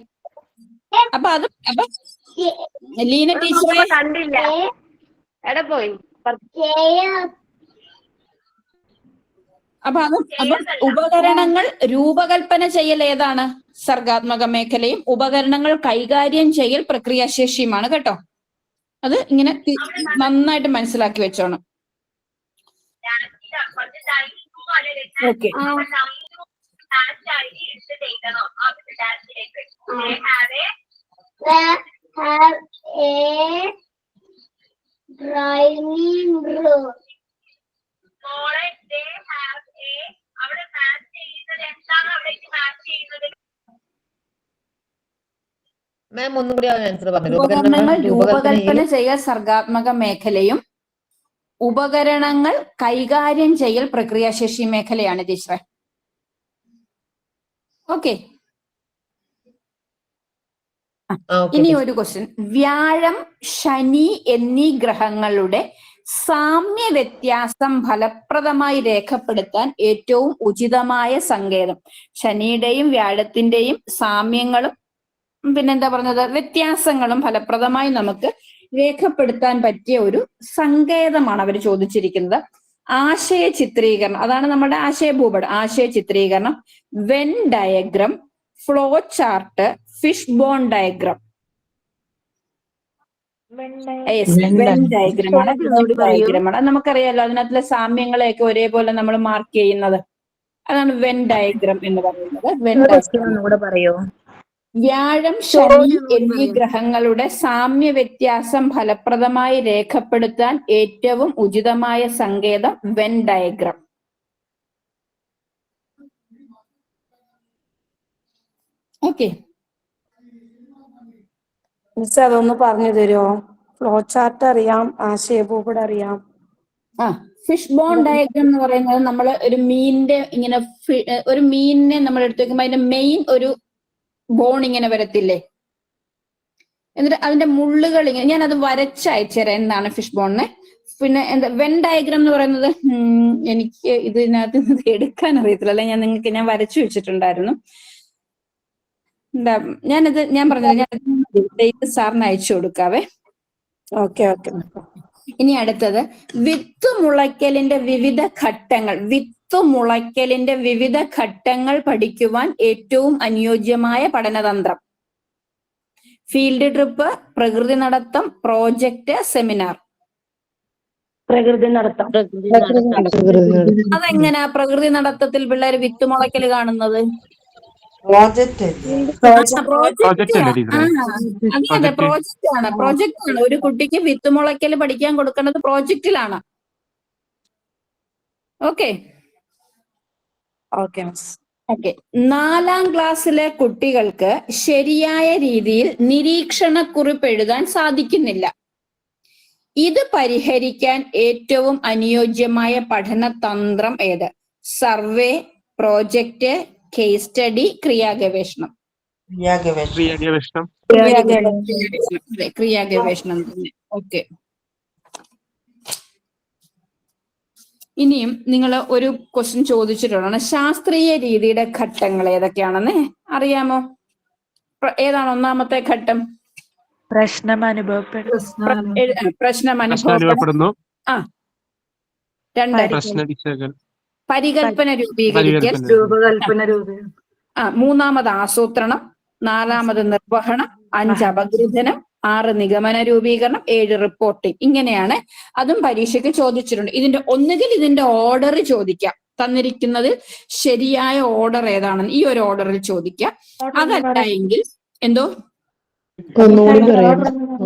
B: അപ്പൊ ലീന ടീച്ചറെ
E: കണ്ടില്ല. എവിടെ പോയി?
B: അപ്പൊ ഉപകരണങ്ങൾ രൂപകൽപ്പന ചെയ്യൽ ഏതാണ്? സർഗാത്മക മേഖലയും ഉപകരണങ്ങൾ കൈകാര്യം ചെയ്യൽ പ്രക്രിയാശേഷിയുമാണ് കേട്ടോ. അത് ഇങ്ങനെ നന്നായിട്ട് മനസ്സിലാക്കി വെച്ചോണം. ഓക്കെ. ഉപകരണങ്ങൾ രൂപകൽപ്പന ചെയ്യൽ സർഗാത്മക മേഖലയും ഉപകരണങ്ങൾ കൈകാര്യം ചെയ്യൽ പ്രക്രിയാശേഷി മേഖലയാണ് ടീച്ചറെ. ഓക്കെ. ഇനി ഒരു ക്വസ്റ്റ്യൻ. വ്യാഴം, ശനി എന്നീ ഗ്രഹങ്ങളുടെ സാമ്യ വ്യത്യാസം ഫലപ്രദമായി രേഖപ്പെടുത്താൻ ഏറ്റവും ഉചിതമായ സങ്കേതം. ശനിയുടെയും വ്യാഴത്തിന്റെയും സാമ്യങ്ങളും പിന്നെന്താ പറഞ്ഞത്, വ്യത്യാസങ്ങളും ഫലപ്രദമായി നമുക്ക് രേഖപ്പെടുത്താൻ പറ്റിയ ഒരു സങ്കേതമാണ് അവർ ചോദിച്ചിരിക്കുന്നത്. ആശയ ചിത്രീകരണം, അതാണ് നമ്മുടെ ആശയഭൂപടം. ആശയ ചിത്രീകരണം, Venn diagram, flow chart, fish bone diagram. ഡയഗ്രമാണ്. അത് നമുക്കറിയാലോ, അതിനകത്തുള്ള സാമ്യങ്ങളെയൊക്കെ ഒരേപോലെ നമ്മൾ മാർക്ക് ചെയ്യുന്നത്. അതാണ് വെൻ ഡയഗ്രം എന്ന് പറയുന്നത്. Venn diagram. വ്യാഴം, ശനി എന്നീ ഗ്രഹങ്ങളുടെ സാമ്യ വ്യത്യാസം ഫലപ്രദമായി രേഖപ്പെടുത്താൻ ഏറ്റവും ഉചിതമായ സങ്കേതം വെൻ ഡയഗ്രം. ഓക്കെ.
C: മിസ് അതൊന്ന് പറഞ്ഞു തരുമോ? ഫ്ലോ ചാർട്ട് അറിയാം, ആശയഭൂപടം അറിയാം.
B: ഫിഷ് ബോൺ ഡയഗ്രം എന്ന് പറയുന്നത് നമ്മൾ ഒരു മീനിന്റെ ഇങ്ങനെ ഒരു മീനിനെ നമ്മൾ എടുത്തു വെക്കുമ്പോൾ അതിന്റെ മെയിൻ ഒരു ബോൺ ഇങ്ങനെ വരത്തില്ലേ, എന്നിട്ട് അതിന്റെ മുള്ളുകൾ ഇങ്ങനെ, ഞാൻ അത് വരച്ചയച്ചുതരാം എന്താണ് ഫിഷ് ബോണിന്. പിന്നെ എന്താ വെൻ ഡയഗ്രം എന്ന് പറയുന്നത്, എനിക്ക് ഇതിനകത്ത് എടുക്കാൻ അറിയത്തില്ല, അല്ലെ ഞാൻ വരച്ചു വെച്ചിട്ടുണ്ടായിരുന്നു. എന്താ ഞാൻ പറഞ്ഞത്, ഞാൻ സാറിന് അയച്ചു കൊടുക്കാവേ.
C: Okay okay.
B: ഇനി അടുത്തത്, വിത്തുമുളയ്ക്കലിന്റെ വിവിധ ഘട്ടങ്ങൾ പഠിക്കുവാൻ ഏറ്റവും അനുയോജ്യമായ പഠനതന്ത്രം. ഫീൽഡ് ട്രിപ്പ്, പ്രകൃതി നടത്തം, പ്രോജക്റ്റ്, സെമിനാർ.
C: പ്രകൃതി നടത്തം.
B: അതെങ്ങനെയാ പ്രകൃതി നടത്തത്തിൽ പിള്ളേർ വിത്തുമുളയ്ക്കൽ കാണുന്നത്?
F: പ്രോജക്റ്റ്
B: ആണ്. ഒരു കുട്ടിക്ക് വിത്തുമുളയ്ക്കൽ പഠിക്കാൻ കൊടുക്കുന്നത് പ്രോജക്റ്റിലാണ്. ഓക്കെ.
C: Okay miss.
B: ഓക്കെ. 4ാം ക്ലാസ്സിലെ കുട്ടികൾക്ക് ശരിയായ രീതിയിൽ നിരീക്ഷണക്കുറിപ്പ് എഴുതാൻ സാധിക്കുന്നില്ല. ഇത് പരിഹരിക്കാൻ ഏറ്റവും അനുയോജ്യമായ പഠനതന്ത്രം ഏത്? സർവേ, പ്രോജക്റ്റ്, കേസ് സ്റ്റഡി, ക്രിയാഗവേഷണം.
F: ക്രിയാഗവേഷണം.
B: ക്രിയാഗവേഷണം തന്നെ. ഓക്കെ. ഇനിയും നിങ്ങൾ ഒരു ക്വസ്റ്റ്യൻ ചോദിച്ചിട്ടുള്ളതാണ്, ശാസ്ത്രീയ രീതിയുടെ ഘട്ടങ്ങൾ ഏതൊക്കെയാണെന്ന് അറിയാമോ? ഏതാണ് ഒന്നാമത്തെ ഘട്ടം?
H: പ്രശ്നം അനുഭവപ്പെടുന്നു.
B: ആ. 2 പരികൽപ്പന രൂപീകരിക്കൽ. 3 ആസൂത്രണം. 4 നിർവഹണം. 5 അപഗ്രഥനം. 6 നിഗമന രൂപീകരണം. 7 റിപ്പോർട്ടിംഗ്. ഇങ്ങനെയാണ്. അതും പരീക്ഷയ്ക്ക് ചോദിച്ചിട്ടുണ്ട്. ഒന്നുകിൽ ഇതിന്റെ ഓർഡർ ചോദിക്കാം, തന്നിരിക്കുന്നത് ശരിയായ ഓർഡർ ഏതാണെന്ന് ഈ ഒരു ഓർഡറിൽ ചോദിക്കാം. അതല്ല എങ്കിൽ എന്തോ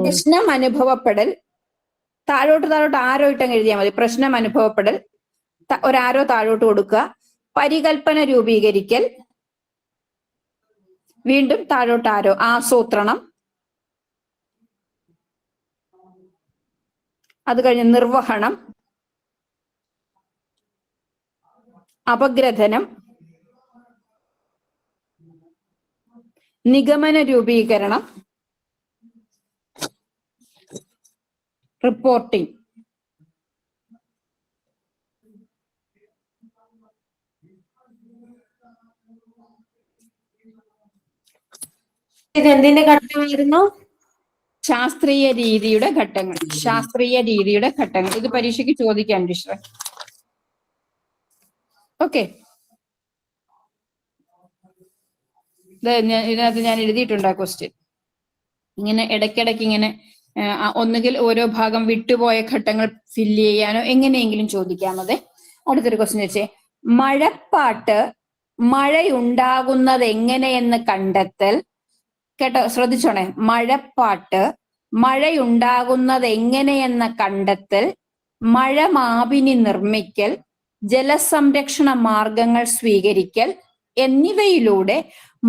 B: പ്രശ്നം അനുഭവപ്പെടൽ, താഴോട്ട് ആരോ ഇട്ടങ്ങ് എഴുതിയാൽ മതി. പ്രശ്നം അനുഭവപ്പെടൽ, ഒരാരോ താഴോട്ട് കൊടുക്കുക. പരികൽപ്പന രൂപീകരിക്കൽ, വീണ്ടും താഴോട്ട് ആരോ. ആസൂത്രണം, അത് കഴിഞ്ഞ് നിർവഹണം, അപഗ്രഥനം, നിഗമന രൂപീകരണം, റിപ്പോർട്ടിംഗ്.
E: ഇതെന്തിന്റെ ഘട്ടമായിരുന്നു?
B: ശാസ്ത്രീയ രീതിയുടെ ഘട്ടങ്ങൾ. ഇത് പരീക്ഷയ്ക്ക് ചോദിക്കാൻ ടീച്ചറെ. ഓക്കെ. ഇതിനകത്ത് ഞാൻ എഴുതിയിട്ടുണ്ട് ആ ക്വസ്റ്റ്യൻ. ഇങ്ങനെ ഇടയ്ക്കിടയ്ക്ക് ഇങ്ങനെ ഒന്നുകിൽ ഓരോ ഭാഗം വിട്ടുപോയ ഘട്ടങ്ങൾ ഫില്ല് ചെയ്യാനോ എങ്ങനെയെങ്കിലും ചോദിക്കാമതെ. അടുത്തൊരു ക്വസ്റ്റ്യൻ വെച്ചേ, മഴപ്പാട്ട് മഴയുണ്ടാകുന്നത് എങ്ങനെയെന്ന് കണ്ടെത്തൽ. കേട്ടോ, ശ്രദ്ധിച്ചോണേ. മഴപ്പാട്ട് മഴയുണ്ടാകുന്നത് എങ്ങനെയെന്ന കണ്ടെത്തൽ, മഴമാപിനി നിർമ്മിക്കൽ, ജലസംരക്ഷണ മാർഗങ്ങൾ സ്വീകരിക്കൽ എന്നിവയിലൂടെ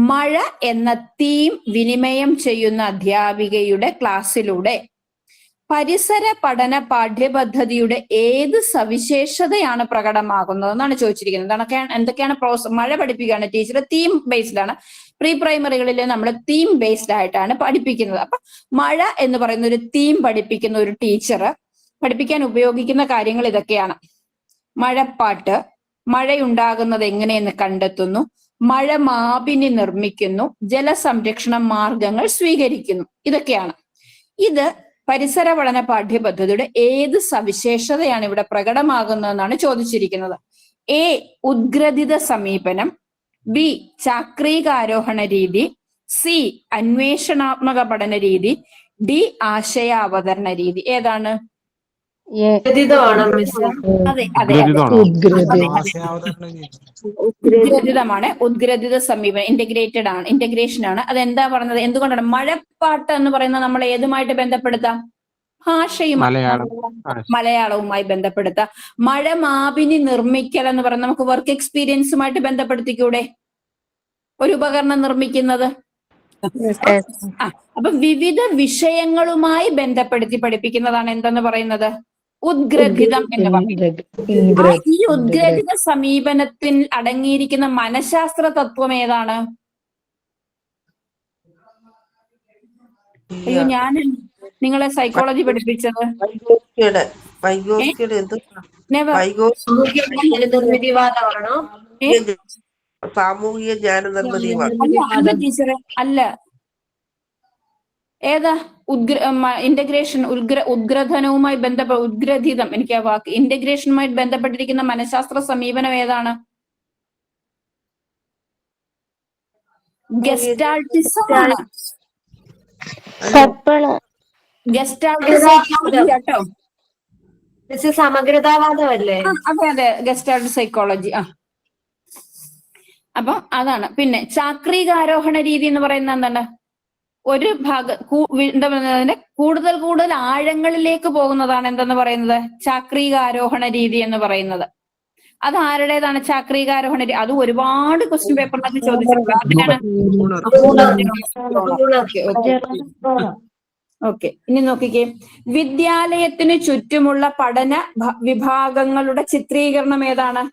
B: മഴ എന്ന തീം വിനിമയം ചെയ്യുന്ന അധ്യാപികയുടെ ക്ലാസ്സിലൂടെ പരിസര പഠന പാഠ്യപദ്ധതിയുടെ ഏത് സവിശേഷതയാണ് പ്രകടമാകുന്നത് എന്നാണ് ചോദിച്ചിരിക്കുന്നത്. എന്തൊക്കെയാണ് മഴ പഠിപ്പിക്കുകയാണ് ടീച്ചർ. തീം ബേസ്ഡ് ആണ്. പ്രീ പ്രൈമറികളിൽ നമ്മൾ തീം ബേസ്ഡ് ആയിട്ടാണ് പഠിപ്പിക്കുന്നത്. അപ്പൊ മഴ എന്ന് പറയുന്ന ഒരു തീം പഠിപ്പിക്കുന്ന ഒരു ടീച്ചർ പഠിപ്പിക്കാൻ ഉപയോഗിക്കുന്ന കാര്യങ്ങൾ ഇതൊക്കെയാണ്. മഴപ്പാട്ട് മഴയുണ്ടാകുന്നത് എങ്ങനെയെന്ന് കണ്ടെത്തുന്നു, മഴമാപിനി നിർമ്മിക്കുന്നു, ജലസംരക്ഷണ മാർഗങ്ങൾ സ്വീകരിക്കുന്നു. ഇതൊക്കെയാണ്. ഇത് പരിസര പഠന പാഠ്യപദ്ധതിയുടെ ഏത് സവിശേഷതയാണ് ഇവിടെ പ്രകടമാകുന്നതെന്നാണ് ചോദിച്ചിരിക്കുന്നത്. എ, ഉദ്ഗ്രഥിത സമീപനം. ബി, ചാക്രികാരോഹണ രീതി. സി, അന്വേഷണാത്മക പഠന രീതി. ഡി, ആശയാവതരണ രീതി. ഏതാണ്? അതെ, ഉദ്ഗ്രഥിതമാണ്. ഉദ്ഗ്രഥിത സമീപനം, ഇന്റഗ്രേറ്റഡ് ആണ്, ഇന്റഗ്രേഷൻ ആണ്. അതെന്താ പറഞ്ഞത്? എന്തുകൊണ്ടാണ്? മഴപ്പാട്ട് എന്ന് പറയുന്നത് നമ്മൾ ഏതുമായിട്ട് ബന്ധപ്പെടുത്താം? മലയാളവുമായി ബന്ധപ്പെടുത്താം. മഴമാപിനി നിർമ്മിക്കൽ എന്ന് പറയുന്നത് നമുക്ക് വർക്ക് എക്സ്പീരിയൻസുമായിട്ട് ബന്ധപ്പെടുത്തിക്കൂടെ? ഒരു ഉപകരണം നിർമ്മിക്കുന്നത്. അപ്പൊ വിവിധ വിഷയങ്ങളുമായി ബന്ധപ്പെടുത്തി പഠിപ്പിക്കുന്നതാണ് എന്തെന്ന് പറയുന്നത്? ഉദ്ഗ്രഥിതം എന്ന് പറയുന്നത്. ഈ ഉദ്ഗ്രഥിത സമീപനത്തിൽ അടങ്ങിയിരിക്കുന്ന മനഃശാസ്ത്ര തത്വം ഏതാണ്? അയ്യോ, ഞാൻ നിങ്ങളെ സൈക്കോളജി പഠിപ്പിച്ചത്
F: സാമൂഹിക ജ്ഞാന നിർമ്മിതി
B: അല്ല ടീച്ചറെ, അല്ല. ഏതാ? ഇന്റഗ്രേഷൻ, ഉദ്ഗ്രഥനവുമായി ബന്ധപ്പെട്ട ഉദ്ഗ്രഥിതം. എനിക്ക് ആ വാക്ക്, ഇന്റഗ്രേഷനുമായി ബന്ധപ്പെട്ടിരിക്കുന്ന മനഃശാസ്ത്ര സമീപനം ഏതാണ്? ഗസ്റ്റാൾട്ടിസം ആണ്. കേട്ടോ,
E: സമഗ്രതാവാദമല്ലേ?
B: അതെ, ഗസ്റ്റാൾട്ട് സൈക്കോളജി. അപ്പൊ അതാണ്. പിന്നെ ചാക്രികാരോഹണ രീതി എന്ന് പറയുന്നത് എന്താണ്? ഒരു എന്താ പറയുന്നത്, കൂടുതൽ ആഴങ്ങളിലേക്ക് പോകുന്നതാണ് എന്തെന്ന് പറയുന്നത്? ചാക്രികാരോഹണ രീതി എന്ന് പറയുന്നത്. അത് ആരുടേതാണ്? ചാക്രികാരോഹണ അത് ഒരുപാട് ക്വസ്റ്റ്യൻ പേപ്പറിനകത്ത് ചോദിച്ചിട്ടുണ്ട്. ഓക്കെ, ഇനി നോക്കിക്കേ. വിദ്യാലയത്തിന് ചുറ്റുമുള്ള പഠന വിഭാഗങ്ങളുടെ ചിത്രീകരണം ഏതാണ്?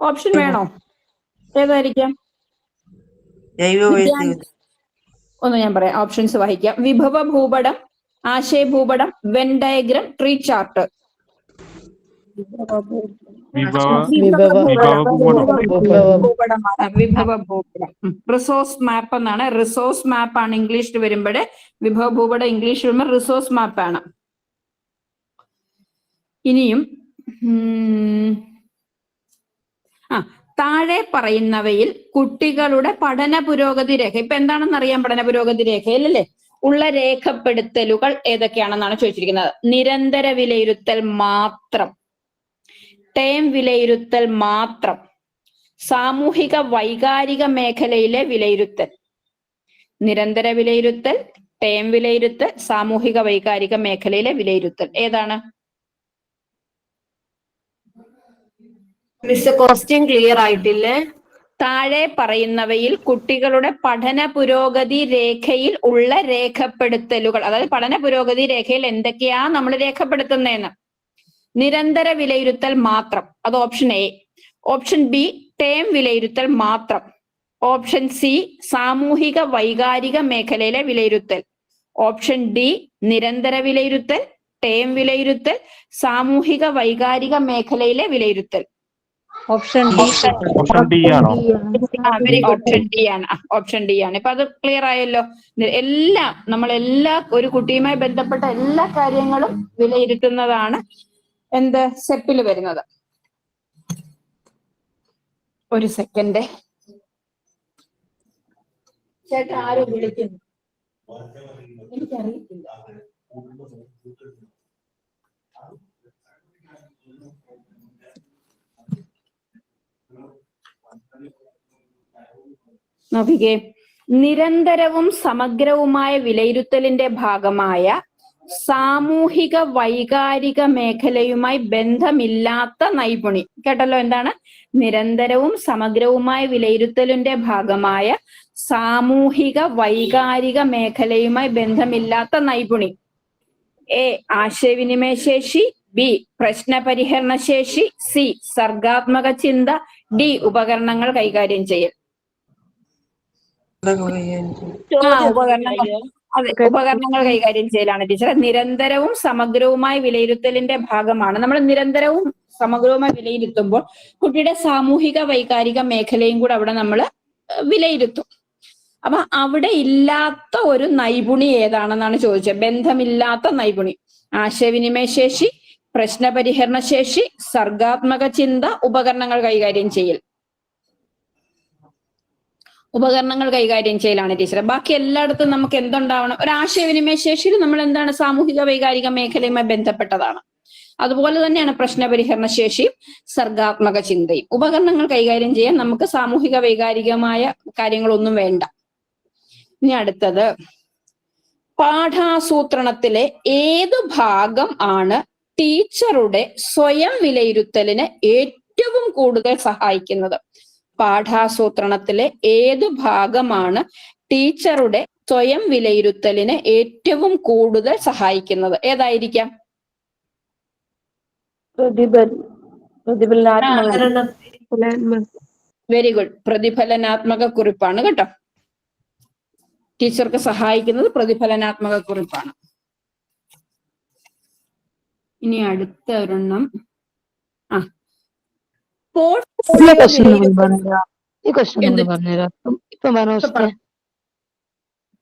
B: ഓപ്ഷൻ വേണോ? ഏതായിരിക്കാം? ഒന്ന് ഞാൻ പറയാം, ഓപ്ഷൻസ് വായിക്കാം. വിഭവ ഭൂപടം, ആശയ ഭൂപടം, വെൻ ഡയഗ്രം, ട്രീ ചാർട്ട്. വിഭവ ഭൂപടം. റിസോഴ്സ് മാപ്പ് എന്നാണ്. റിസോഴ്സ് മാപ്പ് ആണ് ഇംഗ്ലീഷിൽ വരുമ്പോൾ. വിഭവ ഭൂപടം ഇംഗ്ലീഷിൽ വരുമ്പോൾ റിസോഴ്സ് മാപ്പ് ആണ്. ഇനിയും താഴെ പറയുന്നവയിൽ കുട്ടികളുടെ പഠന പുരോഗതി രേഖ, ഇപ്പൊ എന്താണെന്ന് അറിയാം പഠന പുരോഗതി രേഖയിലല്ലേ, ഉള്ള രേഖപ്പെടുത്തലുകൾ ഏതൊക്കെയാണെന്നാണ് ചോദിച്ചിരിക്കുന്നത്. നിരന്തര വിലയിരുത്തൽ മാത്രം, ടേം വിലയിരുത്തൽ മാത്രം, സാമൂഹിക വൈകാരിക മേഖലയിലെ വിലയിരുത്തൽ. നിരന്തര വിലയിരുത്തൽ, ടേം വിലയിരുത്തൽ, സാമൂഹിക വൈകാരിക മേഖലയിലെ വിലയിരുത്തൽ. ഏതാണ്?
E: മിസ് ക്വസ്റ്റ്യൻ ക്ലിയർ ആയിട്ടില്ലേ?
B: താഴെ പറയുന്നവയിൽ കുട്ടികളുടെ പഠന പുരോഗതി രേഖയിൽ ഉള്ള രേഖപ്പെടുത്തലുകൾ, അതായത് പഠന പുരോഗതി രേഖയിൽ എന്തൊക്കെയാ നമ്മൾ രേഖപ്പെടുത്തുന്നതെന്ന്. നിരന്തര വിലയിരുത്തൽ മാത്രം, അത് option A. Option B term വിലയിരുത്തൽ മാത്രം. ഓപ്ഷൻ സി സാമൂഹിക വൈകാരിക മേഖലയിലെ വിലയിരുത്തൽ. ഓപ്ഷൻ ഡി നിരന്തര വിലയിരുത്തൽ, ടേം വിലയിരുത്തൽ, സാമൂഹിക വൈകാരിക മേഖലയിലെ വിലയിരുത്തൽ.
D: ഓപ്ഷൻ
H: ഡി ആണോ?
B: ഓപ്ഷൻ ഡി ആണ്. ഓപ്ഷൻ ഡി ആണ്. ഇപ്പൊ അത് ക്ലിയർ ആയല്ലോ. നമ്മളെല്ലാ ഒരു കുട്ടിയുമായി ബന്ധപ്പെട്ട എല്ലാ കാര്യങ്ങളും വിലയിരുത്തുന്നതാണ് എന്ത് സെപ്പിൽ വരുന്നത്. ഒരു സെക്കൻഡ് ചേട്ടാ, ആരോ വിളിക്കുന്നു, എനിക്കറിയത്തില്ല. നോക്കിക്കേ. നിരന്തരവും സമഗ്രവുമായ വിലയിരുത്തലിന്റെ ഭാഗമായ സാമൂഹിക വൈകാരിക മേഖലയുമായി ബന്ധമില്ലാത്ത നൈപുണി. കേട്ടല്ലോ, എന്താണ്? നിരന്തരവും സമഗ്രവുമായ വിലയിരുത്തലിന്റെ ഭാഗമായ സാമൂഹിക വൈകാരിക മേഖലയുമായി ബന്ധമില്ലാത്ത നൈപുണി. എ ആശയവിനിമയ ശേഷി, ബി പ്രശ്നപരിഹരണ ശേഷി, സി സർഗാത്മക ചിന്ത, ഡി ഉപകരണങ്ങൾ കൈകാര്യം ചെയ്യൽ. ഉപകരണങ്ങൾ കൈകാര്യം ചെയ്യലാണ് ടീച്ചർ. നിരന്തരവും സമഗ്രവുമായ വിലയിരുത്തലിന്റെ ഭാഗമാണ്. നമ്മൾ നിരന്തരവും സമഗ്രവുമായി വിലയിരുത്തുമ്പോൾ കുട്ടിയുടെ സാമൂഹിക വൈകാരിക മേഖലയും കൂടെ അവിടെ നമ്മൾ വിലയിരുത്തും. അപ്പൊ അവിടെ ഇല്ലാത്ത ഒരു നൈപുണി ഏതാണെന്നാണ് ചോദിച്ചത്. ബന്ധമില്ലാത്ത നൈപുണി. ആശയവിനിമയ ശേഷി, പ്രശ്നപരിഹരണ ശേഷി, സർഗാത്മക ചിന്ത, ഉപകരണങ്ങൾ കൈകാര്യം ചെയ്യൽ. ഉപകരണങ്ങൾ കൈകാര്യം ചെയ്യലാണ് ടീച്ചർ. ബാക്കി എല്ലായിടത്തും നമുക്ക് എന്തുണ്ടാവണം? ഒരു ആശയവിനിമയ ശേഷിയിൽ നമ്മൾ എന്താണ്? സാമൂഹിക വൈകാരിക മേഖലയുമായി ബന്ധപ്പെട്ടതാണ്. അതുപോലെ തന്നെയാണ് പ്രശ്നപരിഹരണ ശേഷിയും സർഗാത്മക ചിന്തയും. ഉപകരണങ്ങൾ കൈകാര്യം ചെയ്യാൻ നമുക്ക് സാമൂഹിക വൈകാരികമായ കാര്യങ്ങളൊന്നും വേണ്ട. ഇനി അടുത്തത്, പാഠാസൂത്രണത്തിലെ ഏതു ഭാഗം ആണ് ടീച്ചറുടെ സ്വയം വിലയിരുത്തലിന് ഏറ്റവും കൂടുതൽ സഹായിക്കുന്നത്? പാഠാസൂത്രണത്തിലെ ഏതു ഭാഗമാണ് ടീച്ചറുടെ സ്വയം വിലയിരുത്തലിന് ഏറ്റവും കൂടുതൽ സഹായിക്കുന്നത്? ഏതായിരിക്കാം? Very good. പ്രതിഫലനാത്മക കുറിപ്പാണ് കേട്ടോ. ടീച്ചർക്ക് സഹായിക്കുന്നത് പ്രതിഫലനാത്മക കുറിപ്പാണ്. ഇനി അടുത്ത ഒരെണ്ണം,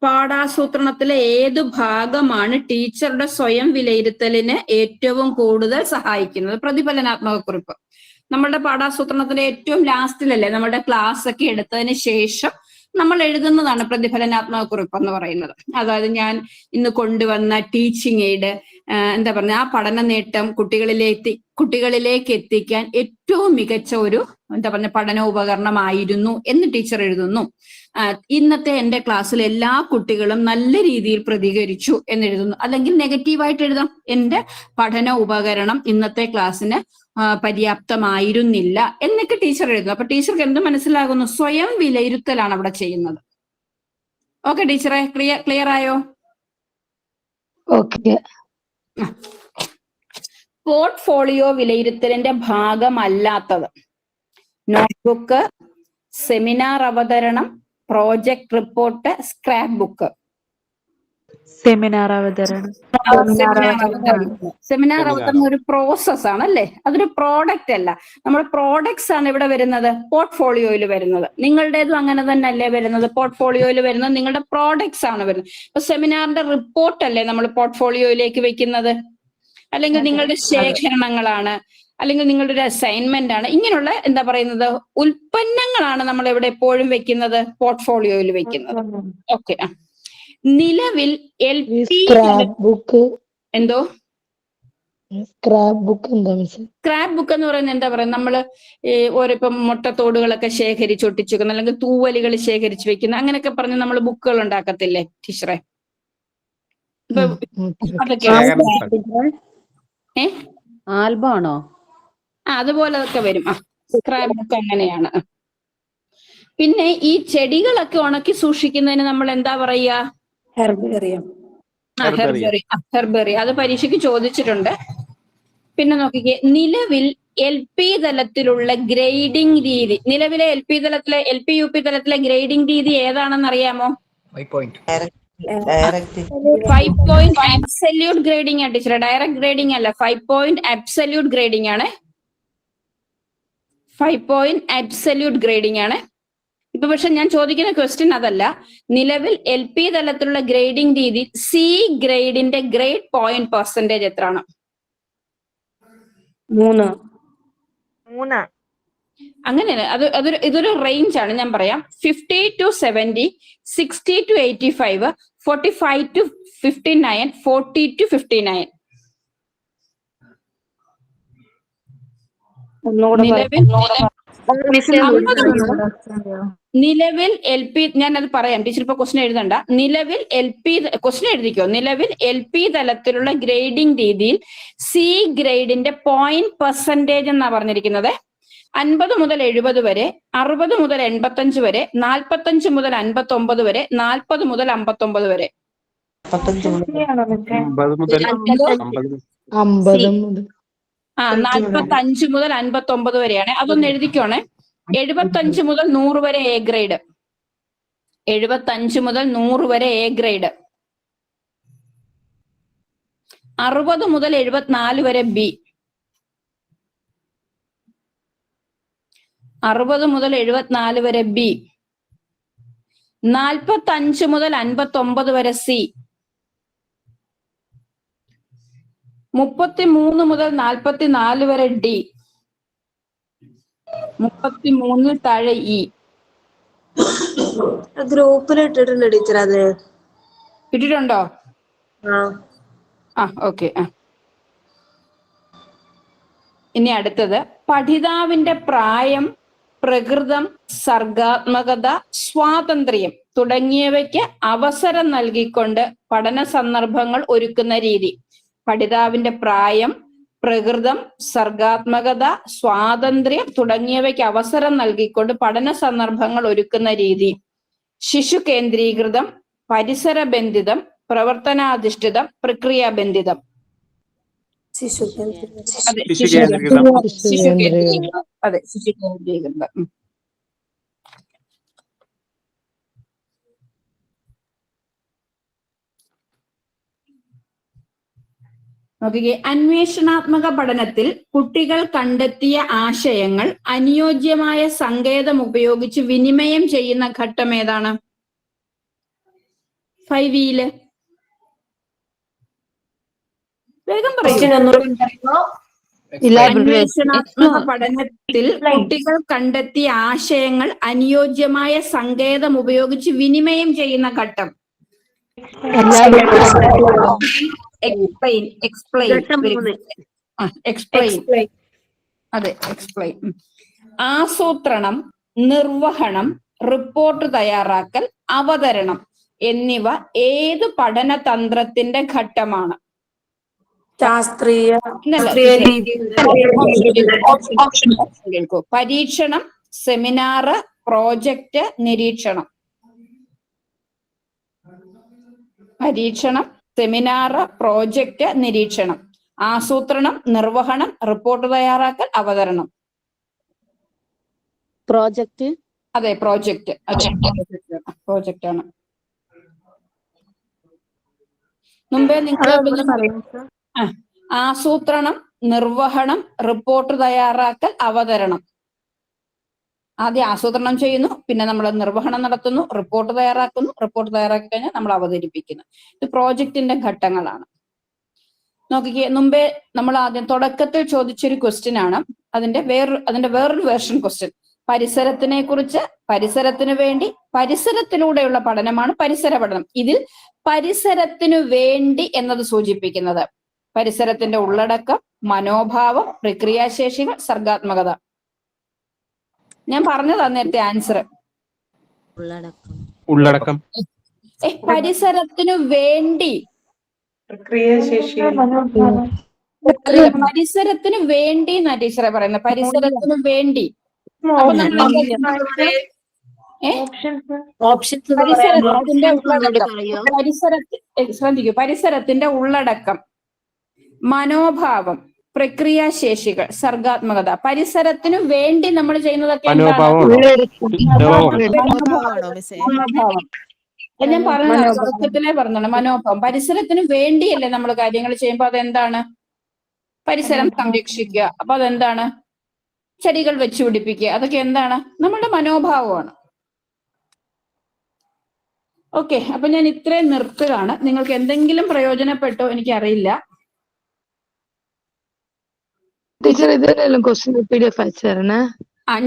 B: പാഠാസൂത്രണത്തിലെ ഏതു ഭാഗമാണ് ടീച്ചറുടെ സ്വയം വിലയിരുത്തലിന് ഏറ്റവും കൂടുതൽ സഹായിക്കുന്നത്? പ്രതിഫലനാത്മക കുറിപ്പ്. നമ്മളുടെ പാഠാസൂത്രണത്തിന്റെ ഏറ്റവും ലാസ്റ്റിലല്ലേ, നമ്മുടെ ക്ലാസ് ഒക്കെ എടുത്തതിന് ശേഷം നമ്മൾ എഴുതുന്നതാണ് പ്രതിഫലനാത്മക കുറിപ്പ് എന്ന് പറയുന്നത്. അതായത് ഞാൻ ഇന്ന് കൊണ്ടുവന്ന ടീച്ചിങ് എയ്ഡ്, എന്താ പറയുക, ആ പഠന നേട്ടം കുട്ടികളിലേക്ക് എത്തിക്കാൻ ഏറ്റവും മികച്ച ഒരു എന്താ പറയുക പഠനോപകരണമായിരുന്നു എന്ന് ടീച്ചർ എഴുതുന്നു. ഇന്നത്തെ എൻ്റെ ക്ലാസ്സിൽ എല്ലാ കുട്ടികളും നല്ല രീതിയിൽ പ്രതികരിച്ചു എന്നെഴുതുന്നു. അല്ലെങ്കിൽ നെഗറ്റീവായിട്ട് എഴുതാം, എൻ്റെ പഠന ഉപകരണം ഇന്നത്തെ ക്ലാസ്സിന് പര്യാപ്തമായിരുന്നില്ല എന്നൊക്കെ ടീച്ചർ എഴുതുന്നു. അപ്പൊ ടീച്ചർക്ക് എന്ത് മനസ്സിലാകുന്നു? സ്വയം വിലയിരുത്തലാണ് അവിടെ ചെയ്യുന്നത്. ഓക്കെ ടീച്ചറെ, ക്ലിയർ ആയോ?
D: ഓക്കെ.
B: പോർട്ട്ഫോളിയോ വിലയിരുത്തലിന്റെ ഭാഗമല്ലാത്തത് നോട്ട്ബുക്ക്, സെമിനാർ അവതരണം, project report, scrap book.
H: Seminar അവതരണം.
B: സെമിനാർ അവതരണം ഒരു പ്രോസസ് ആണ് അല്ലേ, അതൊരു പ്രോഡക്റ്റ് അല്ല. നമ്മുടെ പ്രോഡക്ട്സ് ആണ് ഇവിടെ വരുന്നത്, പോർട്ട്ഫോളിയോയിൽ വരുന്നത്. നിങ്ങളുടേതും അങ്ങനെ തന്നെ അല്ലേ വരുന്നത്? പോർട്ട്ഫോളിയോയിൽ വരുന്നത് നിങ്ങളുടെ പ്രോഡക്ട്സ് ആണ് വരുന്നത്. ഇപ്പൊ സെമിനാറിന്റെ റിപ്പോർട്ട് അല്ലേ നമ്മൾ പോർട്ട്ഫോളിയോയിലേക്ക് വെക്കുന്നത്, അല്ലെങ്കിൽ നിങ്ങളുടെ ശേഖരണങ്ങളാണ്, അല്ലെങ്കിൽ നിങ്ങളുടെ ഒരു അസൈൻമെന്റ് ആണ്. ഇങ്ങനെയുള്ള എന്താ പറയുന്നത് ഉൽപ്പന്നങ്ങളാണ് നമ്മൾ എവിടെ എപ്പോഴും വെക്കുന്നത്? പോർട്ട്ഫോളിയോയിൽ വെക്കുന്നത്. ഓക്കെ. നിലവിൽ എന്തോ
D: സ്ക്രാപ്പ് ബുക്ക്
B: സ്ക്രാപ്പ് ബുക്ക് എന്ന് പറയുന്നത് എന്താ പറയുക, നമ്മള് ഓരോ ഇപ്പം മുട്ടത്തോടുകളൊക്കെ ശേഖരിച്ച് ഒട്ടിച്ചു വെക്കുന്ന, അല്ലെങ്കിൽ തൂവലുകൾ ശേഖരിച്ച് വെക്കുന്ന, അങ്ങനെയൊക്കെ പറഞ്ഞ് നമ്മൾ ബുക്കുകൾ ഉണ്ടാക്കത്തില്ലേ ടീച്ചറെ? ഇപ്പൊ അതൊക്കെ
I: ആൽബം ആണോ?
B: അതുപോലൊക്കെ വരും. സ്ക്രാപ്പ് ബുക്ക് അങ്ങനെയാണ്. പിന്നെ ഈ ചെടികളൊക്കെ ഉണക്കി സൂക്ഷിക്കുന്നതിന് നമ്മൾ എന്താ പറയാ?
C: ഹെർബേറിയം.
B: ഹെർബേറിയം. അത് പരീക്ഷയ്ക്ക് ചോദിച്ചിട്ടുണ്ട്. പിന്നെ നോക്കിക്കേ, നിലവിൽ LP തലത്തിലുള്ള ഗ്രേഡിംഗ് രീതി, നിലവിലെ LP തലത്തിലെ LP UP തലത്തിലെ ഗ്രേഡിംഗ് രീതി ഏതാണെന്ന് അറിയാമോ? 5 point അബ്സല്യൂട്ട് ഗ്രേഡിംഗ് ആണ് ടീച്ചറെ, ഡയറക്റ്റ് ഗ്രേഡിംഗ് അല്ല. 5 point അബ്സല്യൂട്ട് ഗ്രേഡിംഗ് ആണ്. 5 point അബ്സല്യൂട്ട് ഗ്രേഡിംഗ് ആണ്. ഇപ്പൊ പക്ഷെ ഞാൻ ചോദിക്കുന്ന ക്വസ്റ്റ്യൻ അതല്ല. നിലവിൽ LP തലത്തിലുള്ള ഗ്രേഡിംഗ് രീതി C ഗ്രേഡിന്റെ ഗ്രേഡ് പോയിന്റ് പെർസെന്റേജ് എത്രയാണ്?
C: 3.
B: അങ്ങനെയല്ല, ഇതൊരു റേഞ്ച് ആണ്. ഞാൻ പറയാം. 50 to 70, 60 to 85, 45 to 59, 40 to 59. നിലവിൽ LP, ഞാനത് പറയാം ടീച്ചർ, ഇപ്പൊ ക്വസ്റ്റ്യൻ എഴുതണ്ട. നിലവിൽ LP ക്വസ്റ്റ്യൻ എഴുതിക്കോ. നിലവിൽ LP തലത്തിലുള്ള ഗ്രേഡിംഗ് രീതിയിൽ C ഗ്രേഡിന്റെ പോയിന്റ് പെർസെന്റേജ് എന്നാ പറഞ്ഞിരിക്കുന്നത്. 50 മുതൽ 70 വരെ, 60 മുതൽ 85 വരെ, 45 മുതൽ 59 വരെ, 40 മുതൽ 59 വരെ. 45 മുതൽ 59 വരെയാണ്. അതൊന്ന് എഴുതിക്കോണേ. 75 മുതൽ 100 വരെ A ഗ്രേഡ്. 75 മുതൽ 100 വരെ A ഗ്രേഡ്. 60 മുതൽ 74 വരെ B. 60 മുതൽ 74 വരെ B. 45 മുതൽ 59 വരെ C. 33 മുതൽ 44 വരെ D. 33 താഴെ E.
E: ഗ്രൂപ്പിൽ ഇട്ടിട്ടുണ്ട് ടീച്ചർ, അത്
B: ഇട്ടിട്ടുണ്ടോ? ഓക്കെ. ഇനി അടുത്തത്, പഠിതാവിന്റെ പ്രായം, പ്രകൃതം, സർഗാത്മകത, സ്വാതന്ത്ര്യം തുടങ്ങിയവയ്ക്ക് അവസരം നൽകിക്കൊണ്ട് പഠന സന്ദർഭങ്ങൾ ഒരുക്കുന്ന രീതി. പഠിതാവിന്റെ പ്രായം, പ്രകൃതം, സർഗാത്മകത, സ്വാതന്ത്ര്യം തുടങ്ങിയവയ്ക്ക് അവസരം നൽകിക്കൊണ്ട് പഠന സന്ദർഭങ്ങൾ ഒരുക്കുന്ന രീതി. ശിശു കേന്ദ്രീകൃതം, പരിസരബന്ധിതം, പ്രവർത്തനാധിഷ്ഠിതം, പ്രക്രിയാബന്ധിതം.
C: ശിശു
B: അതെ, ശിശു കേന്ദ്രീകൃതം. അതെ, ശിശു കേന്ദ്രീകൃതം. നോക്കിക്കേ, അന്വേഷണാത്മക പഠനത്തിൽ കുട്ടികൾ കണ്ടെത്തിയ ആശയങ്ങൾ അനുയോജ്യമായ സങ്കേതം ഉപയോഗിച്ച് വിനിമയം ചെയ്യുന്ന ഘട്ടം ഏതാണ്? 5E വേഗം പറയൂ. അന്വേഷണാത്മക പഠനത്തിൽ കുട്ടികൾ കണ്ടെത്തിയ ആശയങ്ങൾ അനുയോജ്യമായ സങ്കേതം ഉപയോഗിച്ച് വിനിമയം ചെയ്യുന്ന ഘട്ടം. എക്സ്പ്ലെയിൻ. അതെ, എക്സ്പ്ലെയിൻ. ആസൂത്രണം, നിർവഹണം, റിപ്പോർട്ട് തയ്യാറാക്കൽ, അവതരണം എന്നിവ ഏത് പഠനതന്ത്രത്തിന്റെ ഘട്ടമാണ്?
C: ശാസ്ത്രീയ
B: കേൾക്കൂ. പരീക്ഷണം, സെമിനാർ, പ്രോജക്റ്റ്, നിരീക്ഷണം. പരീക്ഷണം, സെമിനാർ, പ്രോജക്റ്റ്, നിരീക്ഷണം. ആസൂത്രണം, നിർവഹണം, റിപ്പോർട്ട് തയ്യാറാക്കൽ, അവതരണം.
E: പ്രോജക്റ്റ്.
B: അതെ, പ്രോജക്റ്റ്. അതെ, പ്രോജക്റ്റ് ആണ്. മുമ്പേ നിങ്ങൾ ആസൂത്രണം, നിർവഹണം, റിപ്പോർട്ട് തയ്യാറാക്കൽ, അവതരണം. ആദ്യം ആസൂത്രണം ചെയ്യുന്നു, പിന്നെ നമ്മൾ നിർവഹണം നടത്തുന്നു, റിപ്പോർട്ട് തയ്യാറാക്കുന്നു, റിപ്പോർട്ട് തയ്യാറാക്കി കഴിഞ്ഞാൽ നമ്മൾ അവതരിപ്പിക്കുന്നു. ഇത് പ്രോജക്റ്റിന്റെ ഘട്ടങ്ങളാണ്. നോക്കിക്കേ, മുമ്പേ നമ്മൾ ആദ്യം തുടക്കത്തിൽ ചോദിച്ചൊരു ക്വസ്റ്റ്യൻ ആണ്. അതിന്റെ വേറൊരു വേർഷൻ ക്വസ്റ്റ്യൻ. പരിസരത്തിനെ കുറിച്ച്, പരിസരത്തിന് വേണ്ടി, പരിസരത്തിലൂടെയുള്ള പഠനമാണ് പരിസര പഠനം. ഇതിൽ പരിസരത്തിനു വേണ്ടി എന്നത് സൂചിപ്പിക്കുന്നത് പരിസരത്തിന്റെ ഉള്ളടക്കം, മനോഭാവം, പ്രക്രിയാശേഷികൾ, സർഗാത്മകത. ഞാൻ പറഞ്ഞതാ നേരത്തെ ആൻസർ.
F: ഉള്ളടക്കം.
B: പരിസരത്തിനു വേണ്ടി, പരിസരത്തിന് വേണ്ടി എന്നാ ടീച്ചറെ പറയുന്നത്. പരിസരത്തിനു വേണ്ടി. അപ്പൊ പരിസരത്തിന്റെ ഉള്ളടക്കം, ശ്രദ്ധിക്കൂ, പരിസരത്തിന്റെ ഉള്ളടക്കം, മനോഭാവം, പ്രക്രിയാശേഷികൾ, സർഗാത്മകത. പരിസരത്തിനു വേണ്ടി നമ്മൾ ചെയ്യുന്നതൊക്കെ ഞാൻ പറഞ്ഞ തുടക്കത്തിലേ പറഞ്ഞാണ് മനോഭാവം. പരിസരത്തിന് വേണ്ടിയല്ലേ നമ്മൾ കാര്യങ്ങൾ ചെയ്യുമ്പോൾ അതെന്താണ്? പരിസരം സംരക്ഷിക്കുക. അപ്പൊ അതെന്താണ്? ചെടികൾ വെച്ച് പിടിപ്പിക്കുക. അതൊക്കെ എന്താണ്? നമ്മുടെ മനോഭാവമാണ്. ഓക്കെ, അപ്പൊ ഞാൻ ഇത്രയും നിർത്തുകയാണ്. നിങ്ങൾക്ക് എന്തെങ്കിലും പ്രയോജനപ്പെട്ടോ എനിക്കറിയില്ല.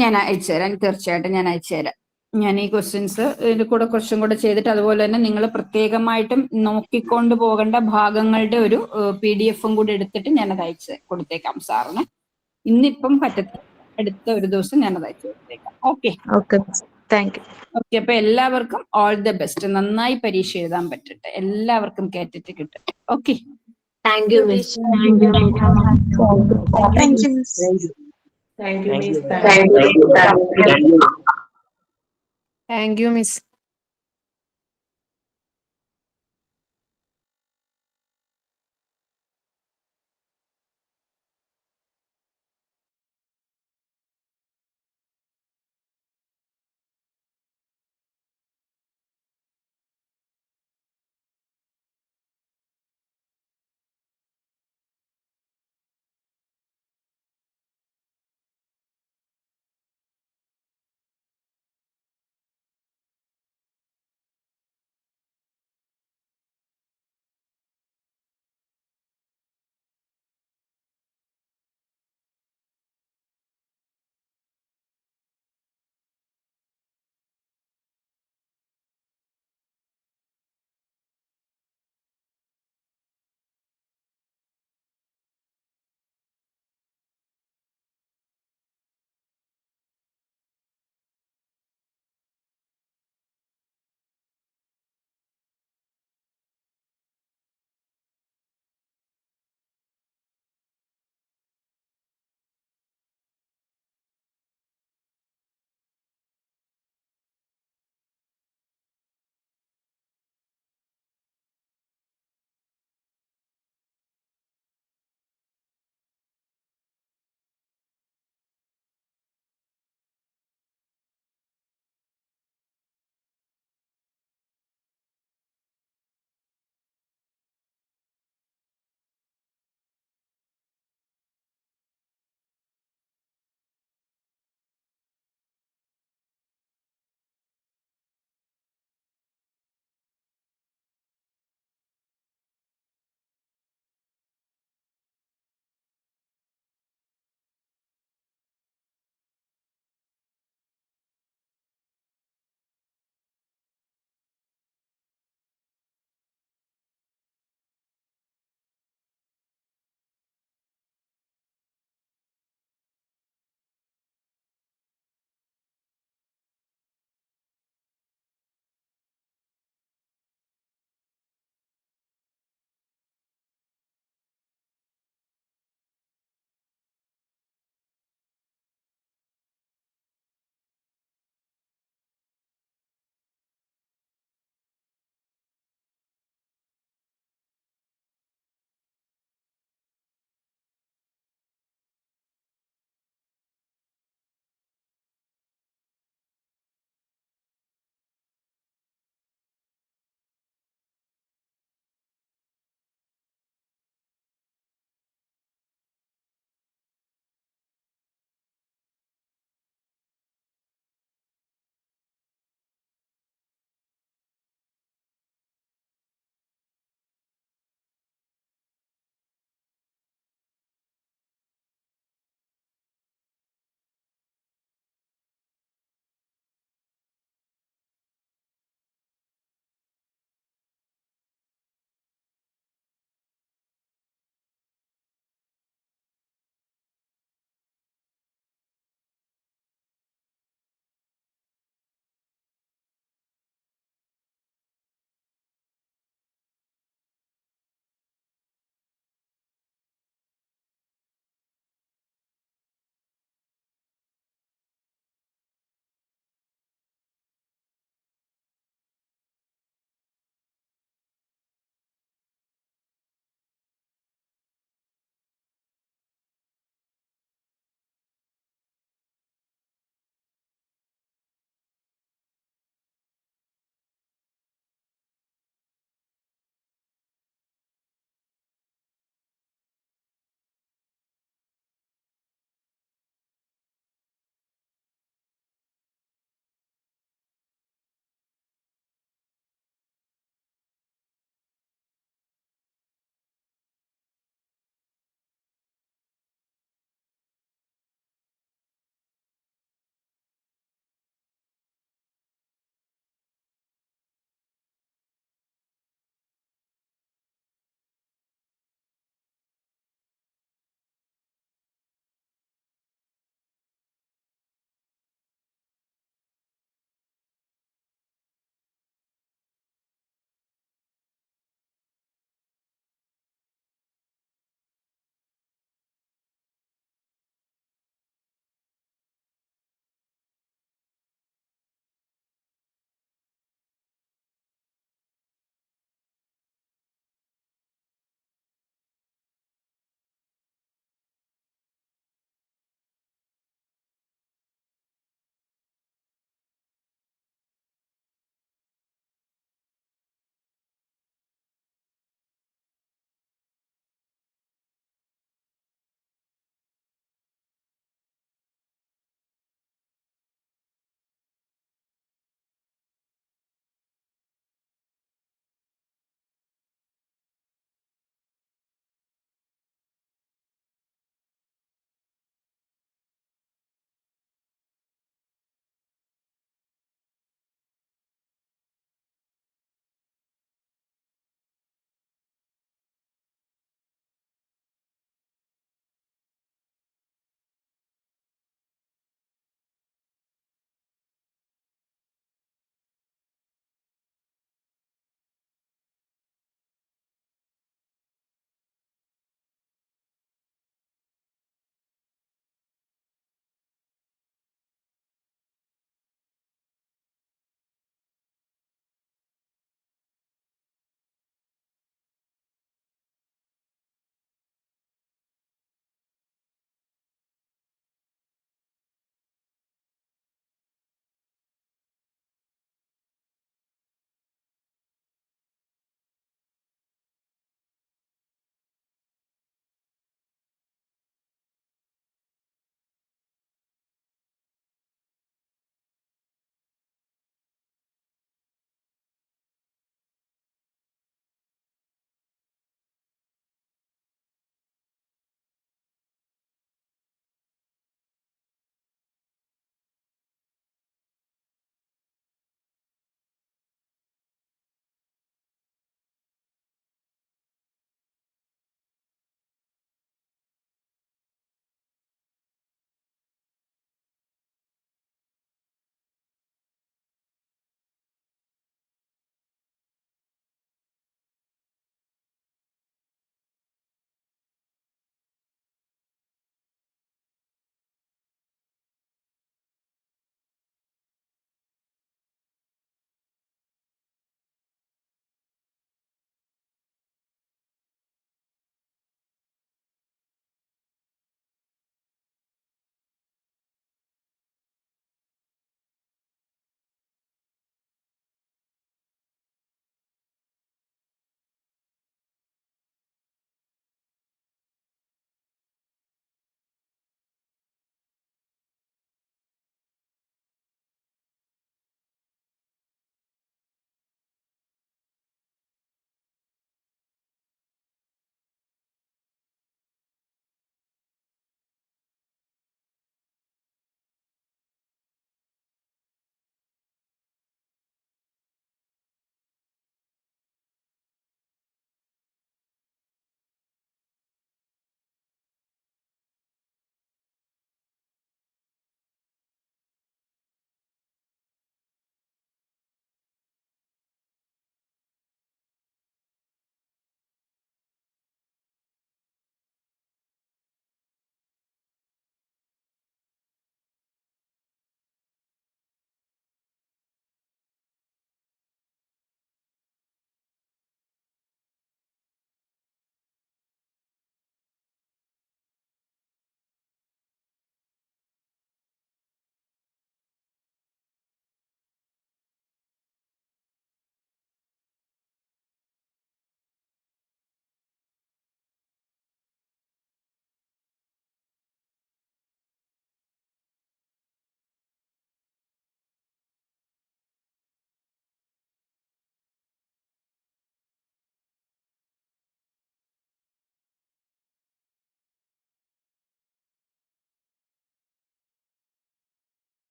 B: ഞാൻ അയച്ചുതരാം, തീർച്ചയായിട്ടും ഞാൻ അയച്ചുതരാം. ഞാൻ ഈ ക്വസ്റ്റ്യൻസ് ഇതിന്റെ കൂടെ കുറച്ചും കൂടെ ചെയ്തിട്ട്, അതുപോലെ തന്നെ നിങ്ങൾ പ്രത്യേകമായിട്ടും നോക്കിക്കൊണ്ട് പോകേണ്ട ഭാഗങ്ങളുടെ ഒരു PDF കൂടി എടുത്തിട്ട് ഞാനത് അയച്ച് കൊടുത്തേക്കാം സാറിന്. ഇന്നിപ്പം പറ്റത്തില്ല, അടുത്ത ഒരു ദിവസം ഞാനത് അയച്ചു കൊടുത്തേക്കാം. Okay,
D: thank you.
B: ഓക്കെ, അപ്പൊ എല്ലാവർക്കും ഓൾ ദ ബെസ്റ്റ്. നന്നായി പരീക്ഷ എഴുതാൻ പറ്റട്ടെ. എല്ലാവർക്കും കേട്ടിട്ട് കിട്ടട്ടെ. Okay,
E: thank you miss.
H: Thank you miss.